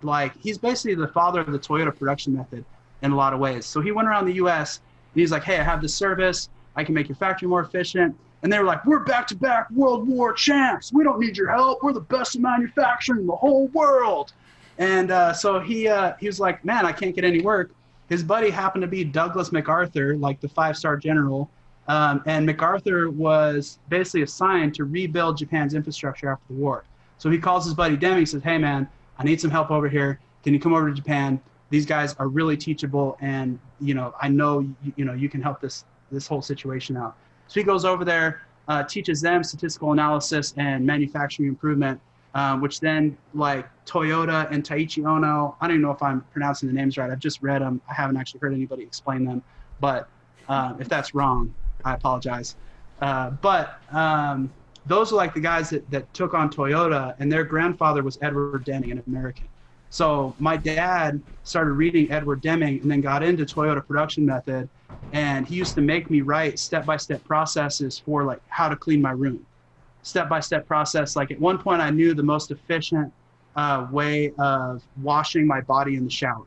like, he's basically the father of the Toyota production method in a lot of ways. So he went around the US and he's like, hey, I have this service. I can make your factory more efficient. And they were like, we're back-to-back World War champs. We don't need your help. We're the best in manufacturing in the whole world. And so he was like, man, I can't get any work. His buddy happened to be Douglas MacArthur, like the 5-star general. And MacArthur was basically assigned to rebuild Japan's infrastructure after the war. So he calls his buddy Deming, says, hey, man, I need some help over here. Can you come over to Japan? These guys are really teachable. And, you know, I know, you know, you can help this whole situation out. So he goes over there, teaches them statistical analysis and manufacturing improvement, which then, like, Toyota and Taiichi Ohno, I don't even know if I'm pronouncing the names right. I've just read them. I haven't actually heard anybody explain them. But if that's wrong, I apologize. But those are like the guys that took on Toyota, and their grandfather was Edward Deming, an American. So my dad started reading Edward Deming and then got into Toyota production method. And he used to make me write step-by-step processes for like how to clean my room. Step-by-step process. Like at one point I knew the most efficient way of washing my body in the shower.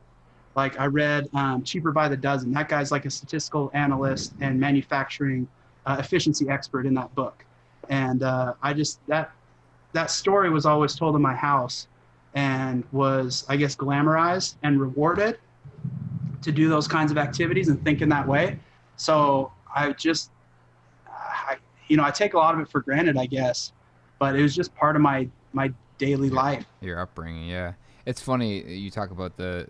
Like I read Cheaper by the Dozen. That guy's like a statistical analyst and manufacturing efficiency expert in that book. And I just, that story was always told in my house and was, I guess, glamorized and rewarded to do those kinds of activities and think in that way. So I just, you know, I take a lot of it for granted, I guess, but it was just part of my daily life. Your upbringing, yeah. It's funny you talk about the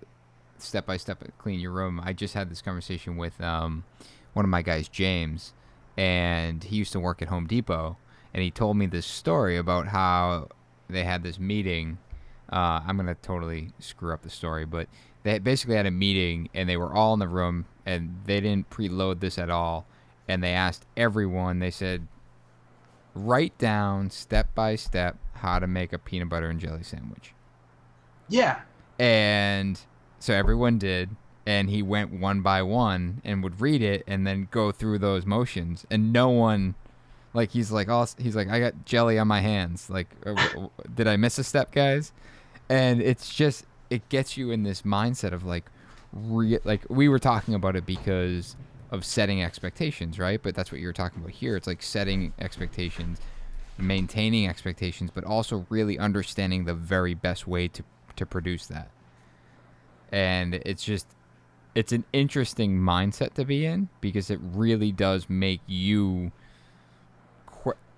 step-by-step clean your room. I just had this conversation with one of my guys, James, and he used to work at Home Depot, and he told me this story about how they had this meeting. I'm going to totally screw up the story, but they basically had a meeting, and they were all in the room, and they didn't preload this at all, and they asked everyone, they said, write down step-by-step how to make a peanut butter and jelly sandwich. Yeah. And so everyone did, and he went one by one and would read it and then go through those motions, and no one, like, he's like, I got jelly on my hands. Like, did I miss a step, guys? And it's just, it gets you in this mindset of like we were talking about it because of setting expectations, right? But that's what you're talking about here. It's like setting expectations, maintaining expectations, but also really understanding the very best way to produce that. And it's an interesting mindset to be in because it really does make you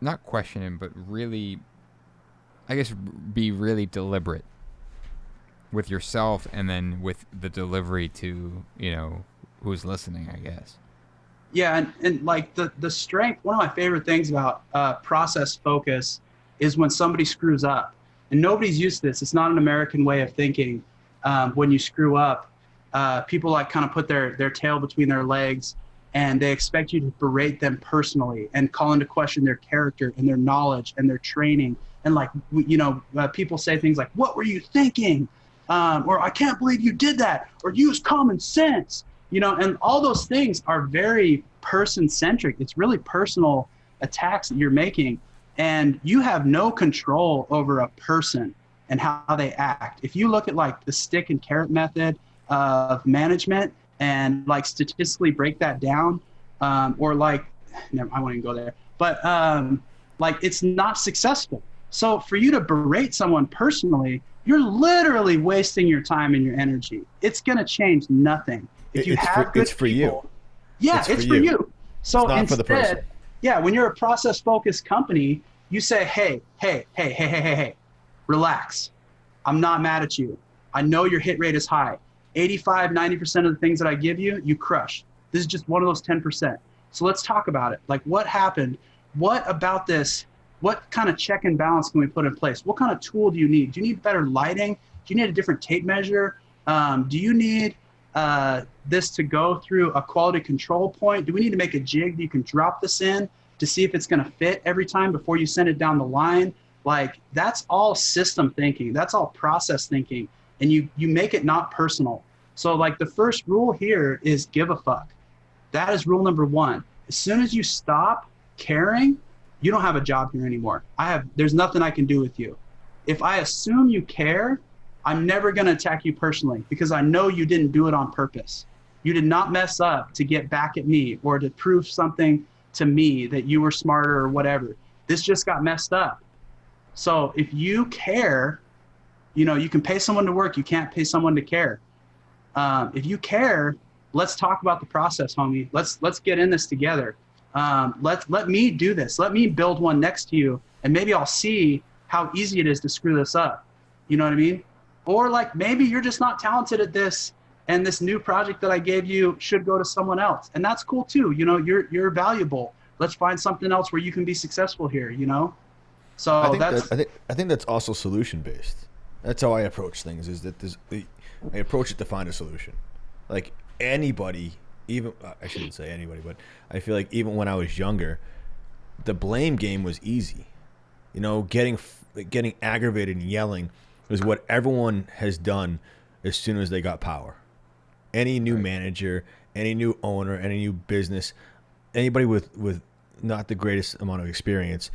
not question him, but really, I guess, be really deliberate with yourself and then with the delivery to, you know, who's listening, I guess. Yeah, and like the strength, one of my favorite things about process focus is when somebody screws up. and nobody's used to this. It's not an American way of thinking. When you screw up, people like kind of put their tail between their legs, and they expect you to berate them personally and call into question their character and their knowledge and their training. And like, people say things like, "What were you thinking?" Or "I can't believe you did that," or "Use common sense." And all those things are very person-centric. It's really personal attacks that you're making, and you have no control over a person and how they act. If you look at like the stick and carrot method of management and like statistically break that down, or like, I won't even go there, but like it's not successful. So for you to berate someone personally, you're literally wasting your time and your energy. It's going to change nothing. If you have good it's for people, you. yeah, it's for you. So it's not instead, for the person. yeah, when you're a process-focused company, you say, hey, relax. I'm not mad at you. I know your hit rate is high. 85, 90% of the things that I give you, you crush. This is just one of those 10%. So let's talk about it. Like, what happened? What about this? What kind of check and balance can we put in place? What kind of tool do you need? Do you need better lighting? Do you need a different tape measure? Do you need this to go through a quality control point? Do we need to make a jig that you can drop this in to see if it's going to fit every time before you send it down the line? Like, that's all system thinking. That's all process thinking. And you make it not personal. So like the first rule here is give a fuck. That is rule number one. As soon as you stop caring, you don't have a job here anymore. There's nothing I can do with you. If I assume you care, I'm never going to attack you personally, because I know you didn't do it on purpose. You did not mess up to get back at me or to prove something to me that you were smarter or whatever. This just got messed up. So if you care, you can pay someone to work. You can't pay someone to care. If you care, let's talk about the process, homie. Let's get in this together. Let me do this. Let me build one next to you, and maybe I'll see how easy it is to screw this up. You know what I mean? Or like, maybe you're just not talented at this, and this new project that I gave you should go to someone else, and that's cool too. You're valuable. Let's find something else where you can be successful here. So I think that's also solution based. That's how I approach things. Is that I approach it to find a solution. Like anybody, even I shouldn't say anybody, but I feel like even when I was younger, the blame game was easy. Getting aggravated and yelling was what everyone has done as soon as they got power. Any new manager, any new owner, any new business, anybody with not the greatest amount of experience.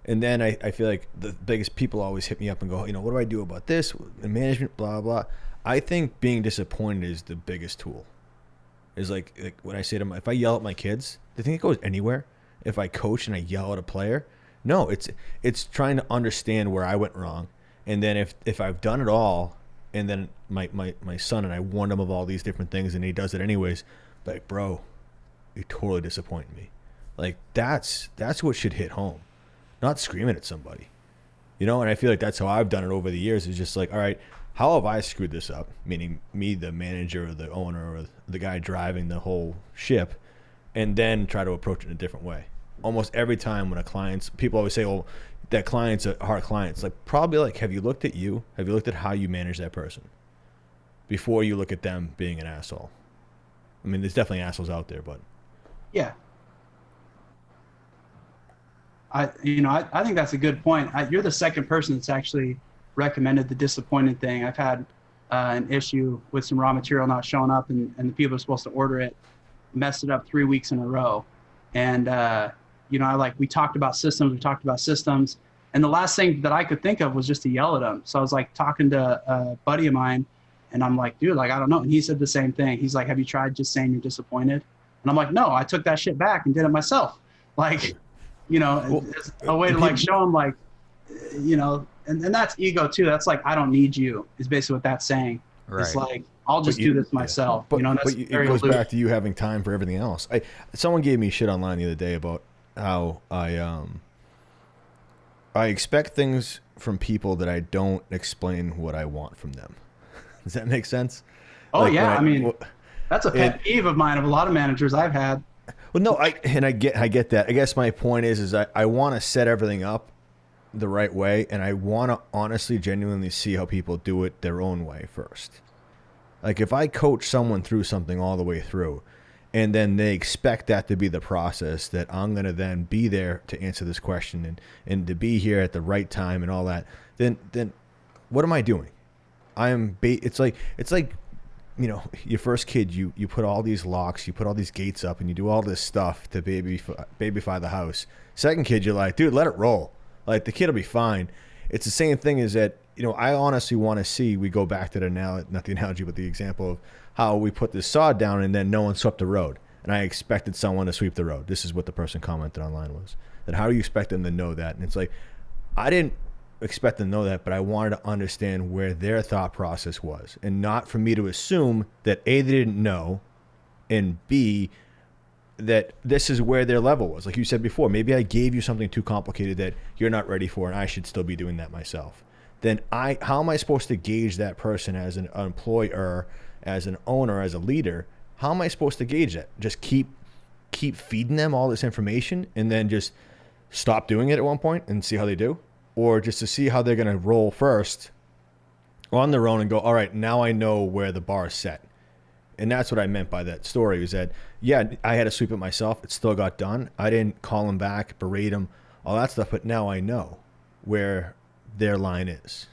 And then I feel like the biggest people always hit me up and go, what do I do about this? And management, blah, blah. I think being disappointed is the biggest tool. Is like when I say to them, if I yell at my kids, do you think it goes anywhere? If I coach and I yell at a player? No, it's trying to understand where I went wrong. And then if I've done it all, and then my son and I warned him of all these different things and he does it anyways, like, bro, you totally disappointed me. Like that's what should hit home. Not screaming at somebody, and I feel like that's how I've done it over the years. Is just like, all right, how have I screwed this up? Meaning me, the manager or the owner or the guy driving the whole ship, and then try to approach it in a different way. Almost every time when people always say, oh, that client's a hard client. It's like, probably like, have you looked at you? Have you looked at how you manage that person before you look at them being an asshole? I mean, there's definitely assholes out there, but yeah. I think that's a good point. You're the second person that's actually recommended the disappointed thing. I've had an issue with some raw material not showing up, and the people who are supposed to order it messed it up 3 weeks in a row. And, we talked about systems, and the last thing that I could think of was just to yell at them. So I was like talking to a buddy of mine, and I'm like, dude, like, I don't know. And he said the same thing. He's like, have you tried just saying you're disappointed? And I'm like, no, I took that shit back and did it myself. Like, it's a way to like show them like, and that's ego too. That's like, I don't need you is basically what that's saying. Right. It's like, I'll just do this myself. But it goes back to you having time for everything else. Someone gave me shit online the other day about how I expect things from people that I don't explain what I want from them. Does that make sense? Oh, yeah. That's a pet peeve of mine, of a lot of managers I've had. Well, no, I get that. I guess my point is I want to set everything up the right way, and I want to honestly, genuinely see how people do it their own way first. Like if I coach someone through something all the way through, and then they expect that to be the process, that I'm going to then be there to answer this question and to be here at the right time and all that, then what am I doing? It's like, you know, your first kid, you put all these locks, you put all these gates up, and you do all this stuff to babyfy the house. Second kid, you're like, dude, let it roll. Like the kid will be fine. It's the same thing as that, you know, I honestly want to see, we go back to not the analogy, but the example of how we put this sod down and then no one swept the road. And I expected someone to sweep the road. This is what the person commented online was. That how do you expect them to know that? And it's like, I didn't expect them to know that, but I wanted to understand where their thought process was. And not for me to assume that A, they didn't know, and B, that this is where their level was. Like you said before, maybe I gave you something too complicated that you're not ready for, and I should still be doing that myself. Then how am I supposed to gauge that person as an employer, as an owner, as a leader? How am I supposed to gauge that? Just keep feeding them all this information and then just stop doing it at one point and see how they do? Or just to see how they're going to roll first on their own and go, all right, now I know where the bar is set. And that's what I meant by that story, is that, yeah, I had to sweep it myself. It still got done. I didn't call them back, berate them, all that stuff. But now I know where their line is.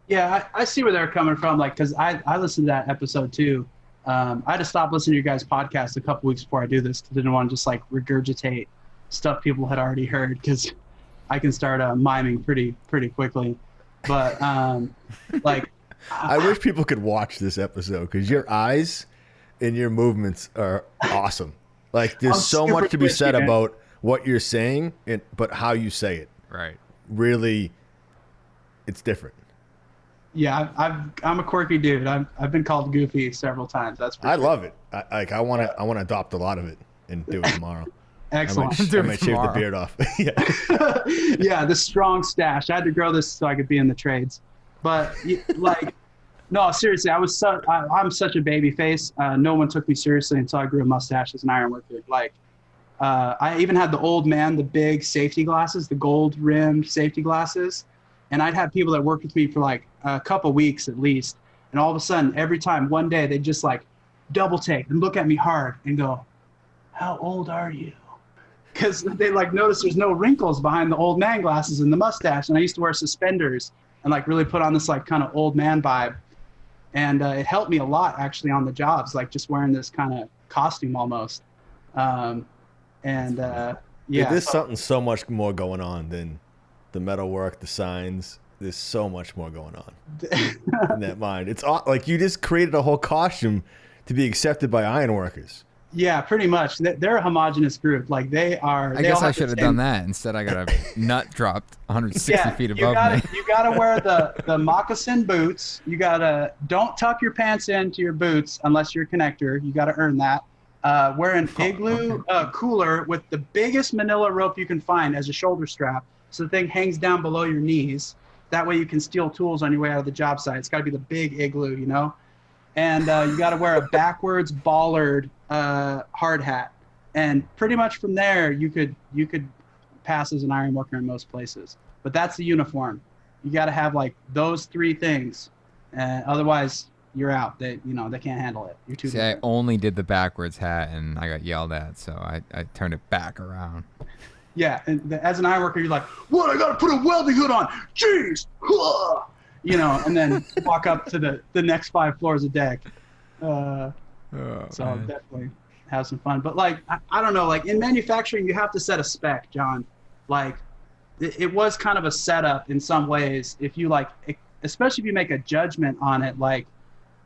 Yeah, I see where they're coming from. Like, because I listened to that episode too. I had to stop listening to your guys' podcast a couple weeks before I do this, because I didn't want to just like regurgitate stuff people had already heard, because I can start miming pretty quickly. But like, I wish people could watch this episode, because your eyes and your movements are awesome. Like there's so much to be said about what you're saying, but how you say it. Right. Really, it's different. Yeah, I'm a quirky dude. I've been called goofy several times. That's for I sure. love it. I want to adopt a lot of it and do it tomorrow. Excellent. I might shave the beard off. Yeah. Yeah, the strong stash. I had to grow this so I could be in the trades. But like, no, seriously, I'm such a baby face. No one took me seriously until I grew a mustache as an iron worker. Like, I even had the old man, the big safety glasses, the gold rimmed safety glasses. And I'd have people that worked with me for like a couple weeks at least. And all of a sudden, every time, one day, they'd just like double take and look at me hard and go, "How old are you?" Because they like notice there's no wrinkles behind the old man glasses and the mustache. And I used to wear suspenders and like really put on this like kind of old man vibe. And it helped me a lot actually on the jobs, like just wearing this kind of costume almost. Yeah. There's something so much more going on than the metalwork, the signs. There's so much more going on in that mind. It's like you just created a whole costume to be accepted by ironworkers. Yeah, pretty much. They're a homogenous group. Like they are. I guess I should have done that. Instead, I got a nut dropped 160 feet above me. You gotta wear the moccasin boots. You gotta don't tuck your pants into your boots unless you're a connector. You gotta earn that. Wear an igloo cooler with the biggest manila rope you can find as a shoulder strap, so the thing hangs down below your knees. That way you can steal tools on your way out of the job site. It's got to be the big igloo, you know? And you got to wear a backwards bollard hard hat. And pretty much from there, you could pass as an iron worker in most places. But that's the uniform. You got to have like those three things. Otherwise, you're out. They can't handle it. You're too See, I only did the backwards hat, and I got yelled at, so I turned it back around. Yeah, and as an iron worker, you're like, "What? I got to put a welding hood on. Jeez!" You know, and then walk up to the next 5 floors of deck. So man. definitely have some fun. But like, I don't know, like in manufacturing, you have to set a spec, John. Like, it was kind of a setup in some ways. If you like, especially if you make a judgment on it, like,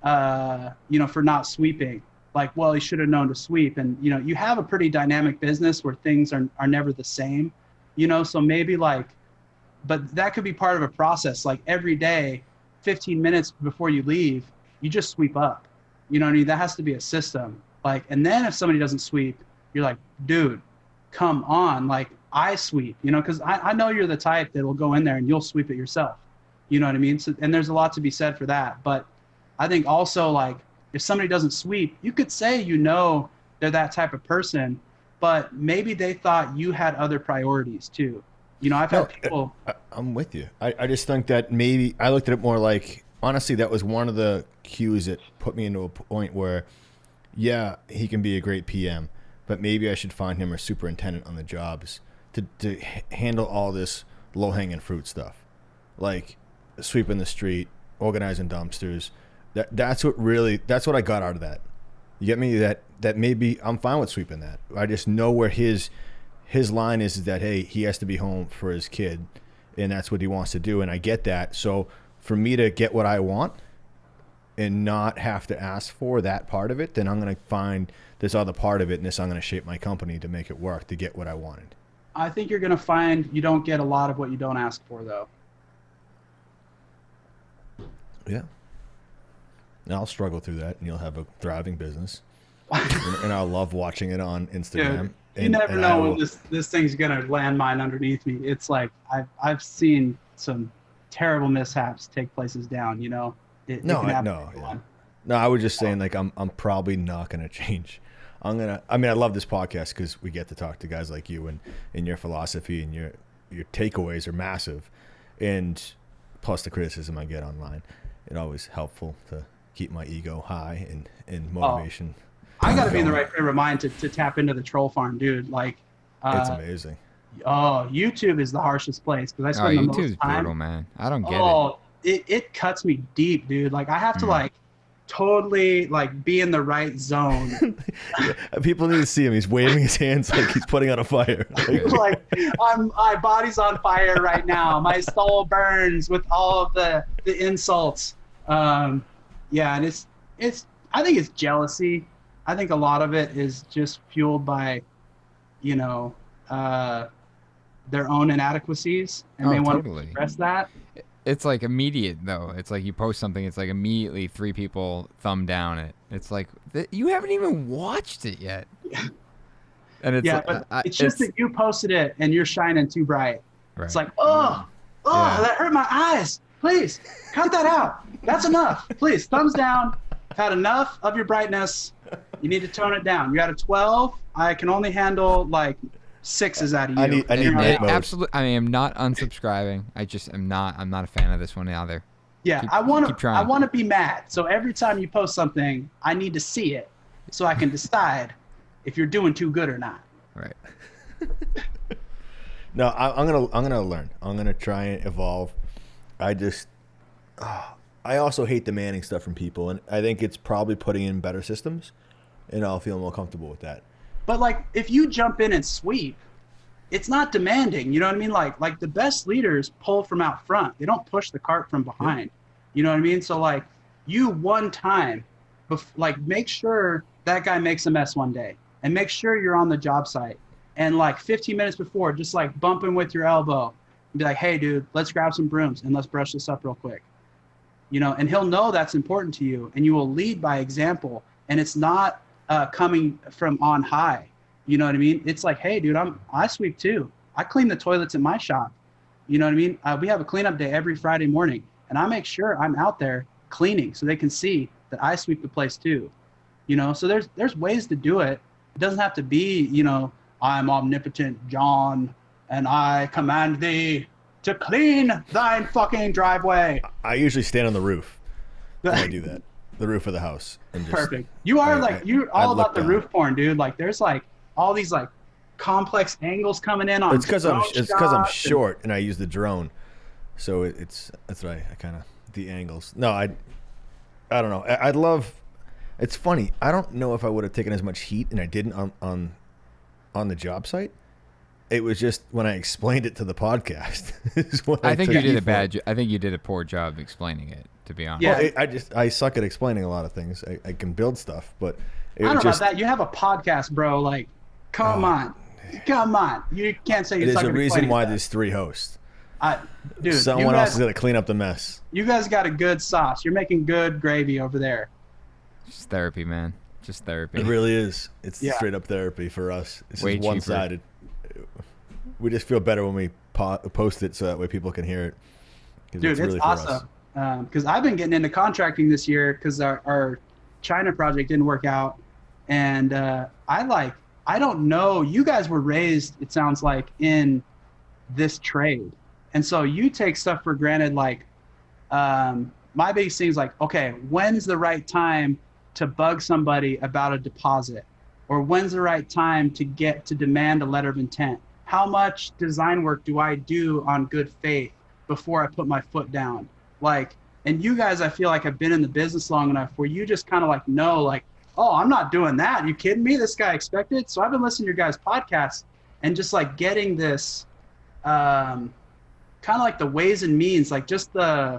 for not sweeping. Like, well, he should have known to sweep. And, you have a pretty dynamic business where things are never the same, so maybe like, but that could be part of a process. Like every day, 15 minutes before you leave, you just sweep up, what I mean? That has to be a system. Like, and then if somebody doesn't sweep, you're like, dude, come on. Like I sweep, cause I know you're the type that will go in there and you'll sweep it yourself. You know what I mean? So, and there's a lot to be said for that. But I think also like, if somebody doesn't sweep, you could say, they're that type of person, but maybe they thought you had other priorities too. You know, I've had people. I'm with you. I just think that maybe I looked at it more like, honestly, that was one of the cues that put me into a point where, yeah, he can be a great PM, but maybe I should find him a superintendent on the jobs to handle all this low-hanging fruit stuff, like sweeping the street, organizing dumpsters. That's what I got out of that. You get me? That maybe I'm fine with sweeping that. I just know where his line is that, hey, he has to be home for his kid, and that's what he wants to do, and I get that. So for me to get what I want and not have to ask for that part of it, then I'm going to find this other part of it, and I'm going to shape my company to make it work to get what I wanted. I think you're going to find you don't get a lot of what you don't ask for, though. Yeah. And I'll struggle through that, and you'll have a thriving business. and I'll love watching it on Instagram. Dude, you never know when this thing's going to landmine underneath me. It's like I've seen some terrible mishaps take places down, you know? No, I was just saying, like, I'm probably not going to change. I love this podcast because we get to talk to guys like you, and your philosophy and your takeaways are massive. And plus the criticism I get online, it's always helpful to keep my ego high and motivation. I got to be in the right frame of mind to tap into the troll farm, dude. Like, it's amazing. Oh, YouTube is the harshest place because I spend the most time. YouTube's brutal, man. I don't get it. It cuts me deep, dude. Like I have to like totally like be in the right zone. People need to see him. He's waving his hands like he's putting out a fire. Like my body's on fire right now. My soul burns with all of the insults. Yeah, and it's I think it's jealousy. I think a lot of it is just fueled by, you know, their own inadequacies, and they want to express that. It's like immediate, though. It's like you post something, it's like immediately 3 people thumb down it. It's like, you haven't even watched it yet. And it's but it's just that you posted it and you're shining too bright. Right. It's like, that hurt my eyes. Please, cut that out. That's enough. Please, thumbs down. I've had enough of your brightness. You need to tone it down. You're at a 12. I can only handle like 6s out of you. I need night mode. Absolutely. I am not unsubscribing. I'm not a fan of this one either. Yeah, I want to be mad. So every time you post something, I need to see it so I can decide if you're doing too good or not. Right. No, I'm gonna learn. I'm gonna try and evolve. I also hate demanding stuff from people, and I think it's probably putting in better systems, and I'll feel more comfortable with that. But like, if you jump in and sweep, it's not demanding. You know what I mean? Like the best leaders pull from out front. They don't push the cart from behind. You know what I mean? So like, you one time, make sure that guy makes a mess one day, and make sure you're on the job site. And like 15 minutes before, just like bumping with your elbow, and be like, "Hey, dude, let's grab some brooms and let's brush this up real quick." You know, and he'll know that's important to you, and you will lead by example. And it's not coming from on high. You know what I mean? It's like, hey, dude, I sweep too. I clean the toilets at my shop. You know what I mean? We have a cleanup day every Friday morning, and I make sure I'm out there cleaning so they can see that I sweep the place too. You know, so there's ways to do it. It doesn't have to be, you know, I'm omnipotent John, and I command thee to clean thine fucking driveway. I usually stand on the roof when I do that. The roof of the house. And just, perfect. You are you're all about the roof porn, dude. Like there's like all these like complex angles coming in on. It's because I'm short and I use the drone, so that's right. I kind of the angles. No, I don't know. I'd love. It's funny. I don't know if I would have taken as much heat, and I didn't on the job site. It was just when I explained it to the podcast. I think you did I think you did a poor job explaining it, to be honest. Yeah, well, I suck at explaining a lot of things. I can build stuff, but I don't know about that. You have a podcast, bro. Like, come on. You can't say you suck at explaining. There's a reason why there's 3 hosts. Dude, someone else is gonna clean up the mess. You guys got a good sauce. You're making good gravy over there. Just therapy, man. Just therapy. It really is. It's straight up therapy for us. It's way just one-sided. We just feel better when we post it so that way people can hear it. Dude, it's really awesome. Because I've been getting into contracting this year because our China project didn't work out. And I don't know. You guys were raised, it sounds like, in this trade. And so you take stuff for granted. Like, my biggest thing is like, okay, when's the right time to bug somebody about a deposit? Or when's the right time to get to demand a letter of intent? How much design work do I do on good faith before I put my foot down? Like, and you guys, I feel like have been in the business long enough where you just kind of like know, like, oh, I'm not doing that. Are you kidding me? This guy expected. So I've been listening to your guys' podcasts and just like getting this kind of like the ways and means, like just maybe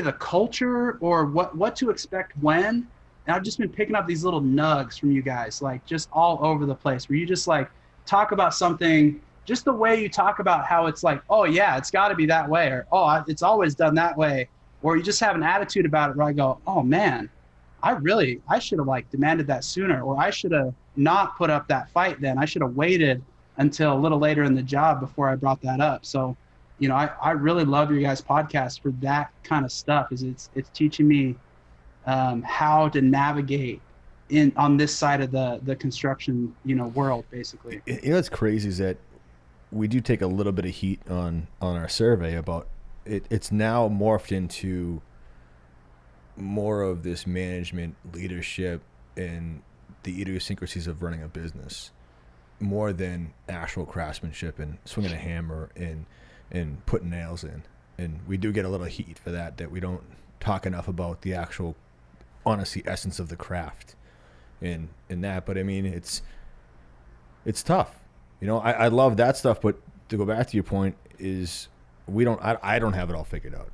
the culture or what to expect when. And I've just been picking up these little nugs from you guys, like just all over the place, where you just like talk about something, just the way you talk about how it's like, oh yeah, it's got to be that way, or oh, it's always done that way, or you just have an attitude about it where I go, oh man, I should have like demanded that sooner, or I should have not put up that fight then. I should have waited until a little later in the job before I brought that up. So, you know, I really love your guys' podcast for that kind of stuff. Is it's teaching me how to navigate on this side of the construction, you know, world, basically. You know what's crazy is that we do take a little bit of heat on our survey about it. It's now morphed into more of this management, leadership, and the idiosyncrasies of running a business, more than actual craftsmanship and swinging a hammer and putting nails in. And we do get a little heat for that we don't talk enough about the actual, honestly, essence of the craft in that. But I mean, it's tough. You know, I love that stuff, but to go back to your point is I don't have it all figured out.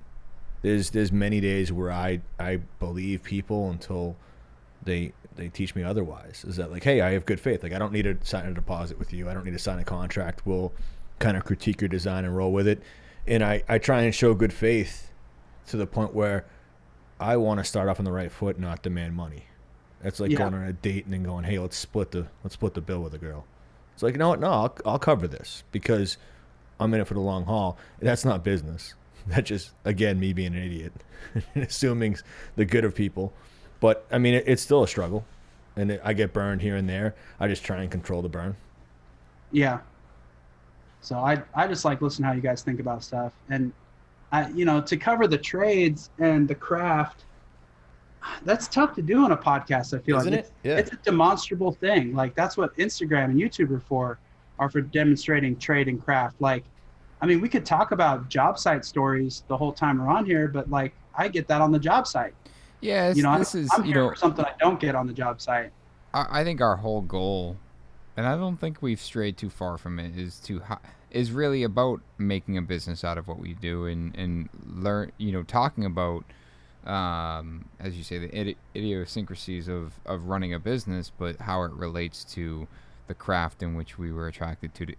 There's many days where I believe people until they teach me otherwise. Is that like, hey, I have good faith. Like, I don't need to sign a deposit with you. I don't need to sign a contract. We'll kind of critique your design and roll with it. And I try and show good faith to the point where I want to start off on the right foot, not demand money. That's like going on a date and then going, hey, let's split the bill with a girl. It's like, no, I'll cover this because I'm in it for the long haul. That's not business. That's just, again, me being an idiot and assuming the good of people. But I mean, it's still a struggle, and I get burned here and there. I just try and control the burn. Yeah. So I just like listening to how you guys think about stuff, and you know, to cover the trades and the craft, that's tough to do on a podcast. I feel Isn't like it? Yeah. It's a demonstrable thing. Like, that's what Instagram and YouTube are for demonstrating trade and craft. Like, I mean, we could talk about job site stories the whole time we're on here, but like, I get that on the job site. Yeah, you know, I'm you here know, for something I don't get on the job site. I think our whole goal, and I don't think we've strayed too far from it, is really about making a business out of what we do and learn, you know, talking about, as you say, the idiosyncrasies of running a business, but how it relates to the craft in which we were attracted to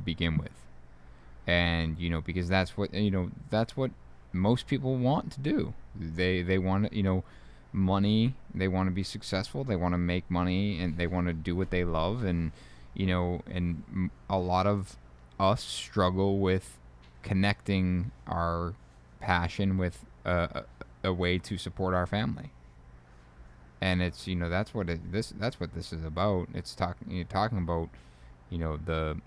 begin with. And, you know, because that's what most people want to do. They want, you know, money. They want to be successful. They want to make money, and they want to do what they love. And, you know, and a lot of us struggle with connecting our passion with a way to support our family. And it's, you know, that's what this is about. It's talking about, you know, the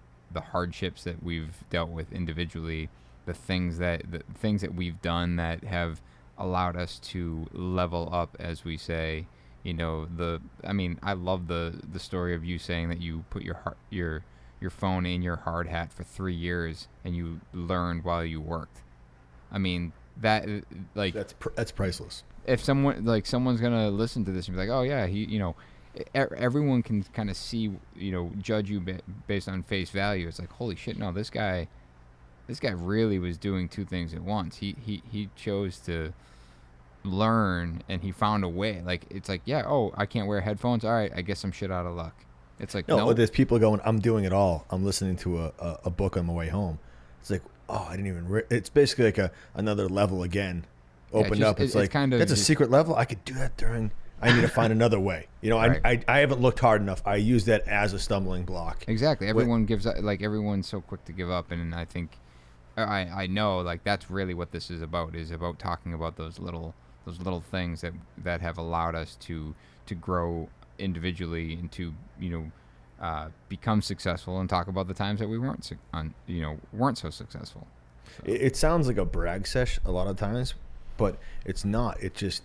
hardships that we've dealt with individually, the things that we've done that have allowed us to level up, as we say. You know, I mean, I love the story of you saying that you put your phone in your hard hat for 3 years and you learned while you worked. I mean, that, like, that's priceless. If someone's gonna listen to this and be like, oh yeah, you know, everyone can kind of see, you know, judge you based on face value. It's like, holy shit, no, this guy really was doing two things at once. He chose to learn, and he found a way. Like, it's like, yeah, oh, I can't wear headphones, all right, I guess I'm shit out of luck. It's like, no, there's people going, I'm doing it all. I'm listening to a book on my way home. It's like, oh, I didn't even it's basically like another level again opened up. It's like, kind of, that's a secret level. I could do that I need to find another way. You know, right. I haven't looked hard enough. I use that as a stumbling block. Exactly. Everyone gives up, like, everyone's so quick to give up, and I think I know, like, that's really what this is about talking about those little things that have allowed us to grow individually and to, you know, become successful and talk about the times that we weren't so successful. So. It sounds like a brag sesh a lot of times, but it's not. It's just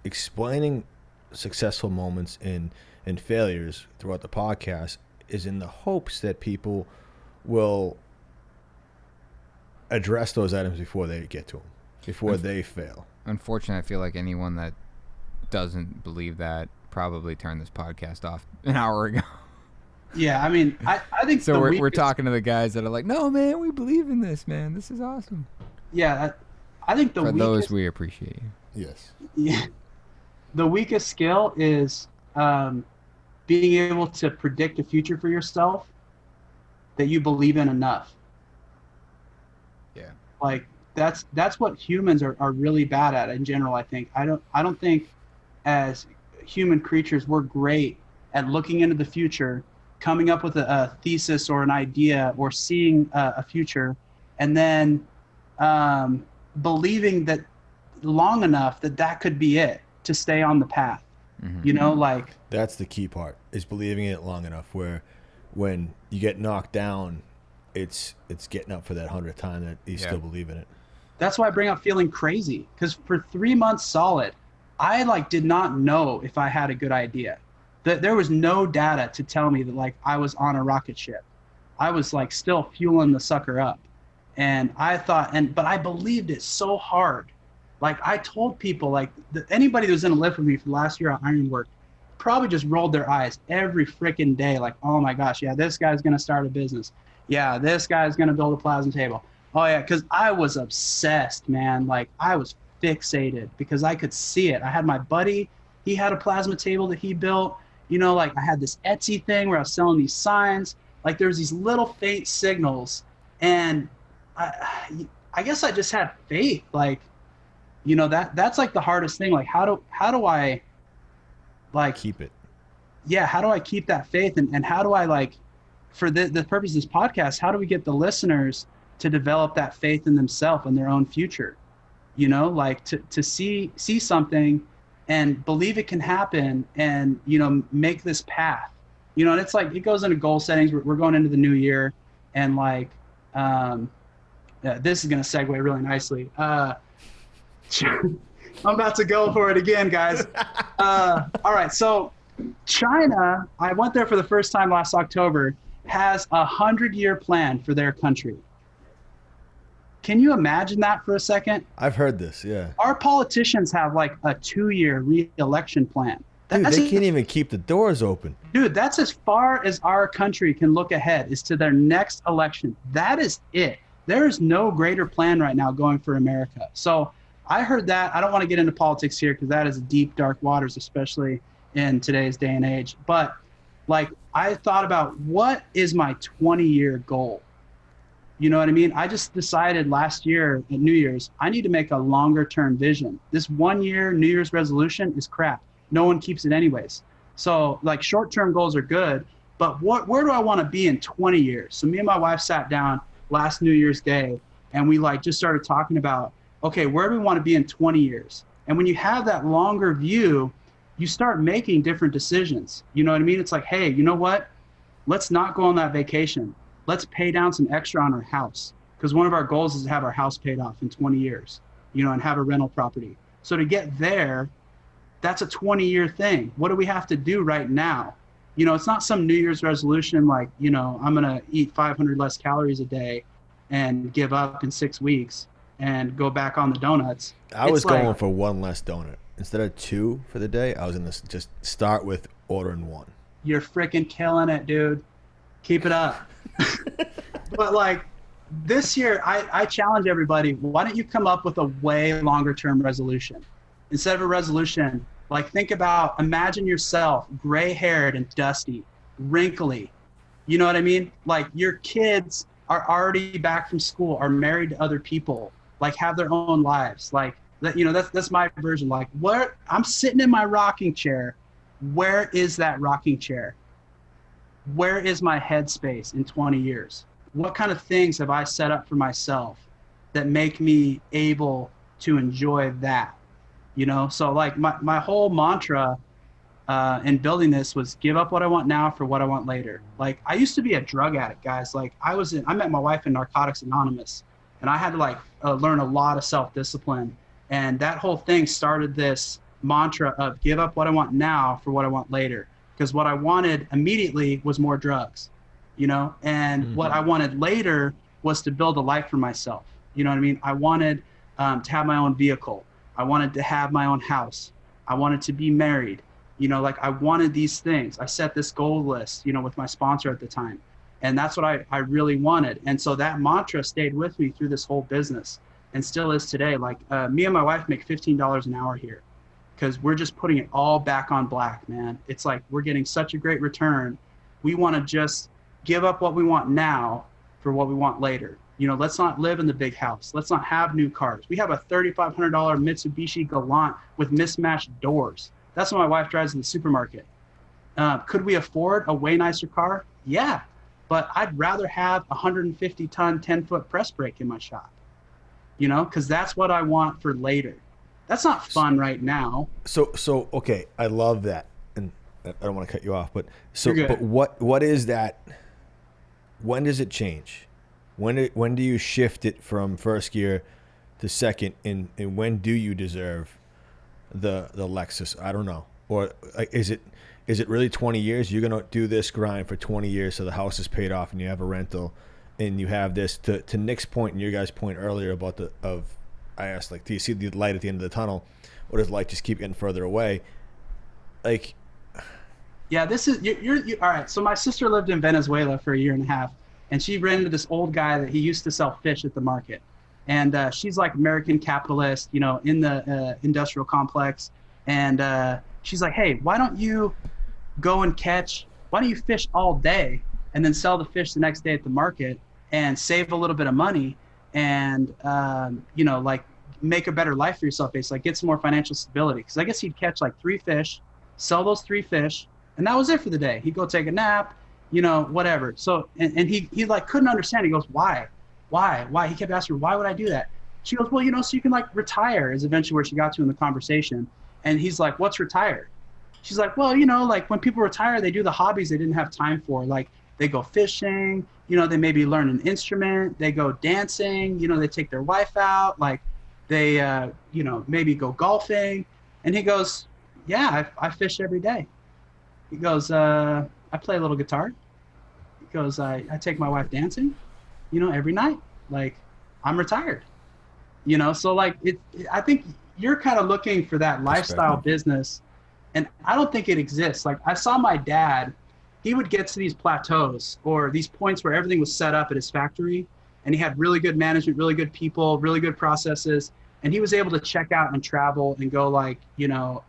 explaining successful moments and failures throughout the podcast is in the hopes that people will address those items before they get to them, before they fail. Unfortunately, I feel like anyone that doesn't believe that probably turned this podcast off an hour ago. Yeah, I mean, I think so. We're talking to the guys that are like, no, man, we believe in this, man. This is awesome. Yeah, I think for those we appreciate you. Yes. Yeah, the weakest skill is being able to predict a future for yourself that you believe in enough. Yeah. Like that's what humans are really bad at in general. I think I don't think as human creatures we're great at looking into the future, coming up with a thesis or an idea or seeing a future, and then believing that long enough that could be it to stay on the path. Mm-hmm. You know, like that's the key part, is believing it long enough where when you get knocked down, it's getting up for that 100th time that you still believe in it. That's why I bring up feeling crazy, because for 3 months solid, I did not know if I had a good idea. There was no data to tell me that I was on a rocket ship. I was still fueling the sucker up, and I thought, but I believed it so hard. I told people, anybody that was in a lift with me for the last year at Ironwork probably just rolled their eyes every freaking day. Oh my gosh, yeah, this guy's going to start a business. Yeah, this guy's going to build a plasma table. Oh yeah, because I was obsessed, man. I was fixated because I could see it. I had my buddy, he had a plasma table that he built. I had this Etsy thing where I was selling these signs. There was these little faint signals, and I guess I just had faith. That's the hardest thing. How do I keep it? Yeah, how do I keep that faith, and how do I for the purpose of this podcast, how do we get the listeners to develop that faith in themselves and their own future? To see something and believe it can happen, and make this path. And it's it goes into goal settings. We're going into the new year, and this is going to segue really nicely. I'm about to go for it again, guys. All right, so China, I went there for the first time last October, has a 100-year plan for their country. Can you imagine that for a second? I've heard this, yeah. Our politicians have a 2-year re-election plan. Dude, they can't even keep the doors open. Dude, that's as far as our country can look ahead, is to their next election. That is it. There is no greater plan right now going for America. So I heard that. I don't want to get into politics here because that is deep, dark waters, especially in today's day and age. But I thought about, what is my 20-year goal? You know what I mean? I just decided last year at New Year's, I need to make a longer term vision. This 1 year New Year's resolution is crap. No one keeps it anyways. So short term goals are good, but where do I want to be in 20 years? So me and my wife sat down last New Year's Day, and we just started talking about, okay, where do we want to be in 20 years? And when you have that longer view, you start making different decisions. You know what I mean? It's hey, you know what? Let's not go on that vacation. Let's pay down some extra on our house, because one of our goals is to have our house paid off in 20 years, and have a rental property. So to get there, that's a 20-year thing. What do we have to do right now? It's not some New Year's resolution I'm going to eat 500 less calories a day and give up in 6 weeks and go back on the donuts. I was going for one less donut. Instead of 2 for the day, I was going to just start with ordering 1. You're freaking killing it, dude. Keep it up. But this year, I challenge everybody, why don't you come up with a way longer term resolution? Instead of a resolution, imagine yourself gray haired and dusty, wrinkly. You know what I mean? Your kids are already back from school, are married to other people, have their own lives. That's my version. Where I'm sitting in my rocking chair, where is that rocking chair? Where is my headspace in 20 years? What kind of things have I set up for myself that make me able to enjoy that? So my whole mantra in building this was give up what I want now for what I want later. Like I used to be a drug addict, guys. Like I met my wife in Narcotics Anonymous, and I had to like learn a lot of self-discipline. And that whole thing started this mantra of give up what I want now for what I want later. Because what I wanted immediately was more drugs, and what I wanted later was to build a life for myself. You know what I mean? I wanted to have my own vehicle. I wanted to have my own house. I wanted to be married. Like I wanted these things. I set this goal list, with my sponsor at the time. And that's what I really wanted. And so that mantra stayed with me through this whole business and still is today. Like me and my wife make $15 an hour here because we're just putting it all back on black, man. It's like we're getting such a great return. We want to just give up what we want now for what we want later. Let's not live in the big house. Let's not have new cars. We have a $3,500 Mitsubishi Galant with mismatched doors. That's what my wife drives in the supermarket. Could we afford a way nicer car? Yeah, but I'd rather have a 150-ton, 10-foot press brake in my shop, because that's what I want for later. That's not fun right now. So okay, I love that, and I don't want to cut you off, but what is that? When does it change? When do you shift it from first gear to second, and when do you deserve the Lexus? I don't know. Or is it really 20 years? You're gonna do this grind for 20 years so the house is paid off and you have a rental and you have this. To Nick's point and your guys' point earlier about I asked, like, do you see the light at the end of the tunnel, or does the light just keep getting further away? Like, yeah, this is you're all right. So my sister lived in Venezuela for a year and a half, and she ran into this old guy that he used to sell fish at the market. And she's like American capitalist, in the industrial complex. And she's like, hey, why don't you fish all day and then sell the fish the next day at the market and save a little bit of money and, like make a better life for yourself, basically, like get some more financial stability. Because I guess he'd catch like 3 fish, sell those 3 fish, and that was it for the day. He'd go take a nap, whatever. So, and he like couldn't understand. He goes, why? He kept asking her, why would I do that? She goes, well, so you can like retire, is eventually where she got to in the conversation. And he's like, what's retire? She's like, well, like when people retire, they do the hobbies they didn't have time for. Like they go fishing, they maybe learn an instrument, they go dancing, they take their wife out, like they, maybe go golfing. And he goes, yeah, I fish every day. He goes, I play a little guitar. He goes, I take my wife dancing, every night. Like I'm retired, so like I think you're kind of looking for that lifestyle business, and I don't think it exists. Like I saw my dad, he would get to these plateaus or these points where everything was set up at his factory, and he had really good management, really good people, really good processes, and he was able to check out and travel and go like,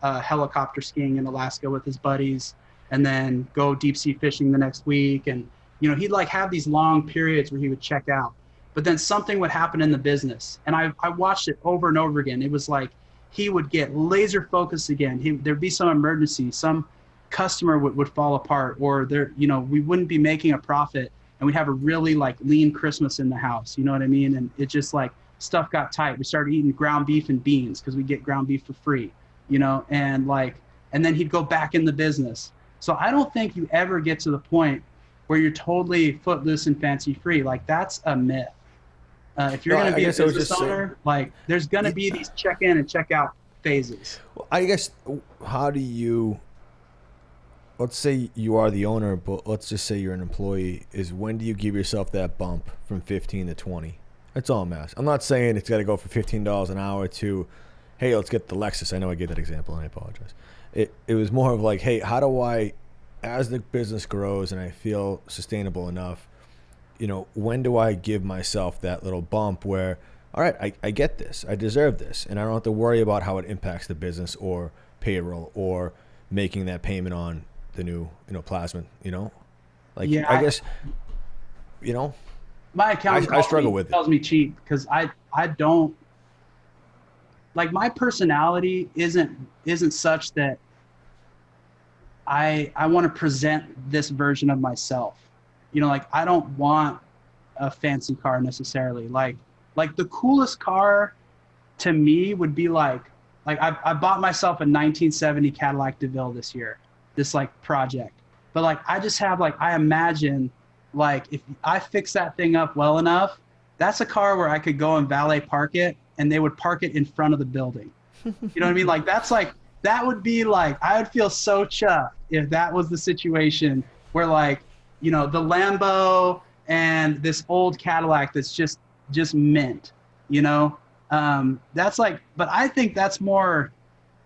helicopter skiing in Alaska with his buddies, and then go deep sea fishing the next week. And, he'd like have these long periods where he would check out, but then something would happen in the business. And I watched it over and over again. It was like, he would get laser focused again. There'd be some emergency, some customer would fall apart, or we wouldn't be making a profit, and we'd have a really like lean Christmas in the house. You know what I mean? And it just like stuff got tight. We started eating ground beef and beans because we get ground beef for free, and then he'd go back in the business. So I don't think you ever get to the point where you're totally footloose and fancy free. Like that's a myth. If you're going to be a business owner, like there's going to be these check in and check out phases. Well, I guess, how do you, let's say you are the owner, but let's just say you're an employee, is when do you give yourself that bump from 15 to 20? That's all I'm asking. I'm not saying it's got to go from $15 an hour to, hey, let's get the Lexus. I know I gave that example and I apologize. It was more of like, hey, how do I, as the business grows and I feel sustainable enough, when do I give myself that little bump where, all right, I get this, I deserve this, and I don't have to worry about how it impacts the business or payroll or making that payment on the new, Plasman, like, yeah, I guess, my accountant I struggle with it. Tells me cheap because I don't, like, my personality isn't such that I want to present this version of myself. Like I don't want a fancy car necessarily. Like the coolest car to me would be like I bought myself a 1970 Cadillac DeVille this year. this like project. But like, I just have like, I imagine like if I fix that thing up well enough, that's a car where I could go and valet park it and they would park it in front of the building. You know what I mean? Like that's like, that would be like, I would feel so chuffed if that was the situation where like, you know, the Lambo and this old Cadillac that's just mint, you know? That's like, but I think that's more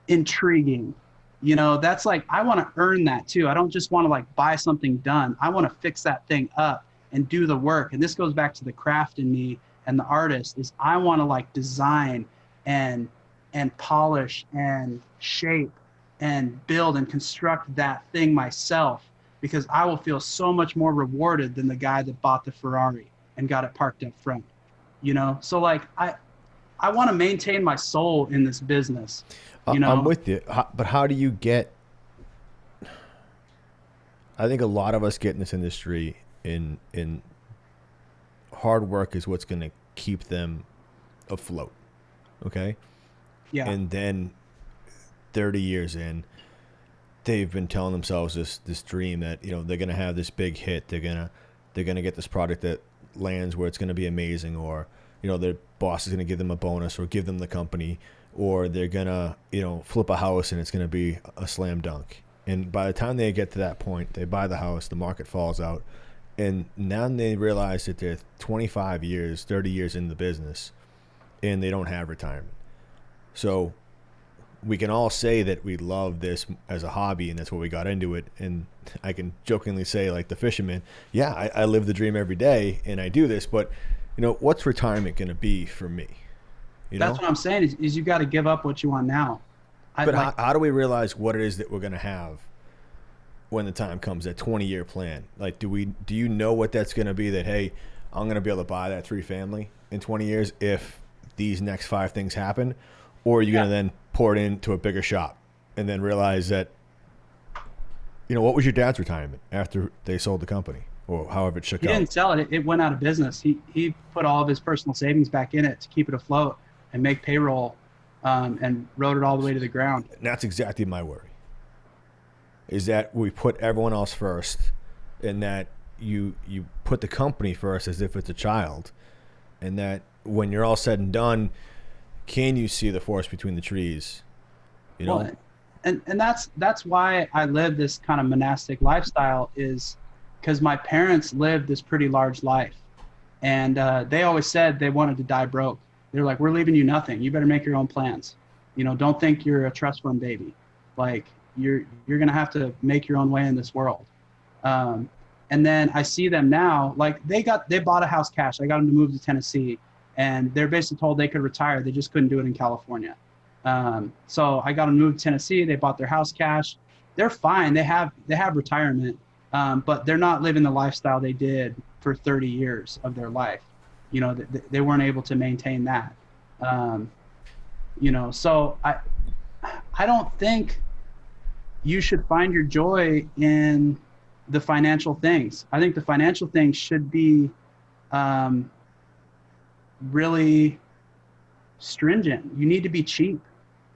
intriguing. You know, that's like, I want to earn that too. I don't just want to like buy something done. I want to fix that thing up and do the work. And this goes back to the craft in me and the artist is I want to like design and polish and shape and build and construct that thing myself, because I will feel so much more rewarded than the guy that bought the Ferrari and got it parked up front, you know? So like, I want to maintain my soul in this business. You know? I'm with you. But how do you get, I think a lot of us get in this industry in hard work is what's going to keep them afloat. Okay. Yeah. And then 30 years in, they've been telling themselves this dream that, you know, they're going to have this big hit. They're going to get this product that lands where it's going to be amazing, or, you know, their boss is going to give them a bonus or give them the company, or they're going to, you know, flip a house and it's going to be a slam dunk. And by the time they get to that point, they buy the house, the market falls out, and now they realize that they're 25 years, 30 years in the business and they don't have retirement. So we can all say that we love this as a hobby and that's what we got into it. And I can jokingly say, like the fisherman, yeah, I live the dream every day and I do this, but you know, what's retirement going to be for me? You know? That's what I'm saying is you got to give up what you want now. But how do we realize what it is that we're going to have when the time comes, that 20-year plan? Like, do you know what that's going to be, that, hey, I'm going to be able to buy that 3-family in 20 years if these next 5 things happen? Or are you going to then pour it into a bigger shop and then realize that, you know, what was your dad's retirement after they sold the company or however it shook out? He didn't sell it. It went out of business. He put all of his personal savings back in it to keep it afloat and make payroll, and rode it all the way to the ground. And that's exactly my worry, is that we put everyone else first and that you put the company first as if it's a child, and that when you're all said and done, can you see the forest between the trees? You know? Well, and that's why I live this kind of monastic lifestyle, is because my parents lived this pretty large life. And they always said they wanted to die broke. They're like, we're leaving you nothing. You better make your own plans. You know, don't think you're a trust fund baby. Like you're going to have to make your own way in this world. And then I see them now, like they bought a house cash. I got them to move to Tennessee, and they're basically told they could retire. They just couldn't do it in California. So I got them to move to Tennessee. They bought their house cash. They're fine. They have retirement, but they're not living the lifestyle they did for 30 years of their life. You know, they weren't able to maintain that. You know, so I don't think you should find your joy in the financial things. I think the financial things should be really stringent. You need to be cheap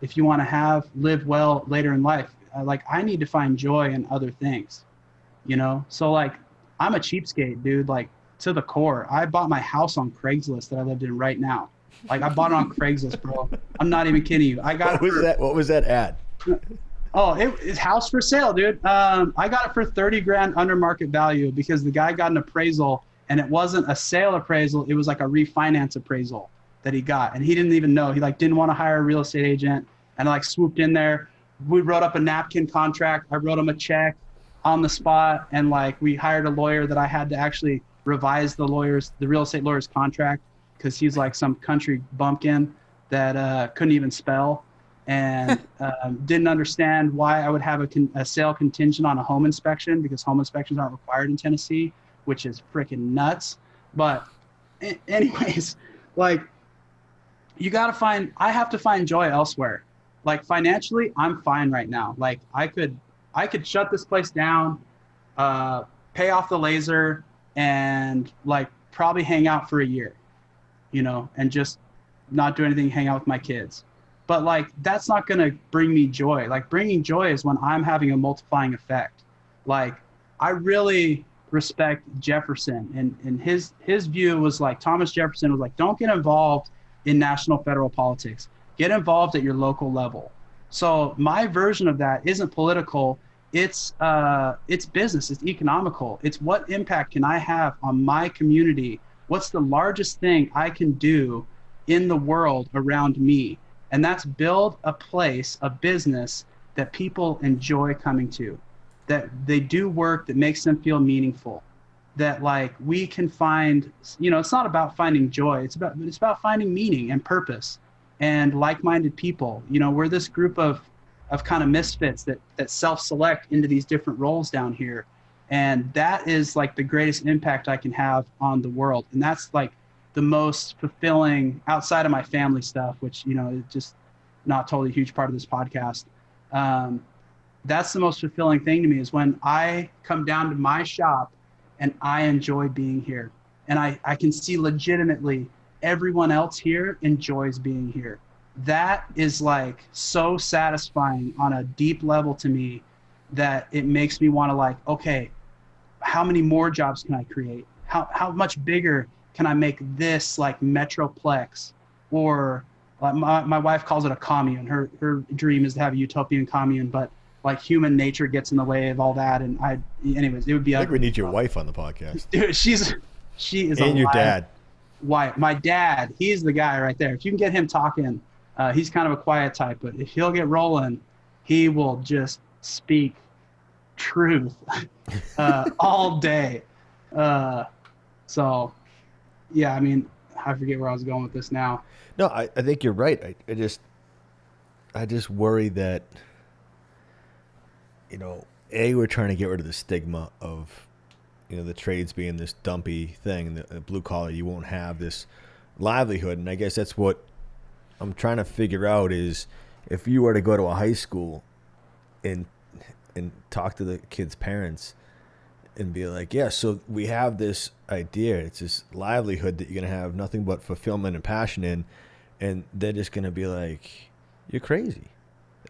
if you want to live well later in life. Like I need to find joy in other things, you know? So like, I'm a cheapskate, dude, like to the core. I bought my house on Craigslist that I lived in right now. Like I bought it on Craigslist, bro. I'm not even kidding you. I got What was that ad? Oh, it's house for sale, dude. I got it for $30,000 under market value because the guy got an appraisal, and it wasn't a sale appraisal. It was like a refinance appraisal that he got, and he didn't even know. He like didn't want to hire a real estate agent, and I like swooped in there. We wrote up a napkin contract. I wrote him a check on the spot, and like we hired a lawyer that I had to actually revise the real estate lawyer's contract, because he's like some country bumpkin that couldn't even spell, and didn't understand why I would have a sale contingent on a home inspection, because home inspections aren't required in Tennessee, which is freaking nuts. But anyways, like I have to find joy elsewhere. Like financially, I'm fine right now. Like I could shut this place down, pay off the laser, and like probably hang out for a year, you know, and just not do anything, hang out with my kids. but like that's not going to bring me joy. Like bringing joy is when I'm having a multiplying effect. Like I really respect Jefferson, and his view was like, Thomas Jefferson was like, don't get involved in national federal politics, get involved at your local level. So my version of that isn't political, it's business, it's economical. It's what impact can I have on my community, what's the largest thing I can do in the world around me, and that's build a place, a business that people enjoy coming to, that they do work that makes them feel meaningful, that like we can find, you know, it's not about finding joy, it's about finding meaning and purpose and like-minded people. You know, we're this group of kind of misfits that self-select into these different roles down here. And that is like the greatest impact I can have on the world. And that's like the most fulfilling outside of my family stuff, which, you know, is just not totally a huge part of this podcast. That's the most fulfilling thing to me, is when I come down to my shop and I enjoy being here. And I can see legitimately everyone else here enjoys being here. That is like so satisfying on a deep level to me that it makes me want to like, okay, how many more jobs can I create? How much bigger can I make this like metroplex? Or my wife calls it a commune. Her dream is to have a utopian commune, but like human nature gets in the way of all that. And anyways, it would be. I think we need your wife on the podcast. Dude, she is. And your dad. Why? My dad, he's the guy right there. If you can get him talking, he's kind of a quiet type, but if he'll get rolling, he will just speak truth all day. So, yeah, I mean, I forget where I was going with this now. No, I think you're right. I just worry that, you know, we're trying to get rid of the stigma of, you know, the trades being this dumpy thing, the blue collar, you won't have this livelihood. And I guess that's what I'm trying to figure out, is if you were to go to a high school and talk to the kids' parents and be like, yeah, so we have this idea, it's this livelihood that you're going to have nothing but fulfillment and passion in, and they're just going to be like, you're crazy.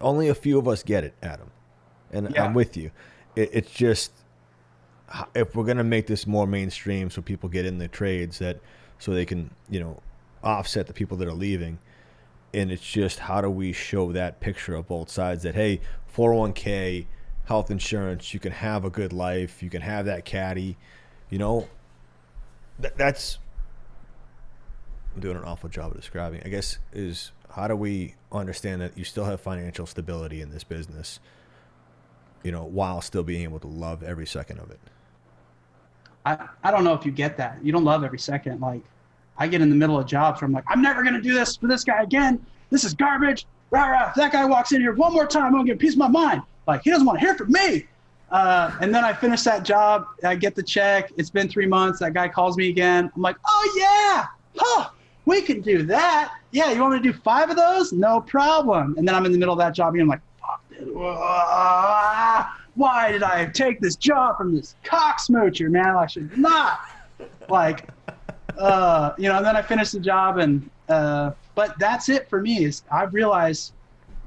Only a few of us get it, Adam. And yeah. I'm with you. It's just, if we're going to make this more mainstream so people get in the trades, that so they can, you know, offset the people that are leaving. And it's just, how do we show that picture of both sides, that, hey, 401k, health insurance, you can have a good life, you can have that caddy, you know, that's, I'm doing an awful job of describing, I guess, is how do we understand that you still have financial stability in this business, you know, while still being able to love every second of it? I don't know if you get that. You don't love every second. Like, I get in the middle of jobs where I'm like, I'm never going to do this for this guy again. This is garbage. Rah, rah. If that guy walks in here one more time, I'm going to get a piece of my mind. Like, he doesn't want to hear from me. And then I finish that job. I get the check. It's been 3 months. That guy calls me again. I'm like, oh, yeah. Huh. We can do that. Yeah, you want me to do 5 of those? No problem. And then I'm in the middle of that job and I'm like, fuck, dude. Why did I take this job from this cock smoocher, man? I should not. Like, you know, and then I finish the job, and but that's it for me. Is I've realized,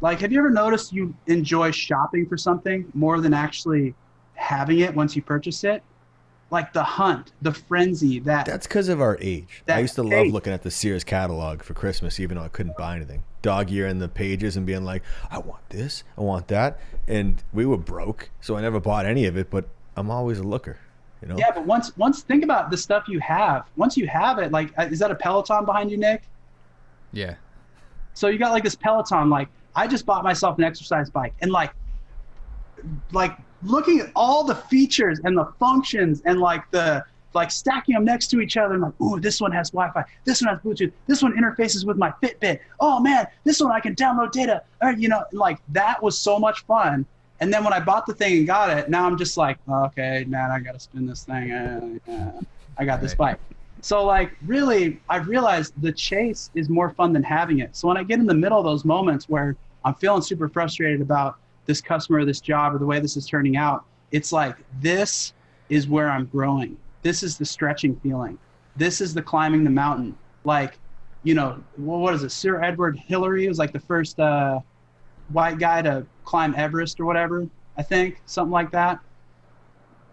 like, have you ever noticed you enjoy shopping for something more than actually having it once you purchase it? Like the hunt, the frenzy. That's because of our age. I used to love looking at the Sears catalog for Christmas, even though I couldn't buy anything. Dog ear in the pages and being like, I want this, I want that. And we were broke, so I never bought any of it, but I'm always a looker. You know? Yeah, but once think about the stuff you have. Once you have it, like, is that a Peloton behind you, Nick? Yeah. So you got like this Peloton. Like, I just bought myself an exercise bike, and like looking at all the features and the functions and like stacking them next to each other, and like, ooh, this one has Wi-Fi, this one has Bluetooth, this one interfaces with my Fitbit. Oh man, this one I can download data. You know, like that was so much fun. And then when I bought the thing and got it, now I'm just like, okay, man, I got to spin this thing. I got this bike. So like, really, I've realized the chase is more fun than having it. So when I get in the middle of those moments where I'm feeling super frustrated about this customer or this job or the way this is turning out, it's like, this is where I'm growing. This is the stretching feeling. This is the climbing the mountain. Like, you know, what is it? Sir Edward Hillary was like the first white guy to climb Everest or whatever, I think, something like that.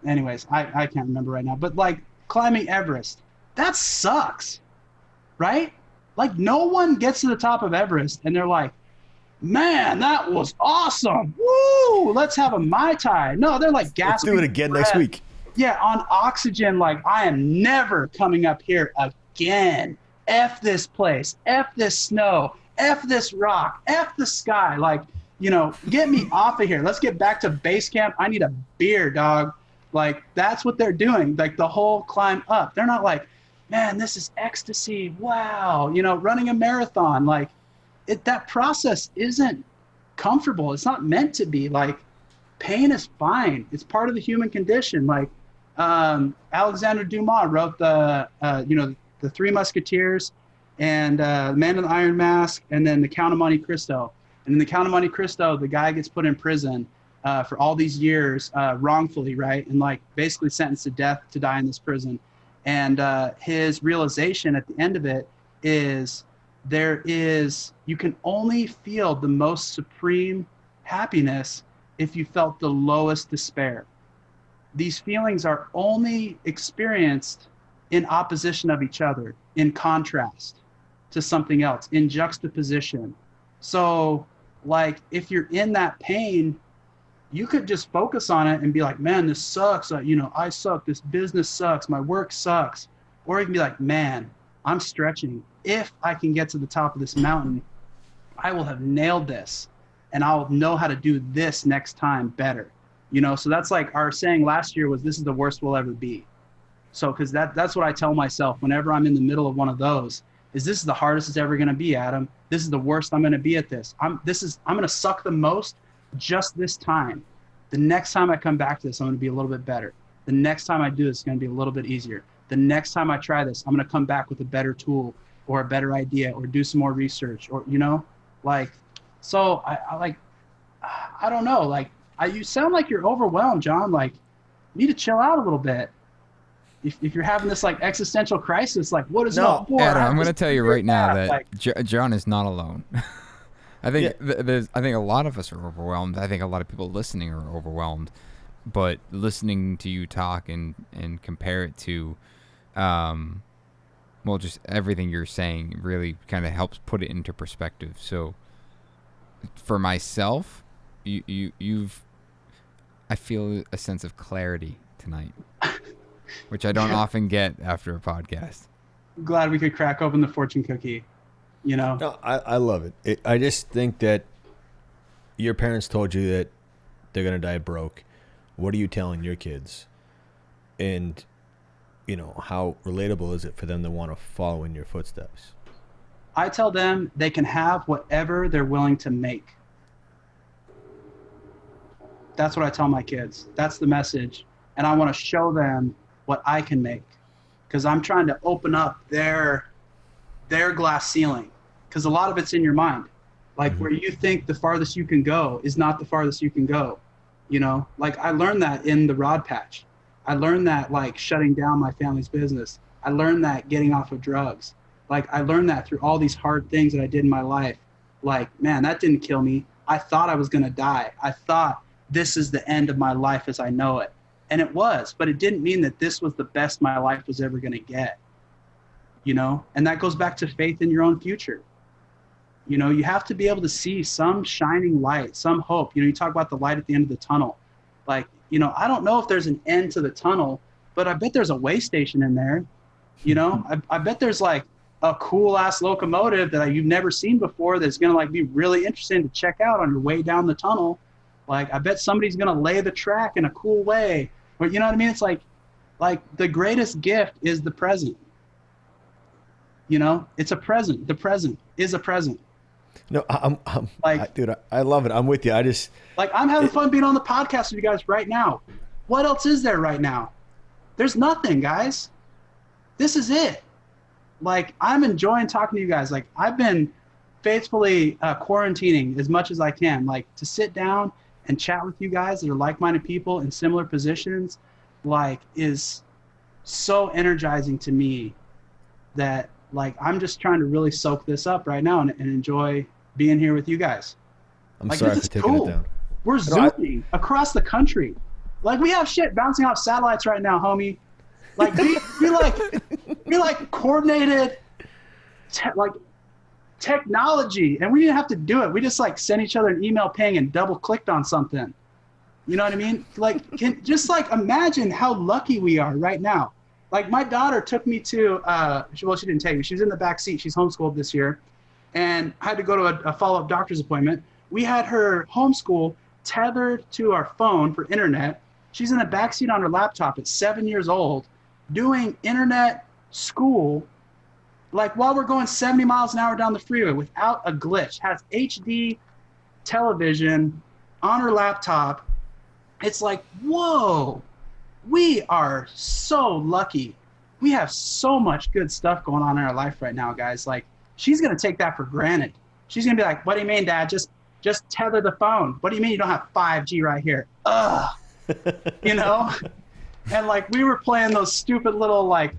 Anyways, I can't remember right now, but like climbing Everest, that sucks, right? Like no one gets to the top of Everest and they're like, man, that was awesome. Woo, let's have a Mai Tai. No, they're like gasping. Let's do it again next week. Yeah, on oxygen, like I am never coming up here again. F this place, F this snow, F this rock, F the sky. Like, you know, get me off of here. Let's get back to base camp. I need a beer, dog. Like, that's what they're doing. Like the whole climb up. They're not like, man, this is ecstasy. Wow. You know, running a marathon. Like, that process isn't comfortable. It's not meant to be. Like, pain is fine. It's part of the human condition. Like, Alexander Dumas wrote the Three Musketeers and The Man in the Iron Mask and then The Count of Monte Cristo. And in The Count of Monte Cristo, the guy gets put in prison for all these years wrongfully, right? And like basically sentenced to death to die in this prison. And his realization at the end of it is you can only feel the most supreme happiness if you felt the lowest despair. These feelings are only experienced in opposition of each other, in contrast to something else, in juxtaposition. So like if you're in that pain, you could just focus on it and be like, man, this sucks. I suck. This business sucks. My work sucks. Or you can be like, man, I'm stretching. If I can get to the top of this mountain, I will have nailed this and I'll know how to do this next time better. You know, so that's like our saying last year was, this is the worst we'll ever be. So, cause that's what I tell myself whenever I'm in the middle of one of those is this is the hardest it's ever going to be, Adam. This is the worst I'm going to be at this. I'm going to suck the most just this time. The next time I come back to this, I'm going to be a little bit better. The next time I do this, it's going to be a little bit easier. The next time I try this, I'm going to come back with a better tool or a better idea or do some more research or, you know, like, so I don't know. Like you sound like you're overwhelmed, John. Like you need to chill out a little bit. If you're having this like existential crisis, like what is Adam, I'm going to tell you right now that like, John is not alone. I think I think a lot of us are overwhelmed. I think a lot of people listening are overwhelmed. But listening to you talk and compare it to, just everything you're saying really kind of helps put it into perspective. So, for myself, I feel a sense of clarity tonight, which I don't often get after a podcast. I'm glad we could crack open the fortune cookie. You know? No, I love it. I just think that your parents told you that they're going to die broke. What are you telling your kids? And, you know, how relatable is it for them to want to follow in your footsteps? I tell them they can have whatever they're willing to make. That's what I tell my kids. That's the message. And I want to show them what I can make because I'm trying to open up their glass ceiling because a lot of it's in your mind. Like where you think the farthest you can go is not the farthest you can go. You know, like I learned that in the rod patch. I learned that like shutting down my family's business. I learned that getting off of drugs. Like I learned that through all these hard things that I did in my life. Like, man, that didn't kill me. I thought I was going to die. I thought this is the end of my life as I know it. And it was, but it didn't mean that this was the best my life was ever going to get. You know, and that goes back to faith in your own future. You know, you have to be able to see some shining light, some hope. You know, you talk about the light at the end of the tunnel. Like, you know, I don't know if there's an end to the tunnel, but I bet there's a way station in there. You know, I bet there's like a cool ass locomotive that you've never seen before that's going to like be really interesting to check out on your way down the tunnel. Like, I bet somebody's going to lay the track in a cool way. But you know what I mean? It's like the greatest gift is the present. You know, it's a present. The present is a present. No, dude, I love it. I'm with you. I'm having fun being on the podcast with you guys right now. What else is there right now? There's nothing, guys. This is it. Like, I'm enjoying talking to you guys. Like, I've been faithfully quarantining as much as I can. Like, to sit down and chat with you guys that are like-minded people in similar positions, like, is so energizing to me that like, I'm just trying to really soak this up right now and enjoy being here with you guys. I'm Like, sorry this for is taking cool. it down. We're zooming across the country. Like, we have shit bouncing off satellites right now, homie. Like, we like coordinated, like, technology, and we didn't have to do it. We just like sent each other an email ping and double clicked on something. You know what I mean? Like, just like imagine how lucky we are right now. Like, my daughter took me to, she didn't take me. She was in the back seat. She's homeschooled this year, and I had to go to a follow-up doctor's appointment. We had her homeschool tethered to our phone for internet. She's in the back seat on her laptop at 7 years old, doing internet school, like while we're going 70 miles an hour down the freeway without a glitch. Has HD television on her laptop. It's like, whoa, we are so lucky. We have so much good stuff going on in our life right now, guys. Like, she's going to take that for granted. She's going to be like, what do you mean, Dad? Just tether the phone. What do you mean you don't have 5G right here? Ugh. You know? And like, we were playing those stupid little like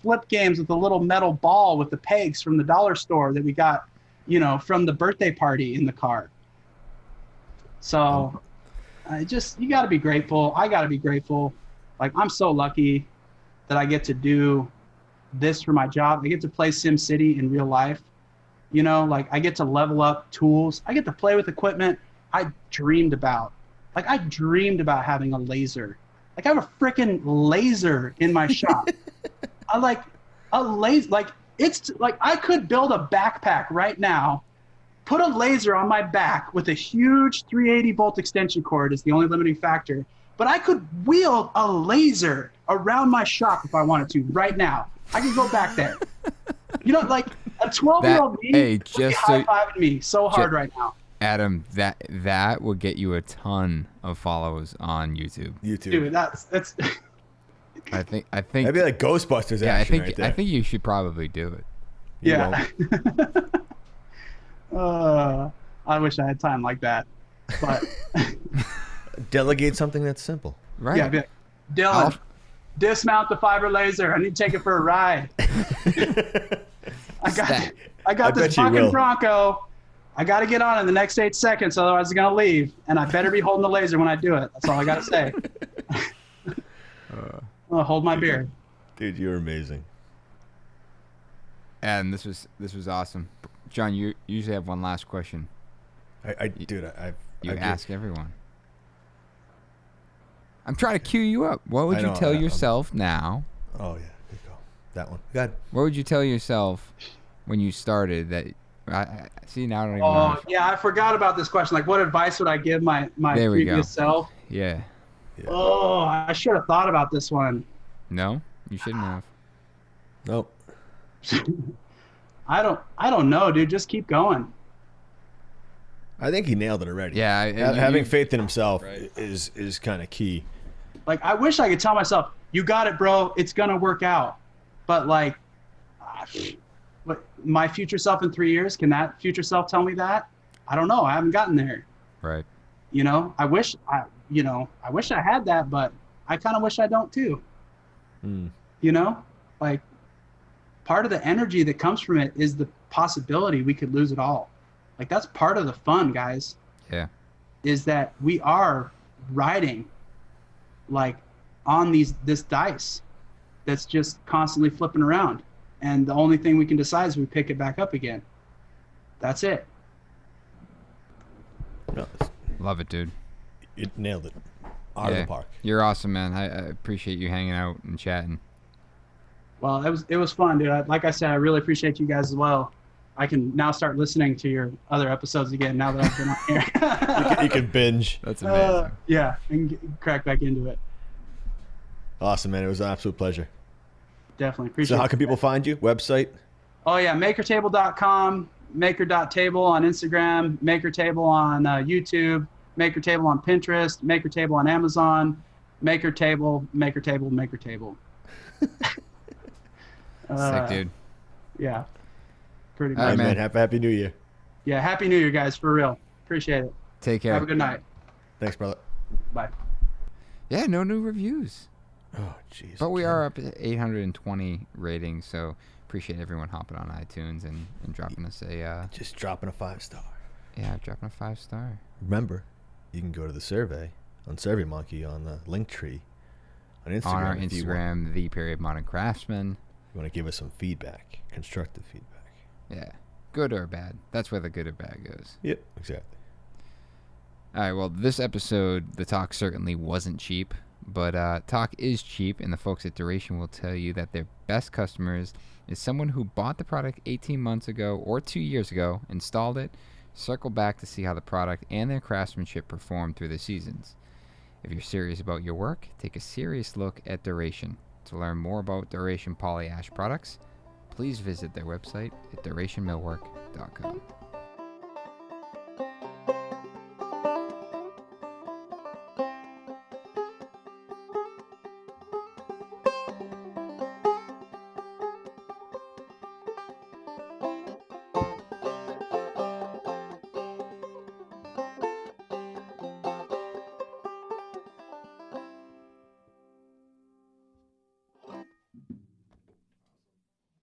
flip games with the little metal ball with the pegs from the dollar store that we got, you know, from the birthday party in the car. So you got to be grateful. I got to be grateful. Like, I'm so lucky that I get to do this for my job. I get to play SimCity in real life. You know, like, I get to level up tools. I get to play with equipment I dreamed about. Like, I dreamed about having a laser. Like, I have a freaking laser in my shop. I like a laser. Like, it's like I could build a backpack right now, put a laser on my back with a huge 380 volt extension cord is the only limiting factor. But I could wield a laser around my shop if I wanted to right now. I could go back there. You know, like a 12-year-old me would be high-fiving me so hard right now. Adam, that would get you a ton of follows on YouTube. Dude, that's I think that'd be like Ghostbusters. Yeah, action right there. I think you should probably do it. Yeah. I wish I had time like that, but delegate something that's simple. Right. Yeah, like, Dylan, dismount the fiber laser. I need to take it for a ride. I got this fucking Bronco. I got to get on in the next 8 seconds, otherwise it's going to leave. And I better be holding the laser when I do it. That's all I got to say. I'll hold my beer. Dude, you're amazing. And this was awesome. John, you usually have one last question. I ask everyone. I'm trying to cue you up. What would you tell yourself now? Oh, yeah. Good go. That one. Go ahead. What would you tell yourself when you started that... see, now I don't even know. Oh, yeah, I forgot about this question. Like, what advice would I give my previous self? Yeah. Oh, I should have thought about this one. No, you shouldn't have. Nope. I don't know, dude. Just keep going. I think he nailed it already. Yeah. Having faith in himself is kind of key. Like, I wish I could tell myself, you got it, bro. It's going to work out. But, like... my future self in 3 years, can that future self tell me that? I don't know. I haven't gotten there. Right. You know, I wish I had that, but I kind of wish I don't too. You know, like, part of the energy that comes from it is the possibility we could lose it all. Like, that's part of the fun, guys. Yeah. Is that we are riding like on this dice that's just constantly flipping around. And the only thing we can decide is we pick it back up again. That's it. No, love it, dude. You nailed it. Out of the park. You're awesome, man. I appreciate you hanging out and chatting. Well, it was fun, dude. Like I said, I really appreciate you guys as well. I can now start listening to your other episodes again now that I've been on here. you can binge. That's amazing. Yeah, and crack back into it. Awesome, man. It was an absolute pleasure. Definitely appreciate it. So how can people find you? Website? Oh, yeah, makertable.com, maker.table on Instagram, makertable on YouTube, makertable on Pinterest, makertable on Amazon, makertable. Sick, dude. Yeah. Pretty much. All right, man. Happy New Year. Yeah, Happy New Year, guys, for real. Appreciate it. Take care. Have a good night. Thanks, brother. Bye. Yeah, no new reviews. Oh, jeez. But we are up at 820 ratings, so Appreciate everyone hopping on iTunes and dropping us a Just dropping a 5-star. dropping a 5-star. Remember, you can go to the survey on SurveyMonkey on the link tree on Instagram. On our if you Instagram, Modern Craftsman. want to give us some feedback, constructive feedback. Yeah, good or bad. That's where the good or bad goes. Yep, exactly. All right, well, this episode, the talk certainly wasn't cheap, but talk is cheap, and the folks at Duration will tell you that their best customers is someone who bought the product 18 months ago or 2 years ago, installed it, circle back to see how the product and their craftsmanship performed through the seasons. If you're serious about your work, take a serious look at Duration. To learn more about Duration Polyash products, please visit their website at durationmillwork.com.